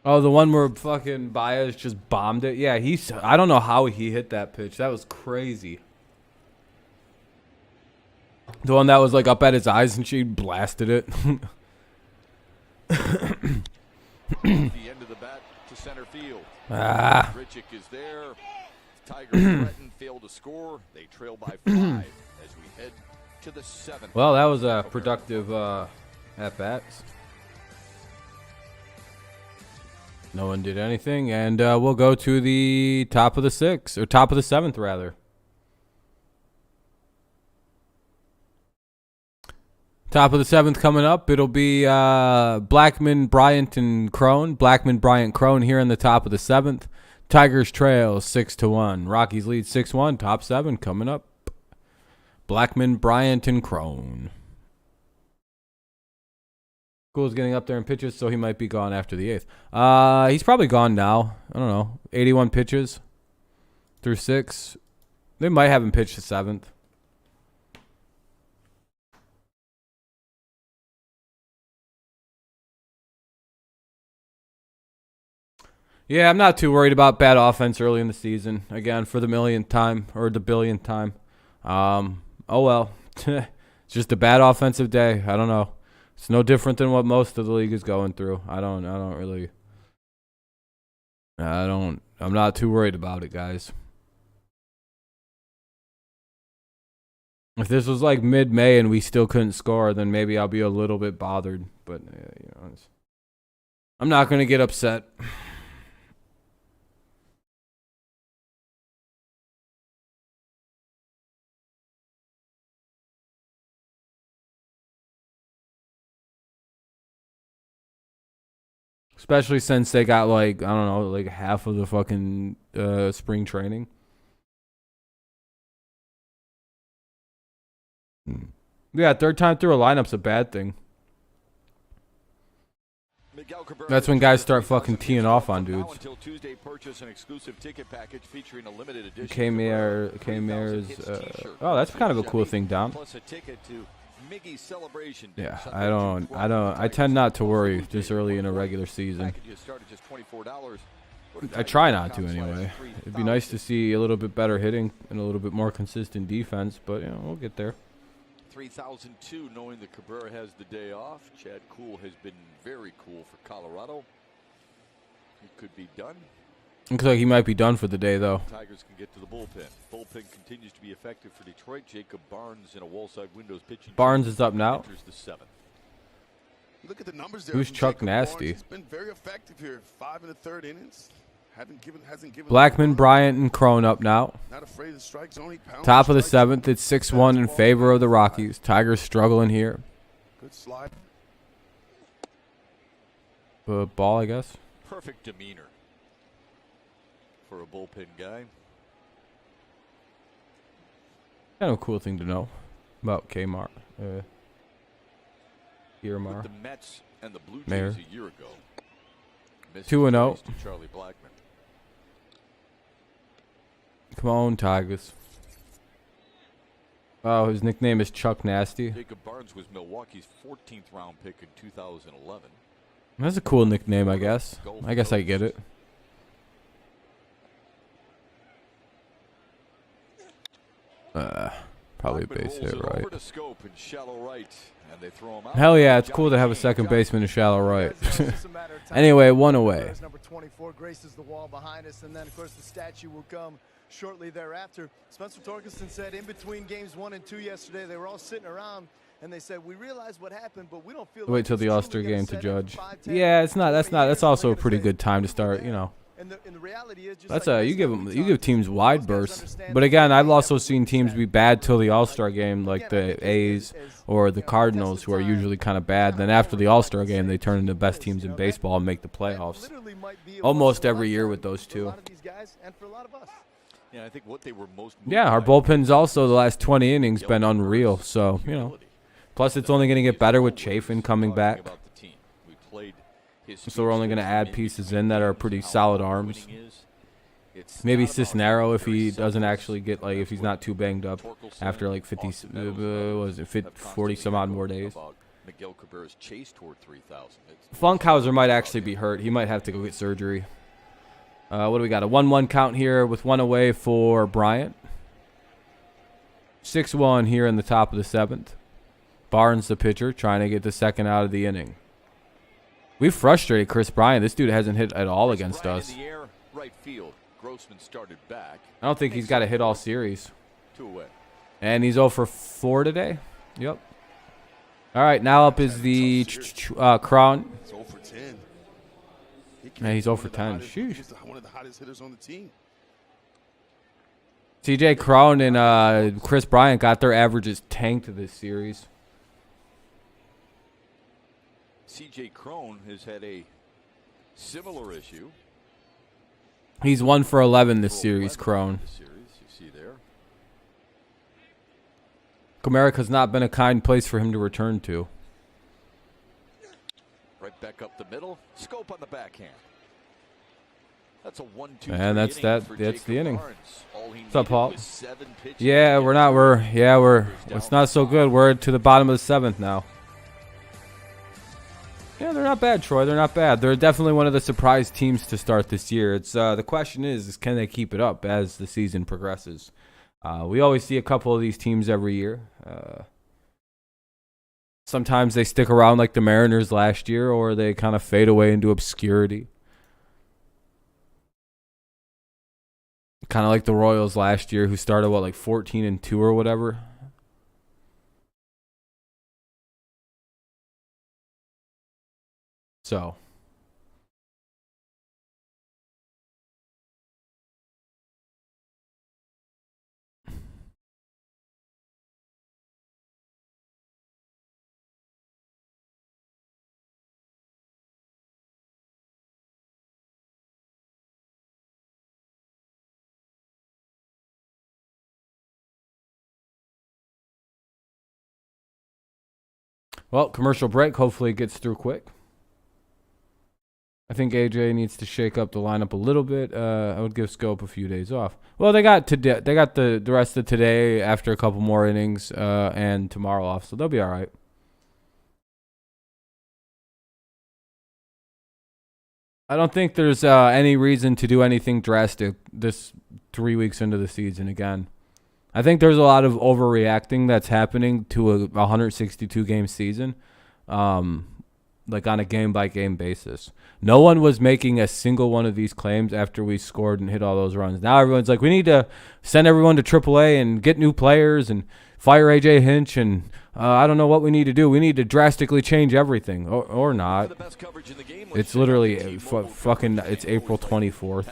Oh, the one where fucking Baez just bombed it? Yeah, I don't know how he hit that pitch. That was crazy. The one that was like up at his eyes and she blasted it. The end of the bat to center field. Richick is there. Tigers threaten, fail to score. They trail by 5 as we head to the 7th. Well, that was a productive at-bats. No one did anything, and we'll go to the top of the 6th, or top of the 7th, rather. Top of the 7th coming up. It'll be Blackman, Bryant, and Crone. Blackman, Bryant, Crone here in the top of the 7th. Tigers trail 6-1. Rockies lead 6-1. Top 7 coming up. Blackman, Bryant, and Crone. Cool's getting up there in pitches, so he might be gone after the 8th. He's probably gone now. I don't know. 81 pitches through 6. They might have him pitch the 7th. Yeah, I'm not too worried about bad offense early in the season. Again, for the millionth time, or the billionth time. Oh well. It's just a bad offensive day. I don't know. It's no different than what most of the league is going through. I'm not too worried about it, guys. If this was like mid-May and we still couldn't score, then maybe I'll be a little bit bothered. But I'm not going to get upset. Especially since they got like, I don't know, like half of the fucking spring training. Yeah, third time through a lineup's a bad thing. That's when guys start fucking teeing off on dudes. Until Tuesday, purchase an exclusive ticket package featuring a limited edition K-Mare's, oh, that's kind of a cool thing, Dom. Plus a ticket to Miggy's celebration. Yeah, I tend not to worry this early in a regular season. I try not to anyway. It'd be nice to see a little bit better hitting and a little bit more consistent defense, but we'll get there. 3002, knowing that Cabrera has the day off. Chad Kuhl has been very cool for Colorado. He could be done. Looks like he might be done for the day, though. Tigers can get to the bullpen. Bullpen continues to be effective for Detroit. Jacob Barnes in a wall side windows pitching. Barnes is up now. Enters the 7th. Look at the numbers there. Who's from Chuck Jacob Nasty? Barnes. He's been very effective here. 5 in the third innings. Hasn't given Blackman, Bryant, and Crone up now. Not afraid of the strike zone. He pounds Top of the strike zone. seventh, it's 6-1 in favor of the Rockies. Tigers struggling here. Good slide. Ball, I guess. Perfect demeanor for a bullpen guy. Kind of a cool thing to know about Kmart. With the Mets and the Blue Jays Mayor. a year ago. 2-0. To Charlie Blackman. Come on, Tigers. Oh, his nickname is Chuck Nasty. Jacob Barnes was Milwaukee's 14th round pick in 2011. That's a cool nickname, I guess. I guess I get it. Probably a base hit, right? Over to Scope in shallow right, and they throw him out. Hell yeah, it's cool to have a second baseman in shallow right. Anyway, one away. Number 24 graces the wall behind us, and then of course the statue will come shortly thereafter. Spencer Torkelson said in between games 1 and 2 yesterday, they were all sitting around and they said, we realize what happened, but we don't feel Wait till the All-Star game to judge. Yeah, it's not. That's also a pretty good time to start. You know. And the reality is, just That's like you give teams wide berths. But again, I've also seen teams be bad till the All-Star game, like the A's or the Cardinals, who are usually kind of bad. Then after the All-Star game, they turn into the best teams in baseball and make the playoffs. Almost every year with those two. Yeah, I think what they were most. Yeah, our bullpen's also the last 20 innings been unreal. So you know, plus it's only going to get better with Chafin coming back. So we're only going to add pieces in that are pretty solid arms. Maybe Cisnero if he doesn't actually get, like, if he's not too banged up after like 40 some odd more days. Funkhauser might actually be hurt. He might have to go get surgery. What do we got? A 1-1 count here with one away for Bryant. 6-1 here in the top of the seventh. Barnes, the pitcher, trying to get the second out of the inning. We've frustrated Chris Bryant. This dude hasn't hit at all against us. Right field. Grossman started back. I don't think he's got a hit all series. 2 away. And he's 0 for 4 today. Yep. All right, now up is the Cron. He's 0 for 10. Yeah, he's 0 for 10. Sheesh. He's one of the hottest hitters on the team. TJ Cron and Chris Bryant got their averages tanked this series. CJ Crone has had a similar issue. He's 1 for 11 this series, Crone. You see there. Comerica's not been a kind place for him to return to. Right back up the middle. Scope on the backhand. That's a 1-2. And that's the inning. What's up, Paul? Yeah, it's not so good. We're to the bottom of the seventh now. Yeah, they're not bad, Troy. They're not bad. They're definitely one of the surprise teams to start this year. It's the question is can they keep it up as the season progresses? We always see a couple of these teams every year. Sometimes they stick around like the Mariners last year, or they kind of fade away into obscurity. Kind of like the Royals last year, who started, like 14-2 or whatever. So. Well, commercial break. Hopefully it gets through quick. I think AJ needs to shake up the lineup a little bit. I would give Scope a few days off. Well, they got today. They got the rest of today after a couple more innings, and tomorrow off, so they'll be all right. I don't think there's any reason to do anything drastic this 3 weeks into the season again. I think there's a lot of overreacting that's happening to a 162-game season. Like on a game-by-game basis. No one was making a single one of these claims after we scored and hit all those runs. Now everyone's like, we need to send everyone to AAA and get new players and fire AJ Hinch and I don't know what we need to do. We need to drastically change everything, or not. It's literally fucking. It's April 24th.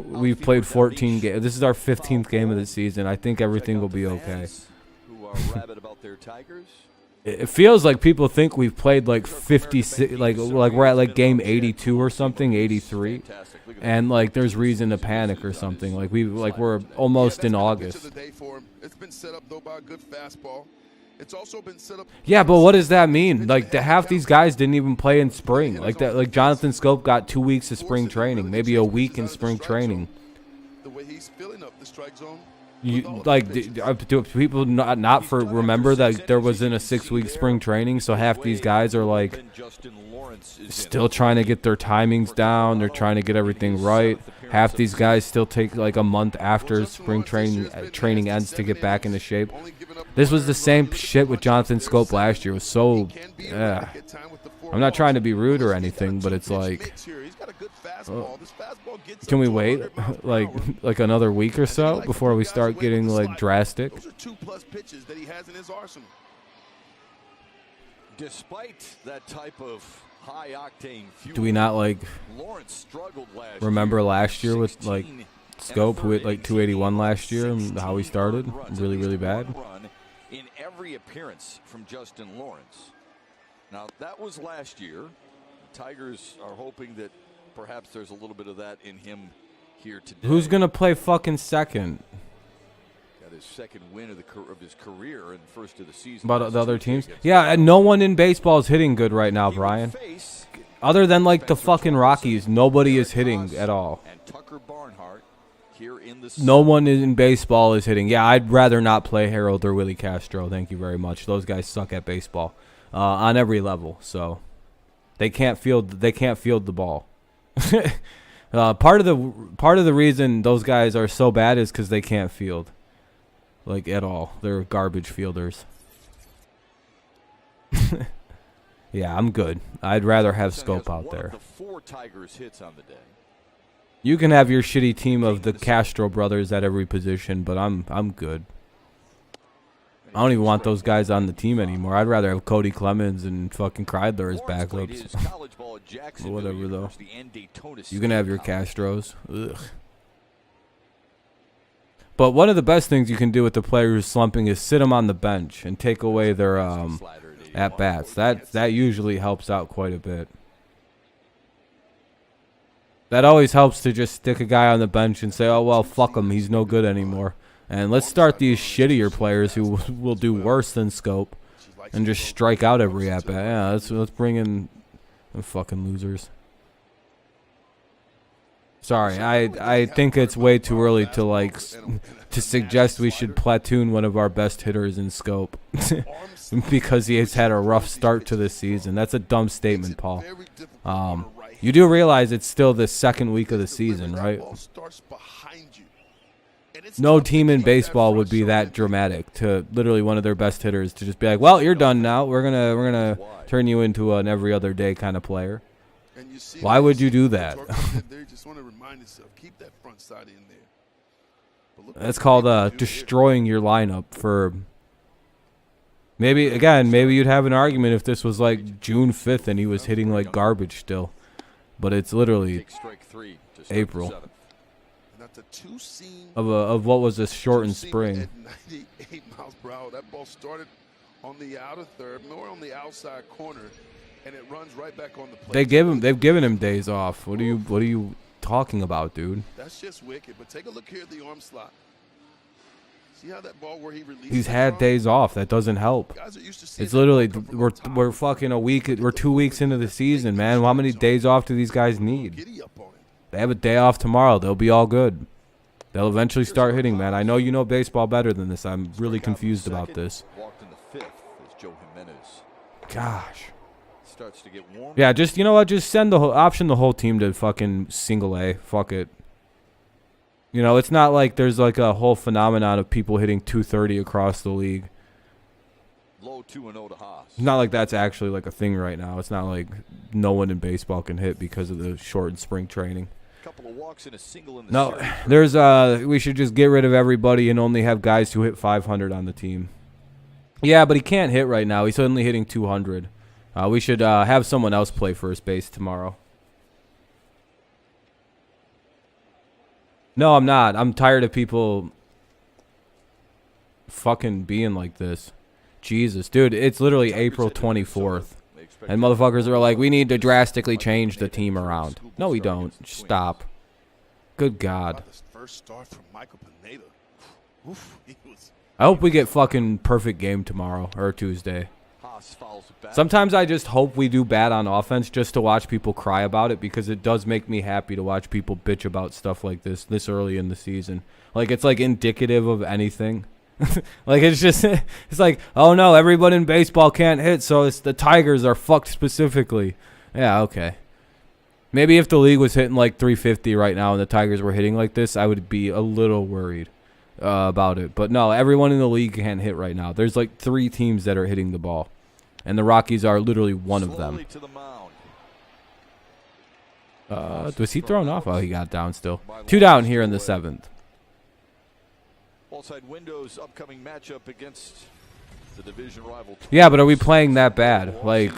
We've played 14 games. This is our 15th game of the season. I think everything will be okay. It feels like people think we've played like 56, like we're at like game 82 or something, 83, and like there's reason to panic or something. Like we're almost in August. It's been set up though by a good fastball. It's also been set up. Yeah, but what does that mean? Like half these guys didn't even play in spring. Like that. Like Jonathan Scope got 2 weeks of spring training, maybe a week in spring training. The way he's filling up the strike zone. Do people not remember that there wasn't a 6-week spring training? So half these guys are like still trying to get their timings down. They're trying to get everything right. Half these guys still take like a month after spring training ends to get back into shape. This was the same shit with Jonathan Scope last year. It was so. I'm not trying to be rude or anything, but it's like. Can we wait like another week or so before we start getting like drastic? Those are 2+ pitches that he has in his arsenal. Despite that type of high octane fuel, Do we not like Lawrence struggled remember last year with like Scope who hit like 281 last year and how he started? Really bad. In every appearance from Justin Lawrence. Now that was last year. The Tigers are hoping that perhaps there's a little bit of that in him here today. Who's gonna play fucking second? Got his second win of his career and first of the season. But the other teams? Yeah, and no one in baseball is hitting good right now, Brian. Other than like the fucking Rockies, nobody is hitting at all. And Tucker Barnhart here in the No one in baseball is hitting. Yeah, I'd rather not play Harold or Willie Castro. Thank you very much. Those guys suck at baseball on every level. So they can't field the ball. Part of the reason those guys are so bad is because they can't field, like at all. They're garbage fielders. Yeah, I'm good. I'd rather have Scope out there. You can have your shitty team of the Castro brothers at every position, but I'm good. I don't even want those guys on the team anymore. I'd rather have Cody Clemens and fucking Kreidler as backups. Whatever, though. You can have your Castros. Ugh. But one of the best things you can do with the player who's slumping is sit them on the bench and take away their at-bats. That usually helps out quite a bit. That always helps to just stick a guy on the bench and say, oh, well, fuck him. He's no good anymore. And let's start these shittier players who will do worse than Scope and just strike out every at-bat. Yeah, let's bring in the fucking losers. Sorry, I think it's way too early to suggest we should platoon one of our best hitters in Scope because he has had a rough start to this season. That's a dumb statement, Paul. You do realize it's still the second week of the season, right? No team in baseball would be that dramatic to literally one of their best hitters to just be like, well, you're done now. We're gonna turn you into an every other day kind of player. Why would you do that? That's called destroying your lineup for. Maybe you'd have an argument if this was like June 5th and he was hitting like garbage still. But it's literally April of what was a shortened spring. 98 miles per hour. That ball started on the outer third, more on the outside corner, and it runs right back on the plate. They've given him days off. What are you talking about, dude? That's just wicked. But take a look here at the arm slot. See how that ball where he released. He's had days off. That doesn't help. It's literally we're fucking a week. We're 2 weeks into the season, man. How many days off do these guys need? They have a day off tomorrow. They'll be all good. They'll eventually start hitting, man. I know you know baseball better than this. I'm really confused about this. Gosh. Yeah, just you know what? Just send the whole team to fucking single A. Fuck it. You know, it's not like there's like a whole phenomenon of people hitting 230 across the league. Low 2-0 to Haas. It's not like that's actually like a thing right now. It's not like no one in baseball can hit because of the shortened spring training. Couple of walks and a single in the No, series. there's we should just get rid of everybody and only have guys who hit 500 on the team. Yeah, but he can't hit right now. He's only hitting 200. We should have someone else play first base tomorrow. No, I'm not. I'm tired of people fucking being like this. Jesus, dude, it's literally April 24th. And motherfuckers are like, we need to drastically change the team around. No, we don't. Stop. Good God. First start from Michael Pineda. Oof, he was I hope we get fucking perfect game tomorrow or Tuesday. Sometimes I just hope we do bad on offense just to watch people cry about it, because it does make me happy to watch people bitch about stuff like this early in the season. Like, it's like indicative of anything. Like, it's just, it's like, oh no, everyone in baseball can't hit, so it's the Tigers are fucked specifically. Yeah, okay. Maybe if the league was hitting like 350 right now and the Tigers were hitting like this, I would be a little worried about it. But no, everyone in the league can't hit right now. There's like 3 teams that are hitting the ball, and the Rockies are literally one of them. Was he thrown off? Oh, he got down still. 2 down here in the 7th. Outside windows, upcoming matchup against the division rival. Yeah, but are we playing that bad? Like,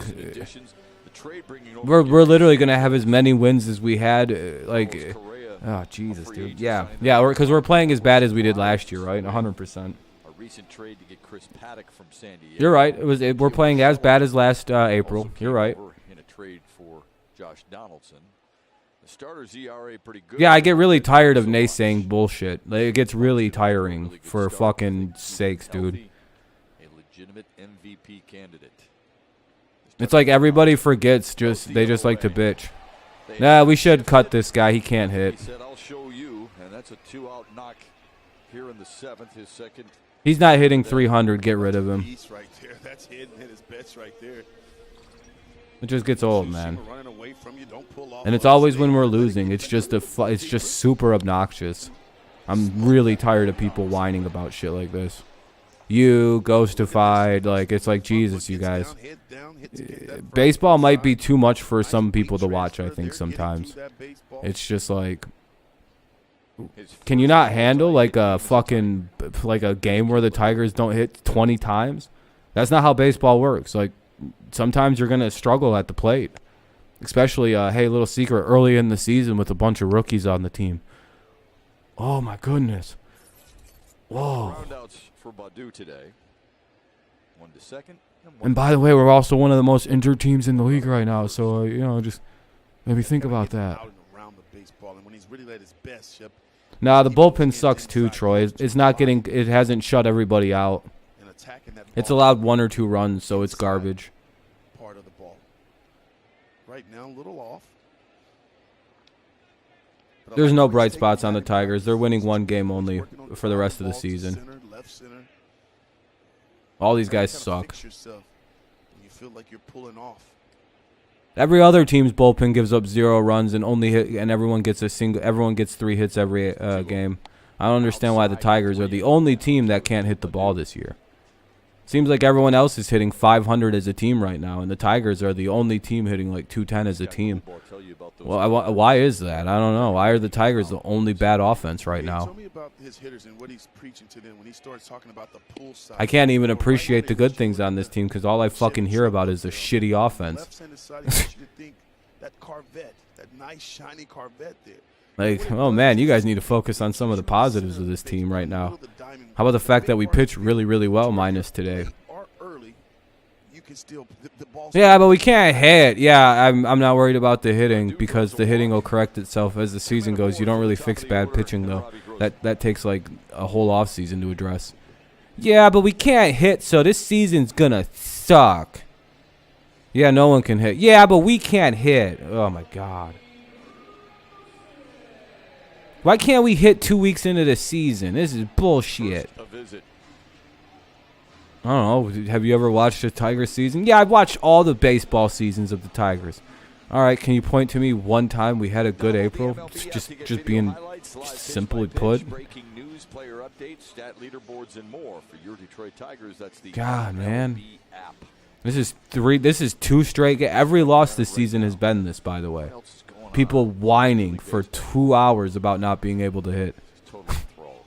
we're literally gonna have as many wins as we had. Oh Jesus, dude. Yeah, because we're playing as bad as we did last year, right? 100%. A recent trade to get Chris Paddock from San Diego. You're right. We're playing as bad as last April. You're right. In a trade for Josh Donaldson. The starter's ERA pretty good. Yeah, I get really tired of naysaying bullshit. Like, it gets really tiring, for fucking sakes, dude. A legitimate MVP candidate. It's like everybody forgets, they just like to bitch. Nah, we should cut this guy. He can't hit. He said, I'll show you, and that's a 2-out knock here in the 7th, his second. He's not hitting 300. Get rid of him. right there. That's hitting at his best right there. It just gets old, man. And it's always when we're losing. It's just it's just super obnoxious. I'm really tired of people whining about shit like this. You ghostified, like, it's like, Jesus, you guys. Baseball might be too much for some people to watch, I think, sometimes. It's just like, can you not handle like a fucking, like a game where the Tigers don't hit 20 times? That's not how baseball works. Like, sometimes you're going to struggle at the plate. Especially, hey, little secret, early in the season with a bunch of rookies on the team. Oh, my goodness. Whoa. For Badu today. 1 to second. And by the way, we're also one of the most injured teams in the league right now. So, just maybe think about that. Nah, the bullpen sucks too, Troy. It's not getting, it hasn't shut everybody out. It's allowed 1 or 2 runs, so it's garbage. Part of the ball. Right now, a little off. There's no bright spots on the Tigers. They're winning 1 game only for the rest of the season. All these guys suck. Every other team's bullpen gives up 0 runs and only hit, and everyone gets 3 hits every game. I don't understand why the Tigers are the only team that can't hit the ball this year. Seems like everyone else is hitting 500 as a team right now, and the Tigers are the only team hitting like 210 as a team. Well, why is that? I don't know. Why are the Tigers the only bad offense right now? Tell me about his hitters and what he's preaching to them when he starts talking about the pool side. I can't even appreciate the good things on this team because all I fucking hear about is the shitty offense. Left-handed side, I want you to think that Corvette, that nice shiny Corvette there. Like, oh man, you guys need to focus on some of the positives of this team right now. How about the fact that we pitch really, really well minus today? Yeah, but we can't hit. Yeah, I'm not worried about the hitting because the hitting will correct itself as the season goes. You don't really fix bad pitching though. That takes like a whole off season to address. Yeah, but we can't hit, so this season's gonna suck. Yeah, no one can hit. Yeah, but we can't hit. Oh my God. Why can't we hit 2 weeks into the season? This is bullshit. I don't know. Have you ever watched a Tiger season? Yeah, I've watched all the baseball seasons of the Tigers. All right, can you point to me one time we had a good April? Just being simply put. Breaking news, player updates, stat leaderboards, and more for your Detroit Tigers. That's the God, man. app. This is 2 straight. Every loss this season has been this, by the way. people whining for 2 hours about not being able to hit. Totally enthralled.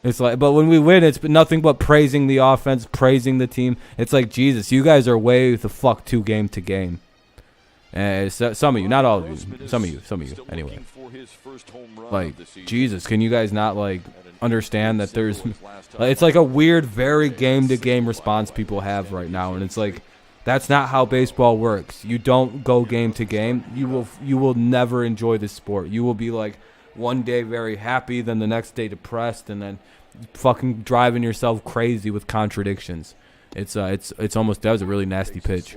It's like, but when we win, it's nothing but praising the offense, praising the team. It's like, Jesus, you guys are way the fuck too game to game. Some of you, not all of you, some of you, anyway. Like, Jesus, can you guys not, like, understand that there's, it's like a weird, very game-to-game response people have right now, and it's like, that's not how baseball works. You don't go game to game. You will never enjoy this sport. You will be like one day very happy, then the next day depressed, and then fucking driving yourself crazy with contradictions. It's almost, that was a really nasty pitch.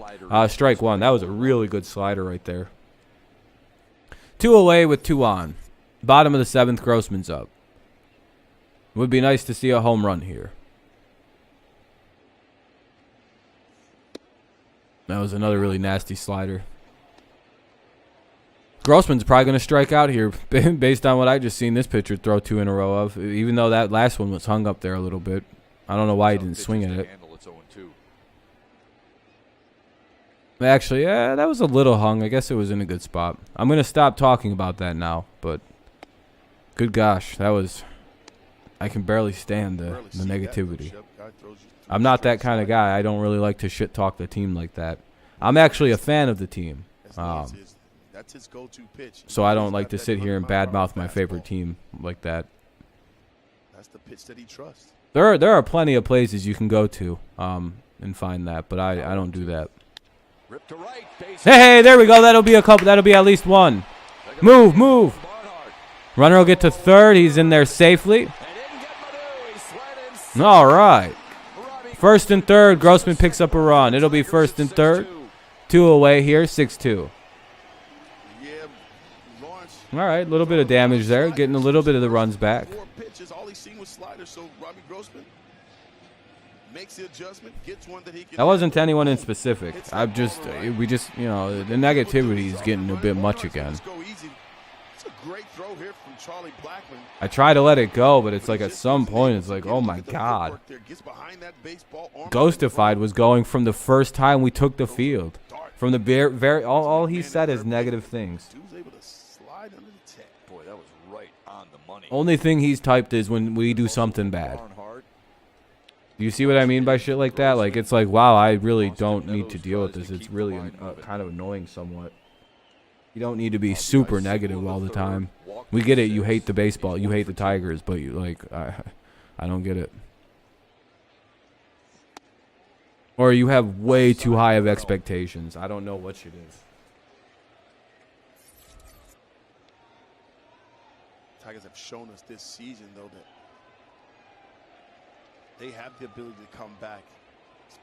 Strike one. That was a really good slider right there. 2 away with 2 on. Bottom of the 7th, Grossman's up. Would be nice to see a home run here. That was another really nasty slider. Grossman's probably going to strike out here based on what I just seen this pitcher throw 2 in a row of, even though that last one was hung up there a little bit. I don't know why he didn't swing at it. Actually, yeah, that was a little hung. I guess it was in a good spot. I'm going to stop talking about that now, but good gosh, that was... I can barely stand the negativity. I'm not that kind of guy. I don't really like to shit talk the team like that. I'm actually a fan of the team. So I don't like to sit here and badmouth my favorite team like that. That's the pitch that he trusts. There are plenty of places you can go to and find that, but I don't do that. Hey, there we go. That'll be a couple. That'll be at least one. Move. Runner will get to third. He's in there safely. All right. First and third. Grossman picks up a run. It'll be first and third. 2 away here. 6-2. All right. A little bit of damage there. Getting a little bit of the runs back. That wasn't to anyone in specific. We just, you know, the negativity is getting a bit much again. I try to let it go, but it's like at some point it's like, oh my God. Ghostified was going from the first time we took the field. From the very all he said is negative things. Boy, that was right on the money. Only thing he's typed is when we do something bad. Do you see what I mean by shit like that? Like, it's like, wow, I really don't need to deal with this. It's really kind of annoying somewhat. You don't need to be super negative all the time. We get it. You hate the baseball. You hate the Tigers, but you I don't get it. Or you have way too high of expectations. I don't know what shit is. Tigers have shown us this season, though, that they have the ability to come back,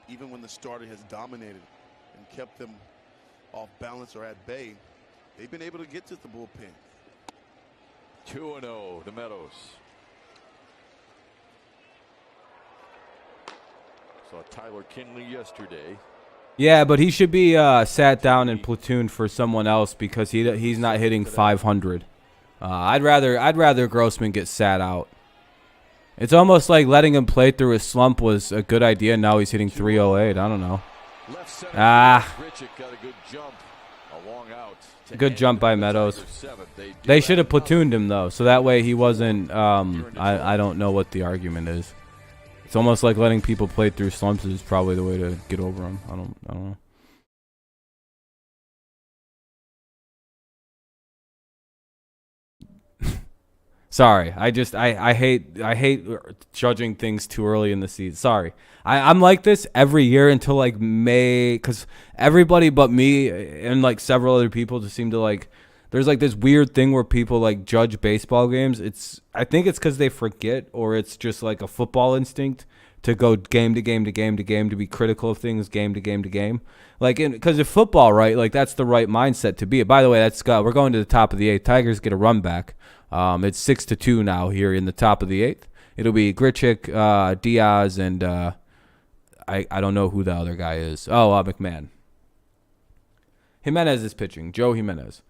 even when the starter has dominated and kept them off balance or at bay. They've been able to get to the bullpen. 2-0, the Meadows. Saw Tyler Kinley yesterday. Yeah, but he should be sat down and platooned for someone else because he's not hitting 500. I'd rather Grossman get sat out. It's almost like letting him play through his slump was a good idea. Now he's hitting 308. I don't know. Good jump by Meadows. They should have platooned him though, so that way he wasn't. I don't know what the argument is. It's almost like letting people play through slumps is probably the way to get over them. I don't know. Sorry, I hate judging things too early in the season. Sorry, I'm like this every year until like May, because everybody but me and like several other people just seem to like. There's like this weird thing where people like judge baseball games. I think it's because they forget, or it's just like a football instinct to go game to game to game to game to be critical of things game to game to game. Like, because if football, right, like that's the right mindset to be. By the way, we're going to the top of the 8th. Tigers get a run back. It's 6-2 now here in the top of the 8th. It'll be Grichuk, Diaz, and I don't know who the other guy is. Oh, McMahon. Jimenez is pitching. Joe Jimenez.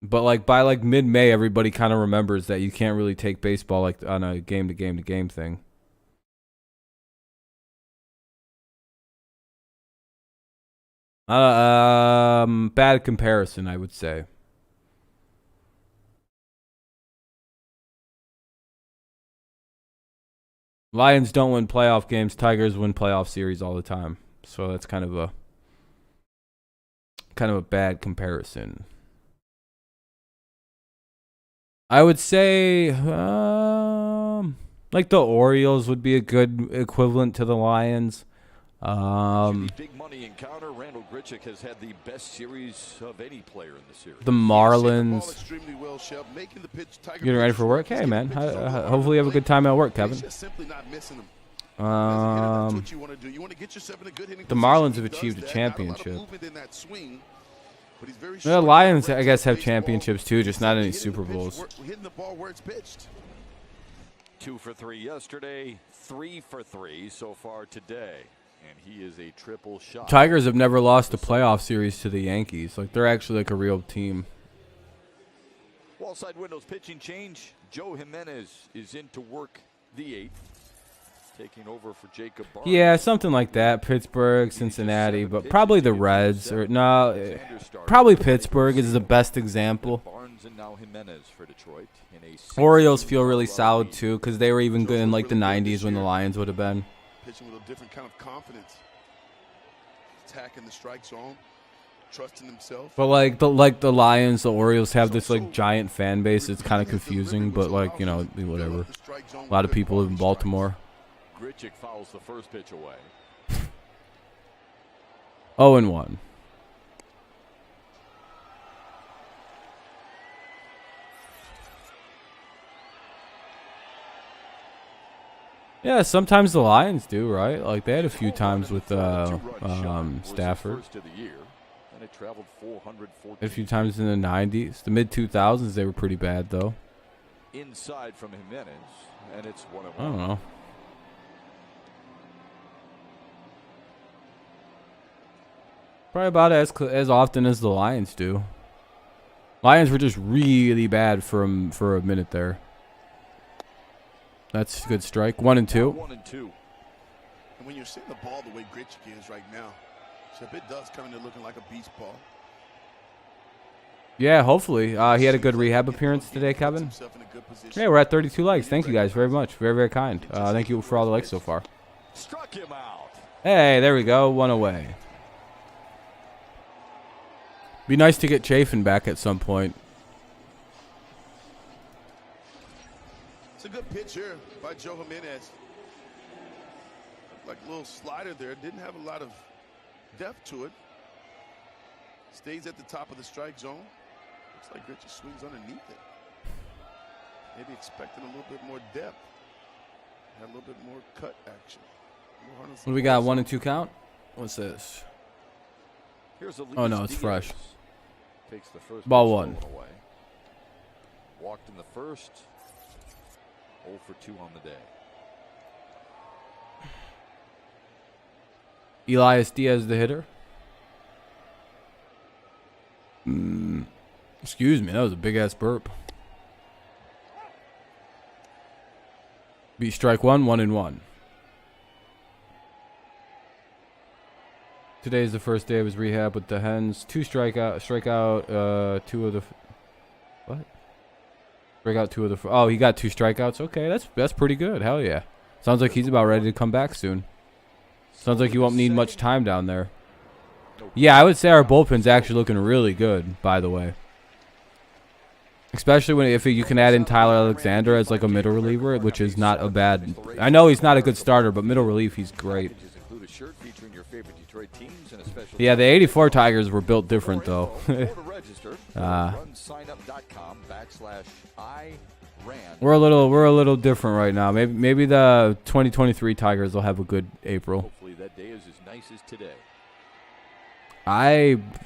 But like by like mid-May, everybody kind of remembers that you can't really take baseball like on a game to game to game thing. Bad comparison, I would say. Lions don't win playoff games. Tigers win playoff series all the time. So that's kind of a bad comparison. I would say like the Orioles would be a good equivalent to the Lions. Big money encounter. Randall Grichuk has had the best series of any player in the series. The Marlins. Getting ready for work? Hey, man. Hopefully you have a good time at work, Kevin. The Marlins have achieved a championship. The Lions, I guess, have championships too, just not any Super Bowls. 2 for 3 yesterday, 3 for 3 so far today. And he is a triple shot. Tigers have never lost a playoff series to the Yankees. Like, they're actually like a real team. Wallside windows pitching change. Joe Jimenez is in to work the 8th. Taking over for Jacob Barnes. Yeah, something like that. Pittsburgh, Cincinnati, but probably the Reds. Or no, probably Pittsburgh is the best example. Barnes and now Jimenez for Detroit. Orioles feel really solid too because they were even good in like the 90s when the Lions would have been. Pitching with a different kind of confidence. Attacking the strike zone. Trusting himself. But like the Lions, the Orioles have this like giant fan base. It's kind of confusing, but like, you know, whatever. A lot of people live in Baltimore. Grichuk fouls the first pitch away. 0-1. Yeah, sometimes the Lions do, right? Like they had a few times with Stafford. A few times in the 90s. The mid-2000s, they were pretty bad, though. Inside from Jimenez, and it's 1-1. I don't know. Probably about as often as the Lions do. Lions were just really bad for a minute there. That's a good strike. 1-2. 1-2. And when you're seeing the ball the way Grichuk is right now, it does come into looking like a beast ball. Yeah, hopefully. He had a good rehab appearance today, Kevin. Hey, we're at 32 likes. Thank you guys very much. Very, very kind. Thank you for all the likes so far. Struck him out. Hey, there we go. 1 away. Be nice to get Chafin back at some point. It's a good pitch here by Joe Jimenez. Like a little slider there. Didn't have a lot of depth to it. Stays at the top of the strike zone. Looks like Grichuk swings underneath it. Maybe expecting a little bit more depth. Had a little bit more cut action. What do we got? 1-2 count? What's this? Oh no, it's fresh. Takes the first Ball 1. Away. Walked in the first. 0 for 2 on the day. Elias Diaz, the hitter. Excuse me, that was a big ass burp. Beat strike 1, 1-1. Today is the first day of his rehab with the Hens. 2 strikeout, 2 of the what? Strikeout 2 of the oh, he got 2 strikeouts. Okay, that's pretty good. Hell yeah. Sounds like he's about ready to come back soon. Sounds like you won't need much time down there. Yeah, I would say our bullpen's actually looking really good, by the way. Especially if you can add in Tyler Alexander as like a middle reliever, which is not a bad. I know he's not a good starter, but middle relief he's great. Yeah, the '84 Tigers were built different though. We're a little different right now. Maybe the 2023 Tigers will have a good April. Hopefully that day is as nice as today.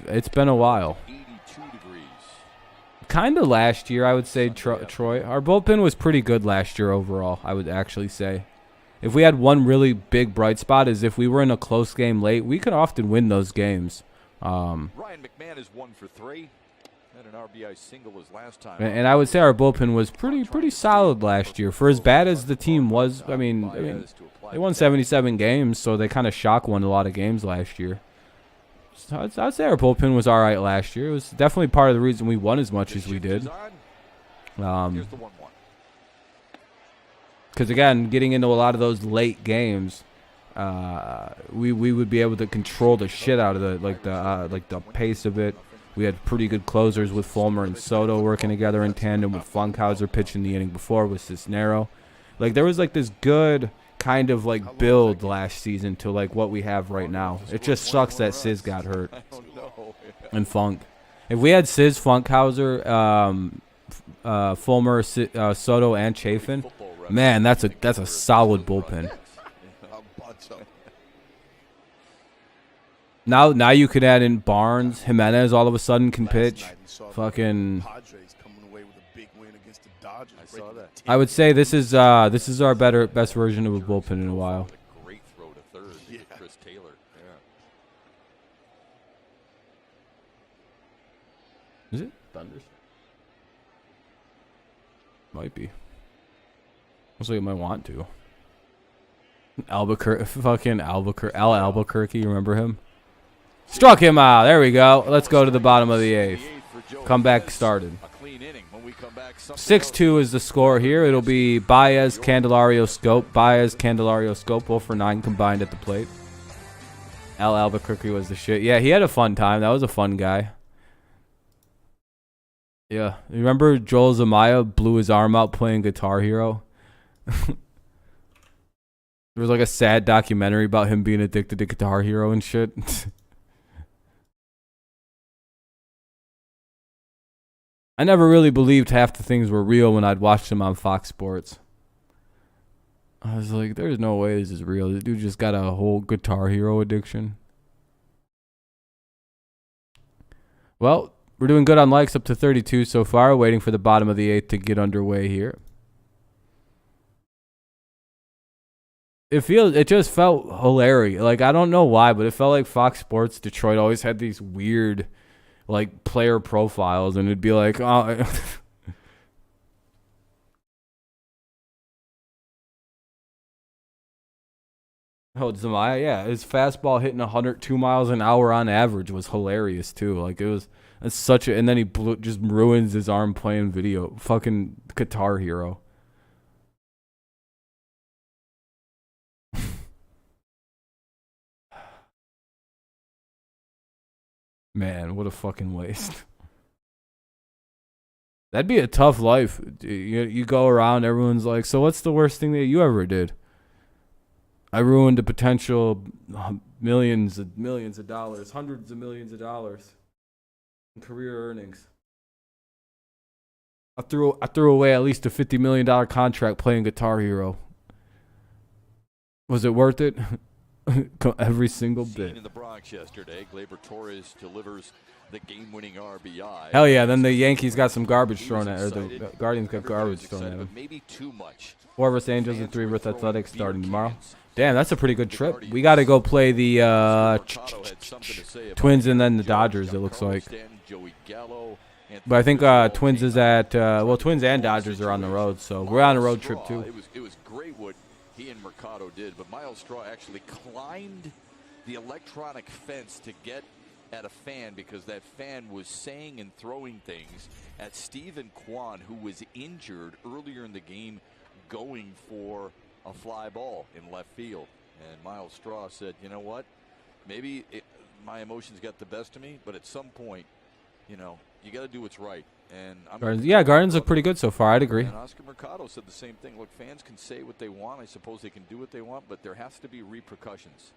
It's been a while. 82 degrees. Kind of last year, I would say, Troy. Our bullpen was pretty good last year overall, I would actually say. If we had one really big bright spot is if we were in a close game late, we could often win those games. Ryan McMahon is 1 for 3. Had an RBI single his last time. And I would say our bullpen was pretty solid last year. For as bad as the team was, I mean they won 77 games, so they kind of shock won a lot of games last year. I'd say our bullpen was all right last year. It was definitely part of the reason we won as much as we did. Because again, getting into a lot of those late games, we would be able to control the shit out of the pace of it. We had pretty good closers with Fulmer and Soto working together in tandem, with Funkhauser pitching the inning before with Cisnero. Like there was like this good kind of like build last season to like what we have right now. It just sucks that Sis got hurt and Funk. If we had Sis, Funkhauser, Fulmer, Soto, and Chafin, man, that's a solid bullpen. Now you could add in Barnes, Jimenez. All of a sudden can pitch. Fucking. I would say this is our best version of a bullpen in a while. Great throw to third, Chris Taylor. Is it Thunders? Might be. Looks like it might want to. Albuquerque, you remember him? Struck him out. There we go. Let's go to the bottom of the eighth. Comeback started. 6-2 is the score here. It'll be Baez, Candelario, Scope. Baez, Candelario, Scope, 0 for 9 combined at the plate. Albuquerque was the shit. Yeah, he had a fun time. That was a fun guy. Yeah. You remember Joel Zamaya blew his arm out playing Guitar Hero? There was like a sad documentary about him being addicted to Guitar Hero and shit. I never really believed half the things were real when I'd watch them on Fox Sports. I was like, there's no way this is real. This dude just got a whole Guitar Hero addiction. Well, we're doing good on likes, up to 32 so far. Waiting for the bottom of the eighth to get underway here. It just felt hilarious. Like, I don't know why, but it felt like Fox Sports Detroit always had these weird like player profiles, and it'd be like, oh. Oh, Zamaya, yeah, his fastball hitting 102 miles an hour on average was hilarious too. Like it's such a, and then he just ruins his arm playing video, fucking Guitar Hero. Man, what a fucking waste. That'd be a tough life. You go around, everyone's like, so what's the worst thing that you ever did? I ruined a potential millions of dollars, hundreds of millions of dollars in career earnings. I threw away at least a $50 million contract playing Guitar Hero. Was it worth it? Every single bit. In the Bronx yesterday, Gleyber Torres delivers the game-winning RBI. Hell yeah! Then the Yankees got some garbage thrown at, or the Guardians got garbage thrown at them. Maybe too much. 4 versus Angels and 3 versus Athletics starting tomorrow. Damn, that's a pretty good trip. We got to go play the Twins and then the Dodgers. It looks like. But I think Twins is at Twins and Dodgers are on the road, so we're on a road trip too. It was great what he and Mercado did, but Miles Straw actually climbed the electronic fence to get at a fan because that fan was saying and throwing things at Stephen Kwan, who was injured earlier in the game going for a fly ball in left field. And Miles Straw said, you know what, maybe my emotions got the best of me, but at some point, you know, you got to do what's right. And Guardians look pretty good so far. I'd agree. And Oscar Mercado said the same thing. Look, fans can say what they want. I suppose they can do what they want, but there has to be repercussions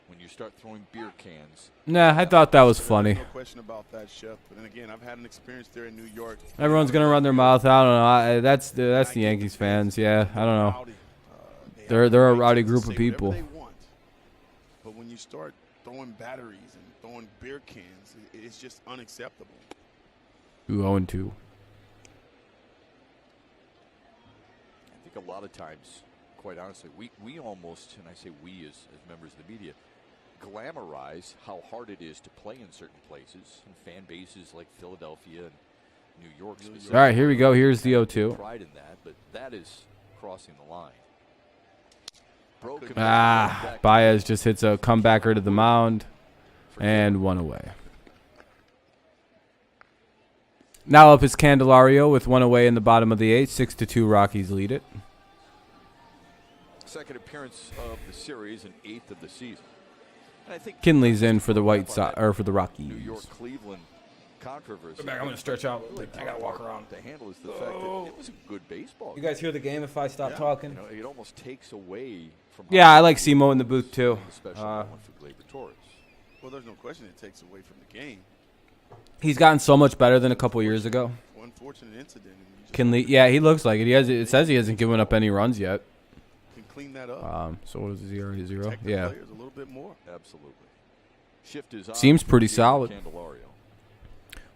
when you start throwing beer cans. Nah, I thought that was funny. No question about that, Chef. But then again, I've had an experience there in New York. Everyone's gonna run their mouth. I don't know. That's the Yankees fans. Yeah, I don't know. They're a rowdy group of people. But when you start throwing batteries and throwing beer cans, it's just unacceptable. 2-0-2. I think a lot of times, quite honestly, we almost, and I say we as members of the media, glamorize how hard it is to play in certain places and fan bases like Philadelphia and New York specifically. All right, here we go. Here's the 0-2. Pride in that, but that is crossing the line. Baez just hits a comebacker to the mound. and 1 away. Now up is Candelario with 1 away in the bottom of the 8th. 6-2 Rockies lead it. Second appearance of the series and 8th of the season. And I think Kinley's in for the White Sox or for the Rockies. New York Cleveland controversy. I'm going to stretch out. I got to walk around. To handle is the fact that it was a good baseball. You guys hear the game if I stop talking? You know, it almost takes away from. Yeah, I like Simo in the booth too. Especially one for Gleyber Torres. Well, there's no question it takes away from the game. He's gotten so much better than a couple years ago. Unfortunate incident. Kinley, yeah, he looks like it. It says he hasn't given up any runs yet. Can clean that up. So what is his ERA? 0? Protect the Yeah. players a little bit more. Absolutely. Shift is on. Seems pretty solid. Candelario.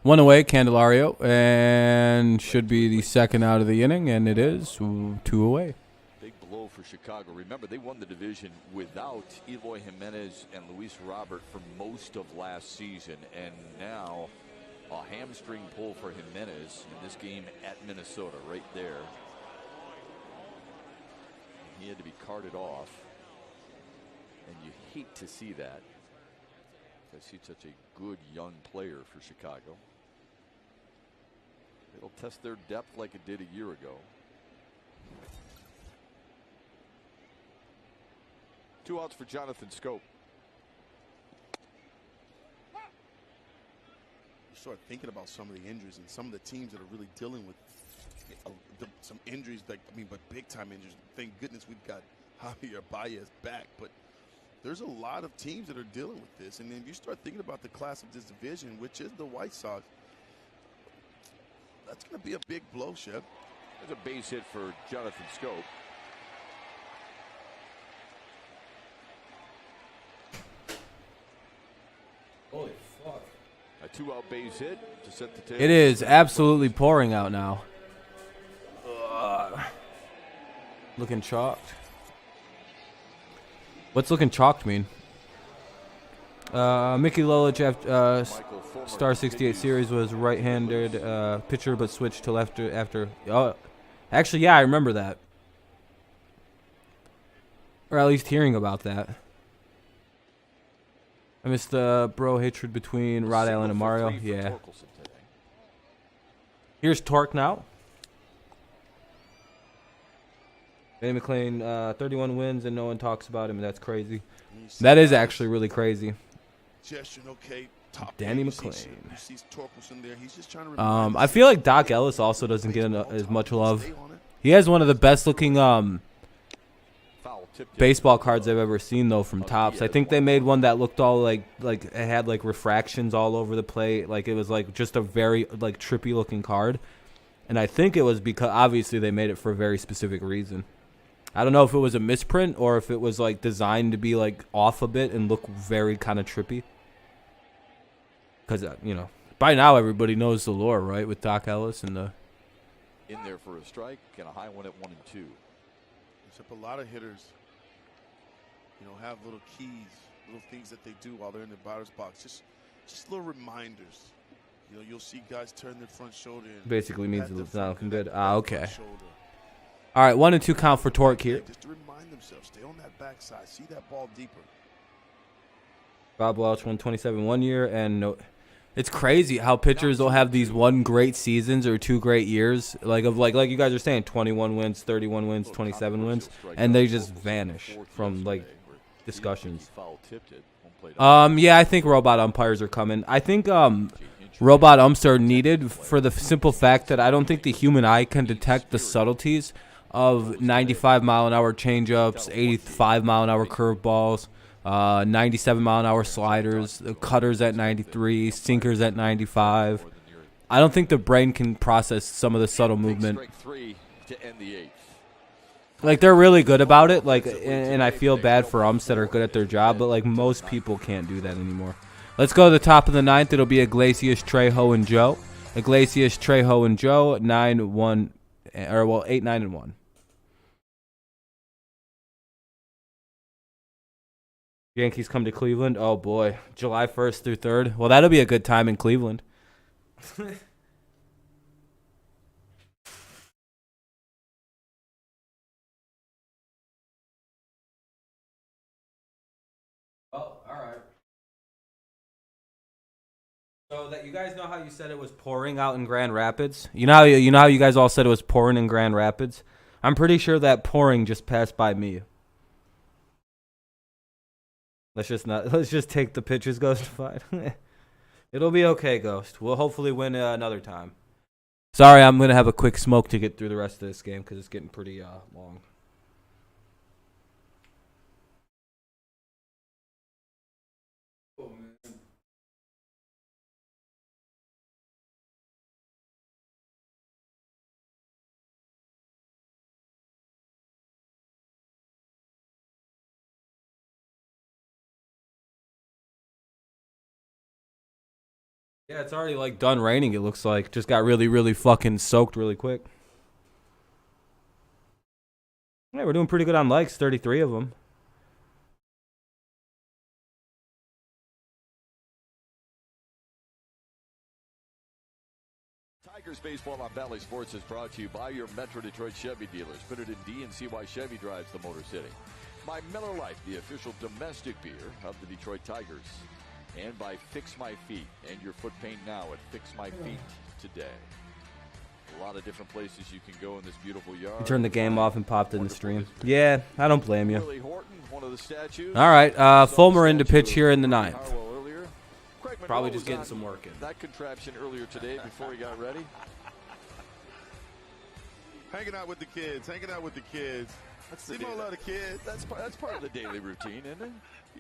1 away, Candelario, and should be the second out of the inning, and it is 2 away. Big blow for Chicago. Remember, they won the division without Eloy Jimenez and Luis Robert for most of last season, and now a hamstring pull for Jimenez in this game at Minnesota, right there. He had to be carted off, and you hate to see that because he's such a good young player for Chicago. It'll test their depth like it did a year ago. 2 outs for Jonathan Scope. You start thinking about some of the injuries and some of the teams that are really dealing with some injuries, but big time injuries. Thank goodness we've got Javier Baez back, but there's a lot of teams that are dealing with this. And then you start thinking about the class of this division, which is the White Sox. That's going to be a big blow, Shep. There's a base hit for Jonathan Scope. Holy fuck. A 2-out base hit to set the table. It is absolutely pouring out now. Looking chalked. What's looking chalked mean? Mickey Lolich after Star 68 series was right-handed pitcher, but switched to left after. Oh, actually, yeah, I remember that, or at least hearing about that. I missed the bro hatred between Rod Allen and Mario. Yeah. Here's Torque now. Danny McClain, 31 wins and no one talks about him. That's crazy. That is actually really crazy. Danny McClain. I feel like Doc Ellis also doesn't get as much love. He has one of the best looking baseball cards I've ever seen though from Topps. I think they made one that looked all like it had like refractions all over the plate. Like it was like just a very like trippy looking card. And I think it was because obviously they made it for a very specific reason. I don't know if it was a misprint or if it was like designed to be like off a bit and look very kind of trippy. Because, you know, by now everybody knows the lore, right? With Doc Ellis and the. In there for a strike and a high one at 1-2. Except a lot of hitters, you know, have little keys, little things that they do while they're in the batter's box. Just little reminders. You know, you'll see guys turn their front shoulder. And basically means it's not looking good. Okay. All right, 1-2 count for Torque here. Just to remind themselves, stay on that backside, see that ball deeper. Bob Welch won 27 one year, and no, it's crazy how pitchers will have these 1 great seasons or 2 great years, like you guys are saying, 21 wins, 31 wins, 27 wins, and they just vanish from like discussions. Yeah, I think robot umpires are coming. I think robot umps are needed for the simple fact that I don't think the human eye can detect the subtleties of 95-mile-an-hour changeups, 85-mile-an-hour curveballs, 97-mile-an-hour sliders, cutters at 93, sinkers at 95. I don't think the brain can process some of the subtle movement. Like, they're really good about it, like, and I feel bad for umps that are good at their job, but, like, most people can't do that anymore. Let's go to the top of the 9th. It'll be Iglesias, Trejo, and Joe. Iglesias, Trejo, and Joe, 8, 9, and 1. Yankees come to Cleveland. Oh, boy. July 1st through 3rd. Well, that'll be a good time in Cleveland. So that you guys know how you said it was pouring out in Grand Rapids? You know how you guys all said it was pouring in Grand Rapids? I'm pretty sure that pouring just passed by me. Let's just take the pitches, Ghost. Fine. It'll be okay, Ghost. We'll hopefully win another time. Sorry, I'm going to have a quick smoke to get through the rest of this game because it's getting pretty long. Oh, man. Yeah, it's already like done raining, it looks like. Just got really, really fucking soaked really quick. Yeah, we're doing pretty good on likes, 33 of them. Tigers baseball on Valley Sports is brought to you by your Metro Detroit Chevy dealers. Put it in D and see why Chevy drives the Motor City. By Miller Lite, the official domestic beer of the Detroit Tigers. And by Fix My Feet. And your foot paint now at Fix My Feet today. A lot of different places you can go in this beautiful yard. You turned the game off and popped in the stream. Yeah, I don't blame you. Willie Horton, one of the statues. All right, Fulmer into pitch here in the ninth. Probably just getting on some work in. That contraption earlier today before he got ready. Hanging out with the kids. See a lot of kids. That's part of the daily routine, isn't it?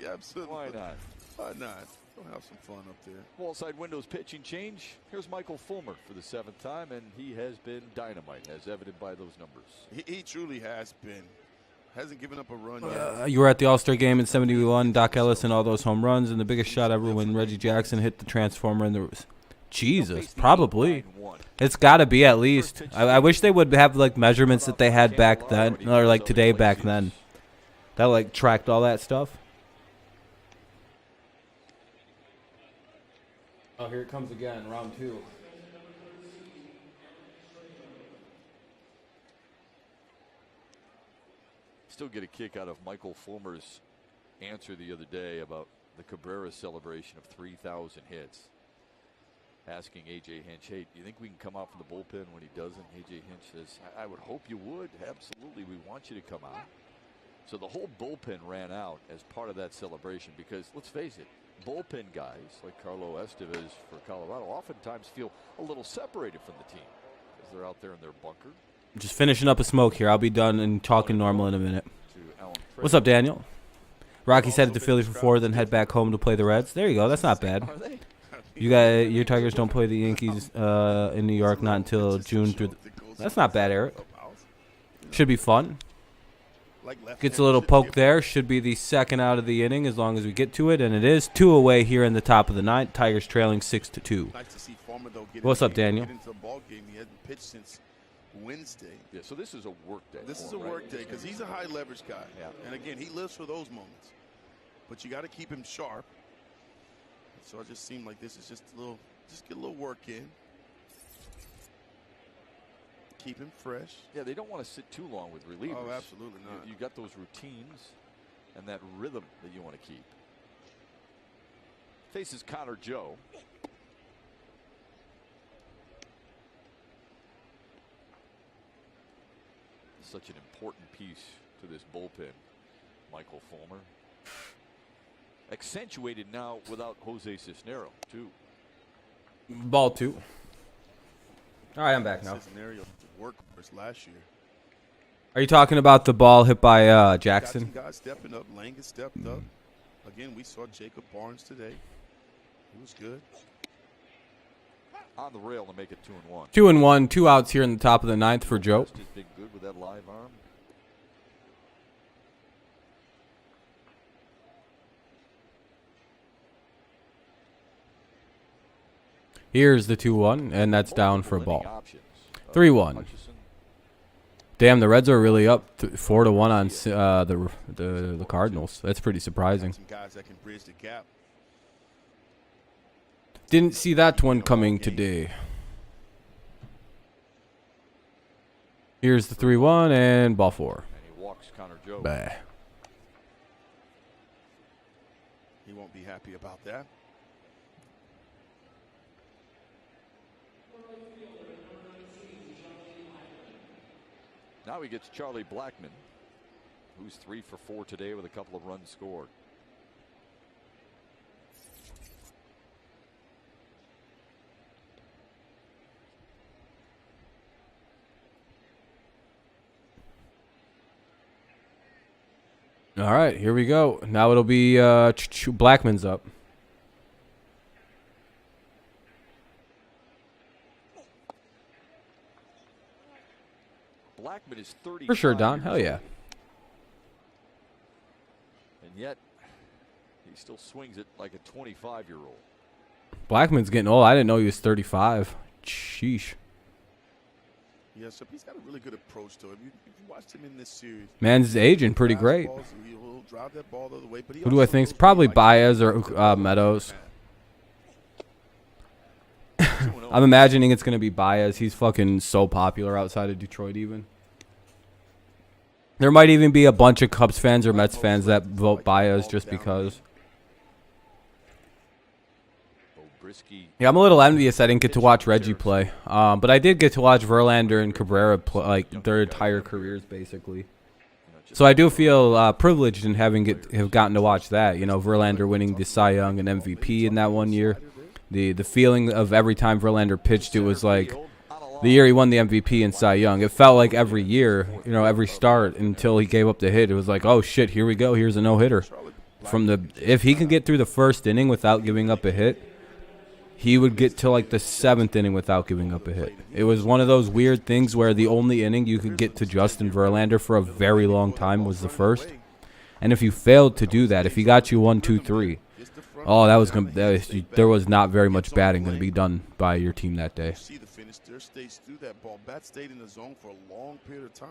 Yeah, absolutely. Why not? Why not? We'll have some fun up there. Wallside Windows pitching change. Here's Michael Fulmer for the 7th time, and he has been dynamite, as evident by those numbers. He truly has been. Hasn't given up a run yet. You were at the All-Star game in '71. Doc Ellis and all those home runs, and the biggest shot ever when Reggie Jackson hit the transformer in the... Jesus, probably. It's got to be at least. I wish they would have like measurements that they had back then, or like today back then. That like tracked all that stuff. Oh, here it comes again, round 2. Still get a kick out of Michael Fulmer's answer the other day about the Cabrera celebration of 3,000 hits. Asking A.J. Hinch, hey, do you think we can come out from the bullpen when he doesn't? A.J. Hinch says, I would hope you would. Absolutely, we want you to come out. So the whole bullpen ran out as part of that celebration because, let's face it, bullpen guys like Carlo Estevez for Colorado oftentimes feel a little separated from the team because they're out there in their bunker. Just finishing up a smoke here. I'll be done and talking normal in a minute. What's up, Daniel? Rockies headed to Philly for 4, then head back home to play the Reds. There you go. That's not bad. Your Tigers don't play the Yankees in New York not until June through. That's not bad, Eric. Should be fun. Gets a little poke there. Should be the second out of the inning as long as we get to it, and it is 2 away here in the top of the 9th. Tigers trailing 6-2. What's up, Daniel? Wednesday. Yeah, so this is a work day. This is a work day because he's a high leverage guy. Yeah. And again, he lives for those moments. But you got to keep him sharp. So it just seemed like this is just get a little work in. Keep him fresh. Yeah, they don't want to sit too long with relievers. Oh, absolutely not. You got those routines and that rhythm that you want to keep. Faces Connor Joe. Such an important piece to this bullpen, Michael Fulmer. Accentuated now without Jose Cisnero, too. Ball 2. All right, I'm back now. Cisnero worked last year. Are you talking about the ball hit by Jackson? Got some guys stepping up. Lange stepped up. Again, we saw Jacob Barnes today. He was good. On the rail to make it 2-1. 2-1, 2 outs here in the top of the 9th for Joe. Has been good with that live arm. Here's the 2-1, and that's down for a ball. 3-1. Damn, the Reds are really up 4-1 on the Cardinals. That's pretty surprising. Some guys that can bridge the gap. Didn't see that one coming today. Here's the 3-1 and ball 4. And he walks Connor Joe. Bah. He won't be happy about that. Now he gets Charlie Blackmon, who's 3 for 4 today with a couple of runs scored. All right, here we go. Now it'll be Blackman's up. Blackmon is 30. For sure, Don. Hell yeah. And yet, he still swings it like a 25-year-old. Blackman's getting old. I didn't know he was 35. Sheesh. Yeah, so he's got a really good approach to him. If you watched him in this series, Man's aging pretty great. He'll drive that ball the other way, but he Who do I think? Probably Baez or Meadows. I'm imagining it's going to be Baez. He's fucking so popular outside of Detroit even. There might even be a bunch of Cubs fans or Mets fans that vote Baez just because. Yeah, I'm a little envious I didn't get to watch Reggie play. But I did get to watch Verlander and Cabrera play, like their entire careers basically. So I do feel privileged in have gotten to watch that. You know, Verlander winning the Cy Young and MVP in that one year. The feeling of every time Verlander pitched, it was like the year he won the MVP and Cy Young. It felt like every year, you know, every start until he gave up the hit. It was like, oh shit, here we go. Here's a no-hitter. If he can get through the first inning without giving up a hit, he would get to like the 7th inning without giving up a hit. It was one of those weird things where the only inning you could get to Justin Verlander for a very long time was the first. And if you failed to do that, if he got you 1, 2, 3, there was not very much batting going to be done by your team that day. See the finish there, stays through that ball. Bat stayed in the zone for a long period of time.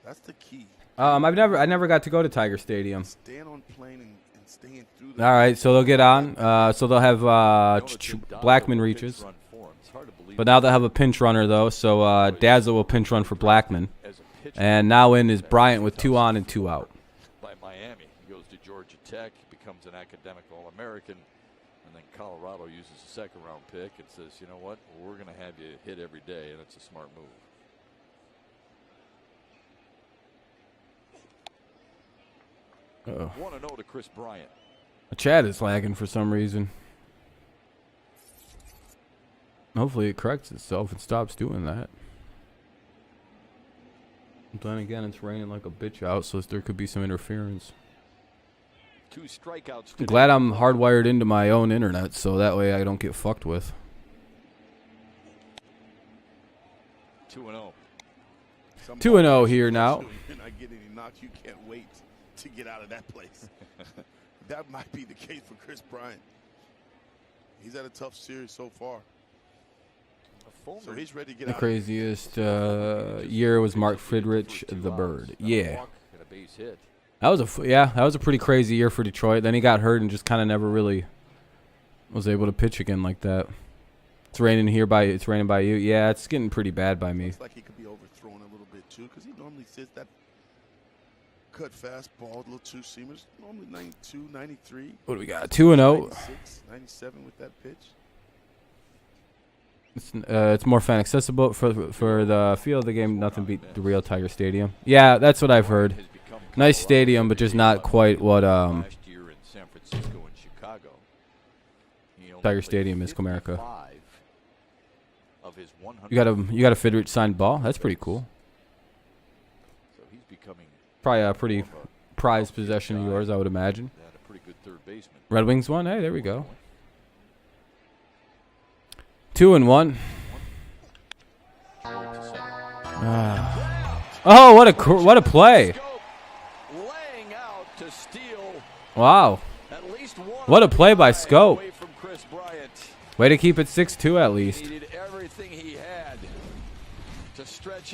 That's the key. I never got to go to Tiger Stadium. Stand on plane and staying through. All right, so they'll get on. So they'll have Blackmon reaches. But now they'll have a pinch runner, though. So Dazzle will pinch run for Blackmon. And now in is Bryant with 2 on and 2 out. By Miami. He goes to Georgia Tech. He becomes an academic All-American. And then Colorado uses a 2nd-round pick and says, you know what? We're going to have you hit every day, and it's a smart move. Uh-oh. 1-0 to Chris Bryant. The chat is lagging for some reason. Hopefully it corrects itself and stops doing that. But then again, it's raining like a bitch out, so there could be some interference. 2 strikeouts. I'm glad I'm hardwired into my own internet, so that way I don't get fucked with. 2-0. 2-0 here now. You're not getting any knocks. You can't wait to get out of that place. That might be the case for Chris Bryant. He's had a tough series so far. So he's ready to get The out. craziest year was Mark Friedrich, the Bird. Yeah. That was a pretty crazy year for Detroit. Then he got hurt and just kind of never really was able to pitch again like that. It's raining by you. Yeah, it's getting pretty bad by me. Looks like he could be overthrown a little bit too, because he normally sits that cut fastball, little two-seamers, normally 92, 93. What do we got? 2-0. 96, 97 with that pitch. It's more fan accessible for the feel of the game. Nothing beat the real Tiger Stadium. Yeah, that's what I've heard. Nice stadium, but just not quite what Tiger Stadium is. Comerica. You got a Friedrich signed ball. That's pretty cool. Probably a pretty prized possession of yours, I would imagine. Red Wings won. Hey, there we go. 2-1. Oh, what a play! Wow, what a play by Scope. Way to keep it 6-2 at least.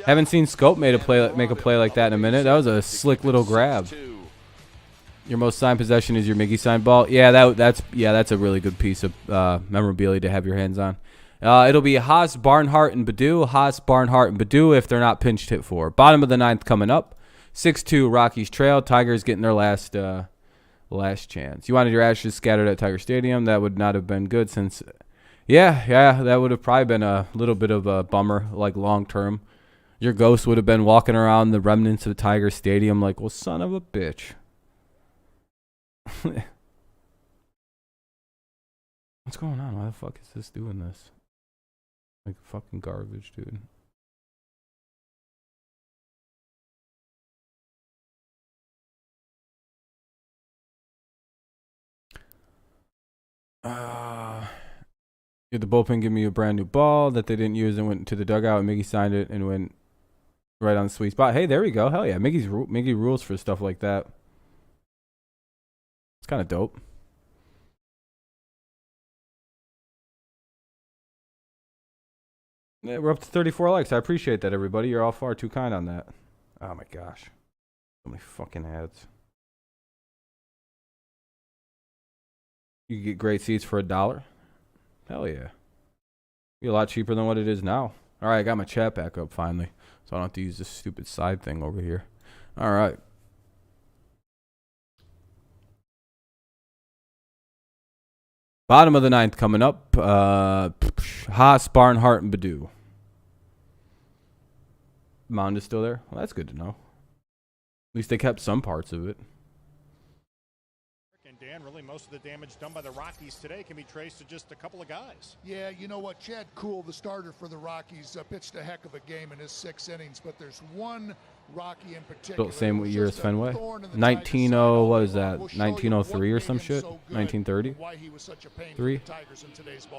Haven't seen Scope make a play like that in a minute. That was a slick little grab. Your most signed possession is your Miggy signed ball. Yeah, that's a really good piece of memorabilia to have your hands on. It'll be Haas, Barnhart, and Baду. Haas, Barnhart, and Badu if they're not pinched hit for. Bottom of the 9th coming up. 6-2 Rockies trail. Tigers getting their last chance. You wanted your ashes scattered at Tiger Stadium. That would not have been good since, yeah, that would have probably been a little bit of a bummer, like long term. Your ghost would have been walking around the remnants of Tiger Stadium like, well, son of a bitch. What's going on? Why the fuck is this doing this? Like fucking garbage, dude. Did the bullpen give me a brand new ball that they didn't use and went to the dugout, and Miggy signed it and went right on the sweet spot. Hey, there we go. Hell yeah. Miggy rules for stuff like that. It's kind of dope. Yeah, we're up to 34 likes. I appreciate that, everybody. You're all far too kind on that. Oh my gosh. So many fucking ads. You can get great seats for $1. Hell yeah. Be a lot cheaper than what it is now. All right, I got my chat back up finally, so I don't have to use this stupid side thing over here. All right. Bottom of the ninth coming up. Haas, Barnhart, and Baду. Mound is still there? Well, that's good to know. At least they kept some parts of it. And Dan, really most of the damage done by the Rockies today can be traced to just a couple of guys. Yeah, you know what? Chad Kuhl, the starter for the Rockies, pitched a heck of a game in his 6 innings, but there's one Rocky in particular. Built same year as Fenway. 19-0, what is that? 1903 or some shit? 1930? 3?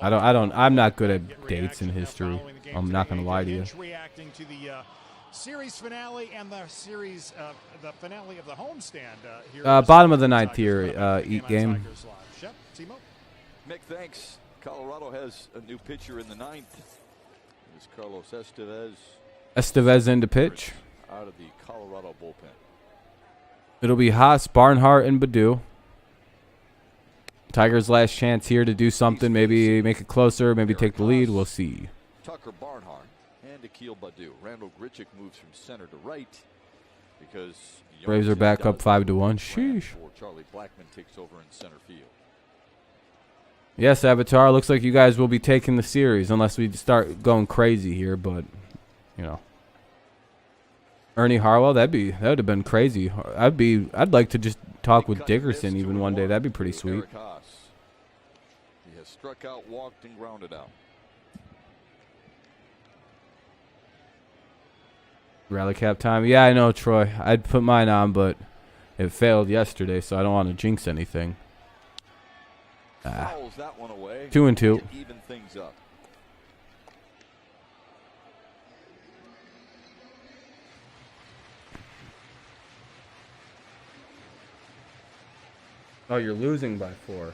I'm not good at dates in history. I'm not gonna lie to you. Reacting to the series finale and the series, the finale of the homestand here. Bottom of the ninth here, Eat Game. Mick, thanks. Colorado has a new pitcher in the ninth. It's Carlos Estevez. Estevez in to pitch. Out of the Colorado bullpen. It'll be Haas, Barnhart, and Badu. Tigers' last chance here to do something. Maybe make it closer. Maybe take the lead. We'll see. Tucker Barnhart and Akil Baddoo. Randall Grichuk moves from center to right because Braves are back up 5-1. Sheesh. Charlie Blackmon takes over in center field. Yes, Avatar. Looks like you guys will be taking the series unless we start going crazy here. But you know, Ernie Harwell. That would have been crazy. I'd like to just talk with Dickerson even one day. That'd be pretty sweet. He has struck out, walked, and grounded out. Rally cap time. Yeah, I know, Troy. I'd put mine on, but it failed yesterday, so I don't want to jinx anything. Fouls that one away. 2-2. Even things up. Oh, you're losing by 4.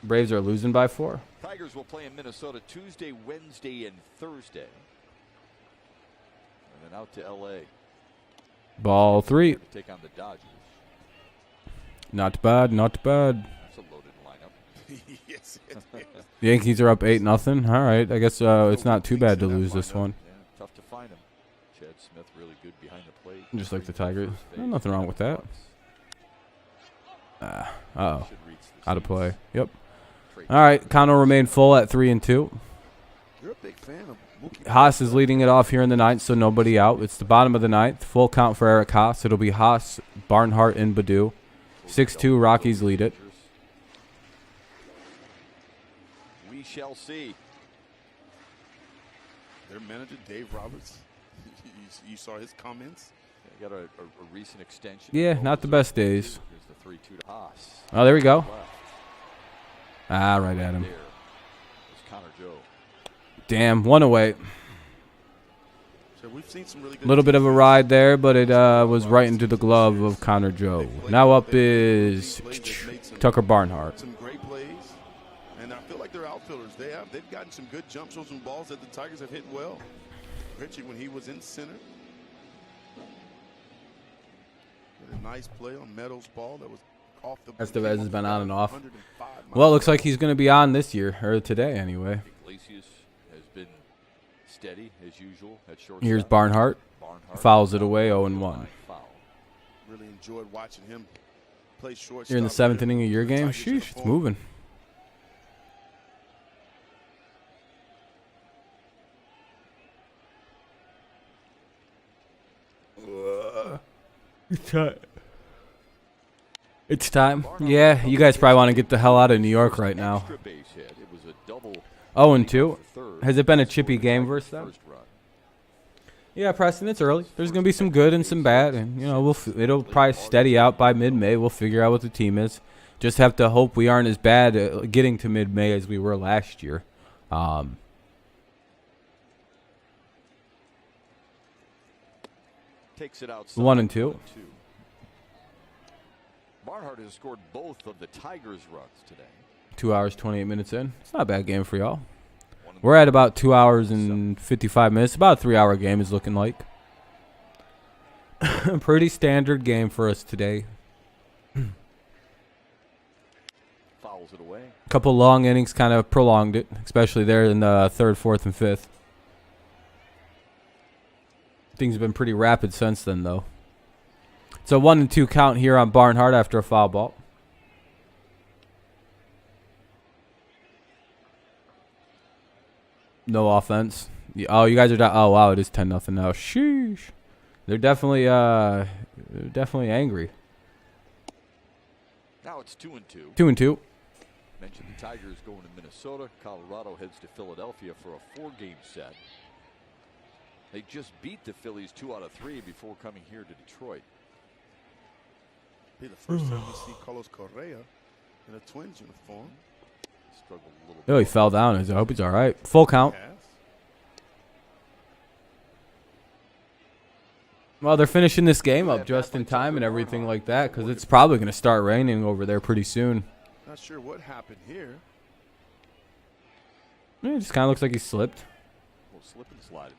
Braves are losing by 4. Tigers will play in Minnesota Tuesday, Wednesday, and Thursday. And then out to L.A. Ball 3. To take on the Dodgers. Not bad, not bad. That's a loaded lineup. Yes, it is. The Yankees are up 8-0. All right, I guess it's not too bad to lose this one. Yeah, tough to find him. Chad Smith really good behind the plate. Just like the Tigers. Nothing wrong with that. Uh-oh. Out of play. Yep. All right, count will remain full at 3-2. You're a big fan of Mookie. Haas is leading it off here in the ninth, so nobody out. It's the bottom of the ninth. Full count for Eric Haas. It'll be Haas, Barnhart, and Badu. 6-2, Rockies lead it. We shall see. Their manager, Dave Roberts, you saw his comments? Got a recent extension. Yeah, not the best days. Here's the 3-2 to Haas. Oh, there we go. Ah, right at him. There is Connor Joe. Damn, one away. So we've seen some really good A little bit of a ride there, but it was right into the glove of Connor Joe. Now up is Tucker Barnhart. Some great plays, and I feel like they're outfielders. They've gotten some good jumps on some balls that the Tigers have hit well. Richie, when he was in center, a nice play on Meadows' ball that was off the. Estevez has been on and off. Well, it looks like he's going to be on this year, or today anyway. Iglesias has been steady as usual at shortstop. Here's Barnhart. Fouls it away, 0-1. Really enjoyed watching him play shortstop. You're in the 7th inning of your game? Sheesh, it's moving. It's time. Yeah, you guys probably want to get the hell out of New York right now. 0-2. Has it been a chippy game versus them? Yeah, Preston, it's early. There's gonna be some good and some bad, and it'll probably steady out by mid-May. We'll figure out what the team is. Just have to hope we aren't as bad at getting to mid-May as we were last year. Takes it outside. 1-2. Barnhart has scored both of the Tigers' runs today. 2 hours, 28 minutes in. It's not a bad game for y'all. We're at about 2 hours and 55 minutes. About a 3-hour game is looking like. Pretty standard game for us today. Fouls it away. A couple long innings kind of prolonged it, especially there in the 3rd, 4th, and 5th. Things have been pretty rapid since then, though. It's a 1-2 count here on Barnhart after a foul ball. No offense. Oh, you guys are down. Oh, wow, it is 10-0 now. Sheesh. They're definitely angry. Now it's 2-2. 2-2. Mentioned the Tigers going to Minnesota. Colorado heads to Philadelphia for a 4-game set. They just beat the Phillies 2 out of 3 before coming here to Detroit. Be the first time we see Carlos Correa in a Twins uniform. Struggled a little bit. Oh, he fell down. I hope he's all right. Full count. Well, they're finishing this game up just in time and everything like that because it's probably going to start raining over there pretty soon. Not sure what happened here. It just kind of looks like he slipped. Well, slip and slide.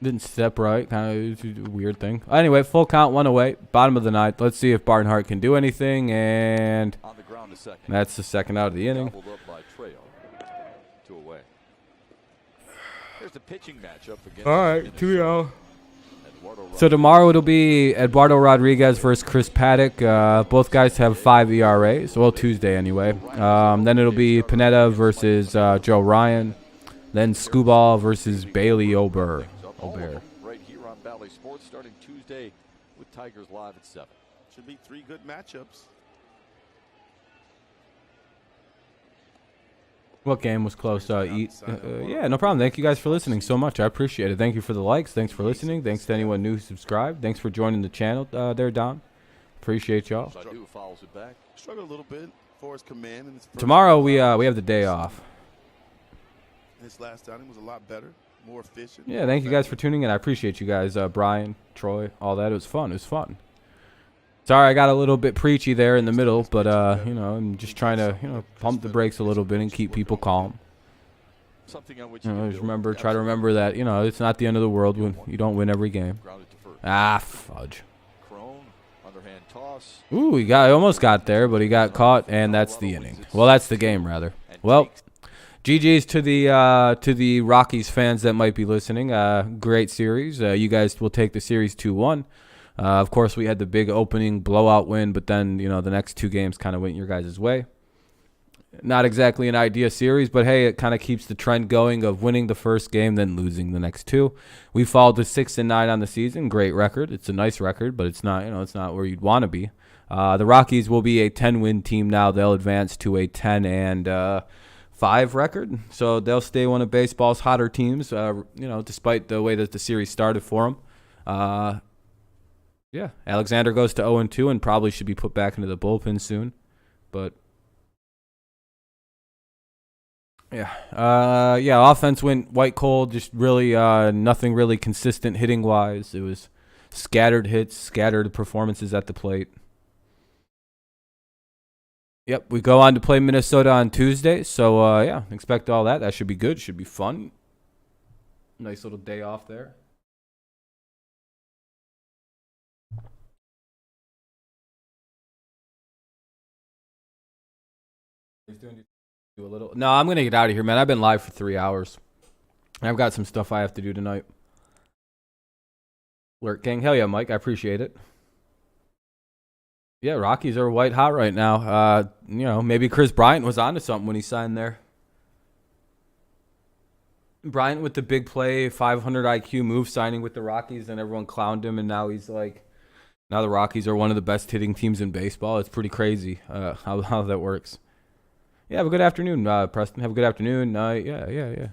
Didn't step right. Kind of a weird thing. Anyway, full count, 1 away. Bottom of the 9th. Let's see if Barnhart can do anything. And on the ground, that's the second out of the inning. Up by Trejo. 2 away. There's the pitching matchup against. All right, 2-0. So tomorrow it'll be Eduardo Rodriguez versus Chris Paddock. Both guys have 5 ERAs. Well, Tuesday anyway. Then it'll be Pineda versus Joe Ryan. Then Scuball versus Bailey Ober. Right here on Valley Sports starting Tuesday with Tigers Live at 7. Should be 3 good matchups. What game was close? Yeah, no problem. Thank you guys for listening so much. I appreciate it. Thank you for the likes. Thanks for listening. Thanks to anyone new who subscribed. Thanks for joining the channel there, Don. Appreciate y'all. Fouls it back. Struggled a little bit for his command. In his Tomorrow we have the day off. His last outing was a lot better, more efficient. Yeah, thank you guys for tuning in. I appreciate you guys, Brian, Troy, all that. It was fun. It was fun. Sorry, I got a little bit preachy there in the middle, but I'm just trying to pump the brakes a little bit and keep people calm. Something on which just try to remember that it's not the end of the world when you don't win every game. Ah, fudge. Crone, underhand toss. Ooh, he almost got there, but he got caught, and that's the inning. Well, that's the game rather. Well, GG's to the Rockies fans that might be listening. Great series. You guys will take the series 2-1. Of course, we had the big opening blowout win, but then, the next 2 games kind of went your guys' way. Not exactly an idea series, but hey, it kind of keeps the trend going of winning the first game, then losing the next 2. We followed to 6-9 on the season. Great record. It's a nice record, but it's not, it's not where you'd want to be. The Rockies will be a 10-win team now. They'll advance to a 10-5 record, so they'll stay one of baseball's hotter teams, despite the way that the series started for them. Yeah, Alexander goes to 0-2 and probably should be put back into the bullpen soon. But, yeah. Offense went white cold, just really nothing really consistent hitting-wise. It was scattered hits, scattered performances at the plate. Yep, we go on to play Minnesota on Tuesday. So, expect all that. That should be good. Should be fun. Nice little day off there. No, I'm going to get out of here, man. I've been live for 3 hours. I've got some stuff I have to do tonight. Lurk King. Hell yeah, Mike. I appreciate it. Yeah, Rockies are white hot right now. Maybe Chris Bryant was onto something when he signed there. Bryant with the big play, 500 IQ move signing with the Rockies, and everyone clowned him, and now he's like, now the Rockies are one of the best hitting teams in baseball. It's pretty crazy how that works. Yeah, have a good afternoon, Preston. Have a good afternoon. Yeah.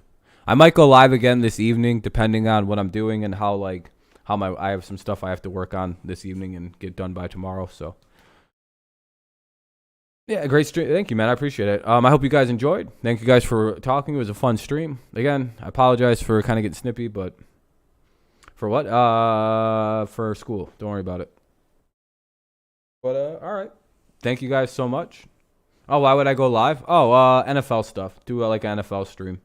I might go live again this evening, depending on what I'm doing and how I have some stuff I have to work on this evening and get done by tomorrow. So, yeah, great stream. Thank you, man. I appreciate it. I hope you guys enjoyed. Thank you guys for talking. It was a fun stream. Again, I apologize for kind of getting snippy, but for what? For school. Don't worry about it. But all right. Thank you guys so much. Oh, why would I go live? Oh, NFL stuff. Do like an NFL stream.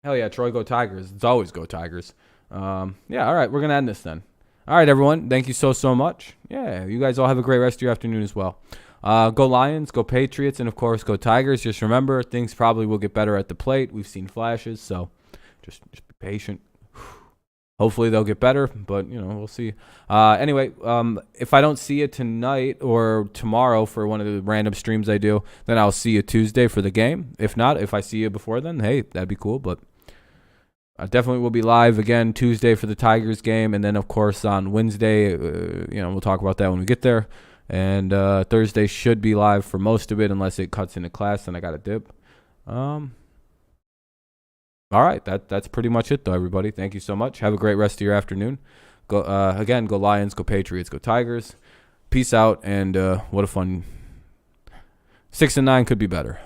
Hell yeah, Troy, go Tigers. It's always go Tigers. Yeah, all right, we're going to end this then. All right, everyone, thank you so much. Yeah, you guys all have a great rest of your afternoon as well. Go Lions, go Patriots, and, of course, go Tigers. Just remember, things probably will get better at the plate. We've seen flashes, so just be patient. Hopefully they'll get better, but, we'll see. Anyway, if I don't see you tonight or tomorrow for one of the random streams I do, then I'll see you Tuesday for the game. If not, if I see you before then, hey, that'd be cool. But I definitely will be live again Tuesday for the Tigers game. And then, of course, on Wednesday, we'll talk about that when we get there. And Thursday should be live for most of it unless it cuts into class and I got to dip. All right, that's pretty much it, though, everybody. Thank you so much. Have a great rest of your afternoon. Go again, go Lions, go Patriots, go Tigers. Peace out, and what a fun 6-9 could be better.